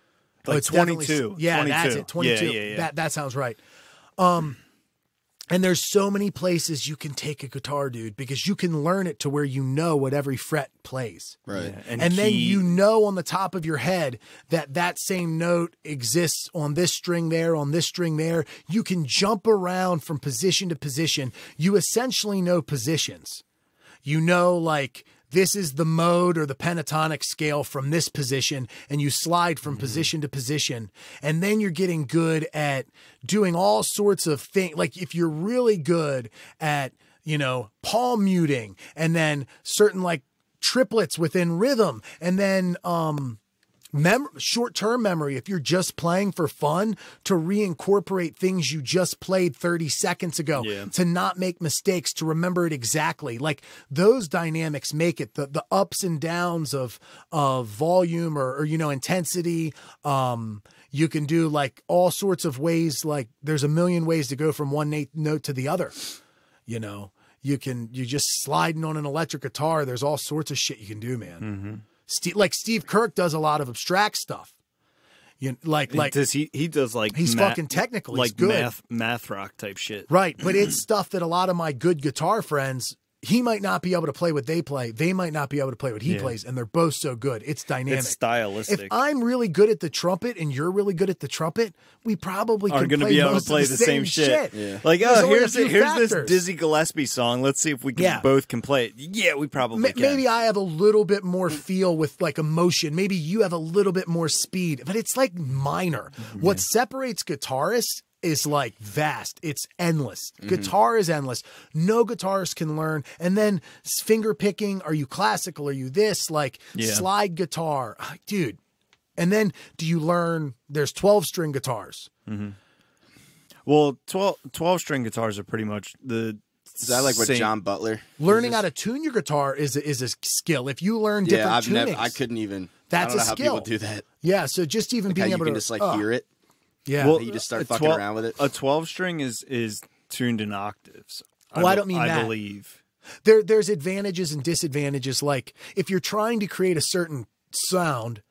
A: Like
B: It's 22.
A: Yeah,
B: 22.
A: that's it. 22.
B: Yeah.
A: That sounds right. And there's so many places you can take a guitar, dude, because you can learn it to where you know what every fret plays.
C: Right.
B: Yeah.
A: And then you know on the top of your head that same note exists on this string there, on this string there. You can jump around from position to position. You essentially know positions. You know, like this is the mode or the pentatonic scale from this position, and you slide from position to position. And then you're getting good at doing all sorts of things. Like if you're really good at, you know, palm muting, and then certain like triplets within rhythm, and then, short-term memory, if you're just playing for fun, to reincorporate things you just played 30 seconds ago, to not make mistakes, to remember it exactly. Like those dynamics make it the ups and downs of volume or you know, intensity. You can do like all sorts of ways. Like there's a million ways to go from one note to the other. You know, you just sliding on an electric guitar. There's all sorts of shit you can do, man. Like Steve Kirk does a lot of abstract stuff. You like
B: does he does like
A: he's fucking technical,
B: like
A: he's good.
B: math rock type shit,
A: right? But it's stuff that a lot of my good guitar friends, he might not be able to play what they play. They might not be able to play what he plays, and they're both so good. It's dynamic.
B: It's stylistic.
A: If I'm really good at the trumpet and you're really good at the trumpet, we probably
B: are
A: going to
B: be able to play the same shit.
A: Yeah.
B: Like,
A: There's
B: here's
A: only a few
B: this
A: factors.
B: Dizzy Gillespie song. Let's see if we can both can play it. Yeah, we probably can.
A: Maybe I have a little bit more feel with like emotion. Maybe you have a little bit more speed, but it's like minor. What separates guitarists is like vast. It's endless. Guitar is endless. No guitarist can learn. And then finger picking. Are you classical? Are you this? Like slide guitar, dude. And then do you learn? There's 12-string guitars.
B: Well, 12-string guitars are pretty much the.
C: Is that like what John Butler?
A: Learning how to tune your guitar is a skill. If you learn different tunings,
C: I couldn't even.
A: That's
C: I don't know
A: a
C: how
A: skill.
C: people do that.
A: Yeah. So just even
C: Like
A: being
C: how
A: able
C: you can
A: to
C: just like hear it.
A: Yeah.
C: Well, you just start fucking around with it.
B: A 12-string is tuned in octaves.
A: I don't mean that.
B: I believe.
A: There's advantages and disadvantages. Like if you're trying to create a certain sound,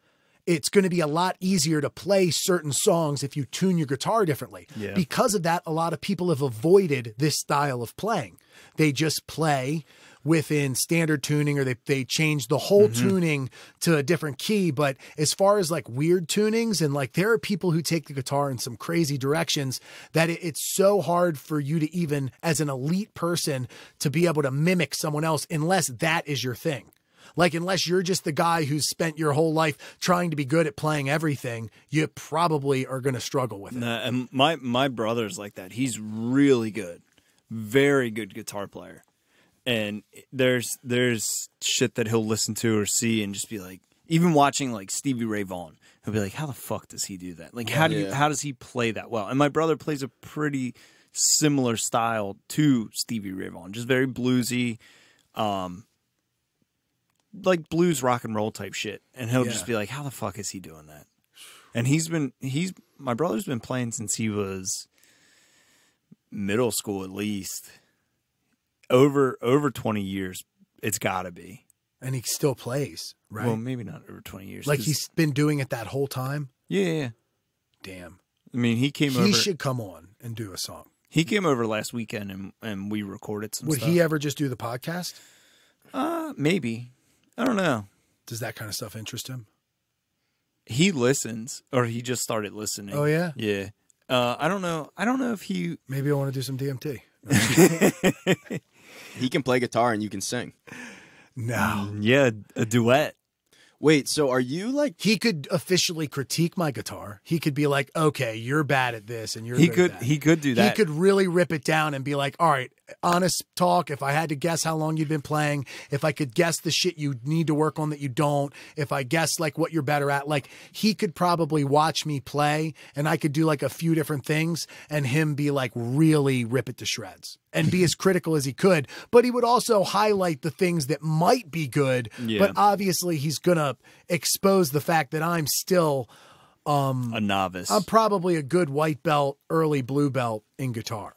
A: it's going to be a lot easier to play certain songs if you tune your guitar differently.
B: Yeah.
A: Because of that, a lot of people have avoided this style of playing. They just play within standard tuning, or they change the whole tuning to a different key. But as far as like weird tunings, and like there are people who take the guitar in some crazy directions that it's so hard for you to even as an elite person to be able to mimic someone else unless that is your thing. Like, unless you're just the guy who's spent your whole life trying to be good at playing everything, you probably are going to struggle with it.
B: Nah, and my brother's like that. He's really good. Very good guitar player. And there's shit that he'll listen to or see and just be like, even watching like Stevie Ray Vaughan, he'll be like, how the fuck does he do that? Like, how does he play that well? And my brother plays a pretty similar style to Stevie Ray Vaughan, just very bluesy, like blues rock and roll type shit. And he'll just be like, how the fuck is he doing that? And my brother's been playing since he was middle school at least. Over 20 years, it's got to be.
A: And he still plays, right?
B: Well, maybe not over 20 years.
A: Like he's been doing it that whole time?
B: Yeah.
A: Damn.
B: I mean, he
A: should come on and do a song.
B: He came over last weekend and we recorded some stuff.
A: Would he ever just do the podcast?
B: Maybe. I don't know.
A: Does that kind of stuff interest him?
B: He listens, or he just started listening.
A: Oh, yeah?
B: Yeah. I don't know. I don't know if he...
A: Maybe I want to do some DMT.
C: He can play guitar and you can sing.
A: No.
B: Yeah, a duet.
C: Wait, so are you like...
A: He could officially critique my guitar. He could be like, okay, you're bad at this and you're
B: He
A: good
B: could
A: at that.
B: he could do that.
A: He could really rip it down and be like, all right, honest talk, if I had to guess how long you've been playing, if I could guess the shit you need to work on that you don't, if I guess like what you're better at, like he could probably watch me play and I could do like a few different things and him be like really rip it to shreds and be as critical as he could. But he would also highlight the things that might be good.
B: Yeah.
A: But obviously he's going to expose the fact that I'm still
B: a novice.
A: I'm probably a good white belt, early blue belt in guitar.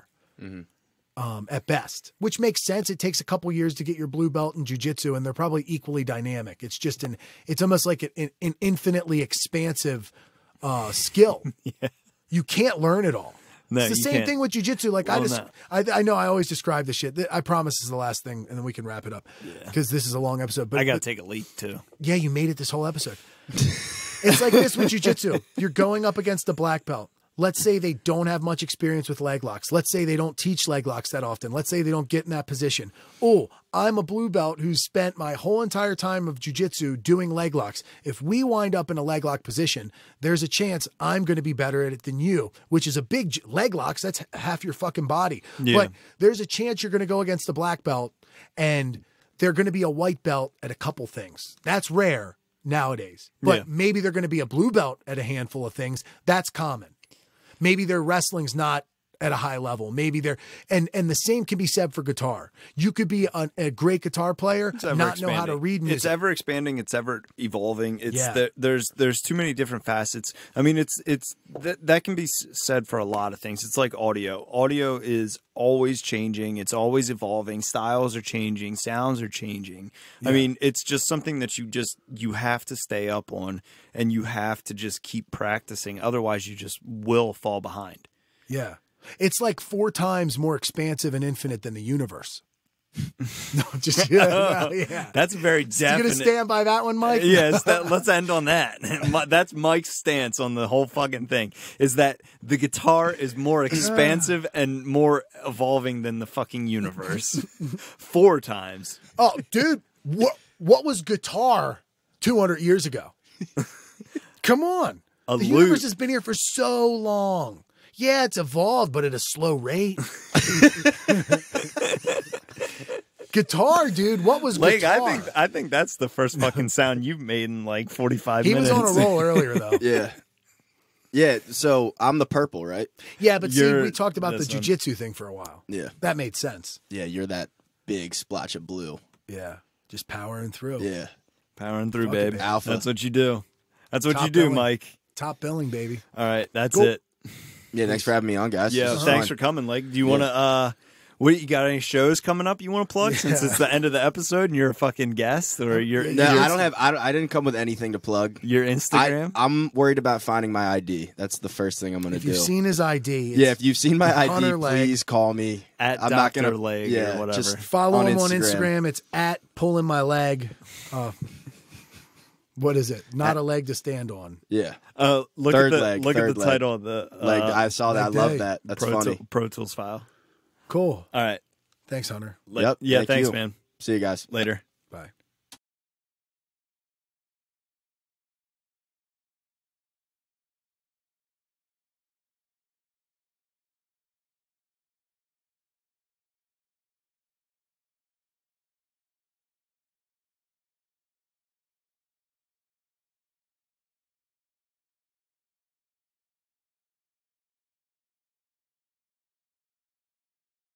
A: At best, which makes sense. It takes a couple years to get your blue belt in jiu-jitsu, and they're probably equally dynamic. It's just it's almost like an infinitely expansive skill. You can't learn it all.
B: No,
A: it's the same thing with jiu-jitsu. Like I know I always describe the shit. I promise this is the last thing, and then we can wrap it up because this is a long episode. But
B: I got to take a leak too.
A: Yeah, you made it this whole episode. It's like this with jiu-jitsu. You're going up against a black belt. let's say they don't have much experience with leg locks. Let's say they don't teach leg locks that often. Let's say they don't get in that position. Oh, I'm a blue belt who's spent my whole entire time of jiu-jitsu doing leg locks. If we wind up in a leg lock position, there's a chance I'm going to be better at it than you, which is a big leg locks. That's half your fucking body.
B: Yeah.
A: But there's a chance you're going to go against a black belt and they're going to be a white belt at a couple things. That's rare nowadays. But
B: Yeah.
A: maybe they're going to be a blue belt at a handful of things. That's common. Maybe their wrestling's not at a high level. Maybe they're, and the same can be said for guitar. You could be a great guitar player, not know how to read music.
B: It's ever expanding. It's ever evolving. It's
A: Yeah.
B: there's too many different facets. I mean, it's that can be said for a lot of things. It's like audio. Audio is always changing. It's always evolving. Styles are changing. Sounds are changing.
A: Yeah.
B: I mean, it's just something that you have to stay up on, and you have to just keep practicing. Otherwise, you just will fall behind.
A: Yeah. It's like 4 times more expansive and infinite than the universe. No, just, yeah.
B: That's very
A: You
B: definite.
A: going to stand by that one, Mike?
B: Yes, let's end on that. That's Mike's stance on the whole fucking thing, is that the guitar is more expansive and more evolving than the fucking universe. 4 times.
A: Oh, dude, what was guitar 200 years ago? Come on.
B: A
A: The
B: lute.
A: universe has been here for so long. Yeah, it's evolved, but at a slow rate. Guitar, dude. What was
B: Like,
A: guitar?
B: I think that's the first fucking sound you've made in like 45
A: He
B: minutes.
A: was on a roll earlier, though.
C: Yeah. Yeah, so I'm the purple, right?
A: Yeah, but see,
B: You're
A: we talked about the
B: this one.
A: jiu-jitsu thing for a while.
C: Yeah.
A: That made sense.
C: Yeah, you're that big splotch of blue.
A: Yeah, just powering through.
C: Yeah.
B: Powering through,
A: Fuck it,
B: babe.
A: babe.
C: Alpha.
B: That's what you do. That's what
A: Top
B: you do,
A: billing.
B: Mike.
A: Top billing, baby.
B: All right, that's
A: Cool.
B: it.
C: Yeah, thanks for having me on, guys.
B: Yeah,
C: This was
B: thanks
C: fun.
B: for coming, Legg. Do you want to, what, you got any shows coming up you want to plug since
A: Yeah.
B: it's the end of the episode and you're a fucking guest, or your
C: No, I don't have. I didn't come with anything to plug.
B: your Instagram?
C: I'm worried about finding my ID. That's the first thing I'm going to
A: If
C: do.
A: you've seen his ID,
C: Yeah, if you've seen my ID,
A: Hunter Legg.
C: please call me.
B: At
C: I'm not
B: Dr.
C: gonna
B: Legg or whatever.
C: Just
A: follow
C: on
A: him on Instagram. It's at pulling my leg. What is it? Not a leg to stand on.
C: Yeah,
B: Look
C: Third
B: at the
C: leg,
B: look at
C: third
B: the
C: leg.
B: title of the
C: like I saw that. I
A: Leg
C: love
A: day.
C: that. That's funny.
B: Pro Tools file.
A: Cool.
B: All right.
A: Thanks, Hunter.
C: Yep,
B: Yeah,
C: thank
B: thanks,
C: you.
B: man.
C: See you guys.
B: Later.
A: Bye.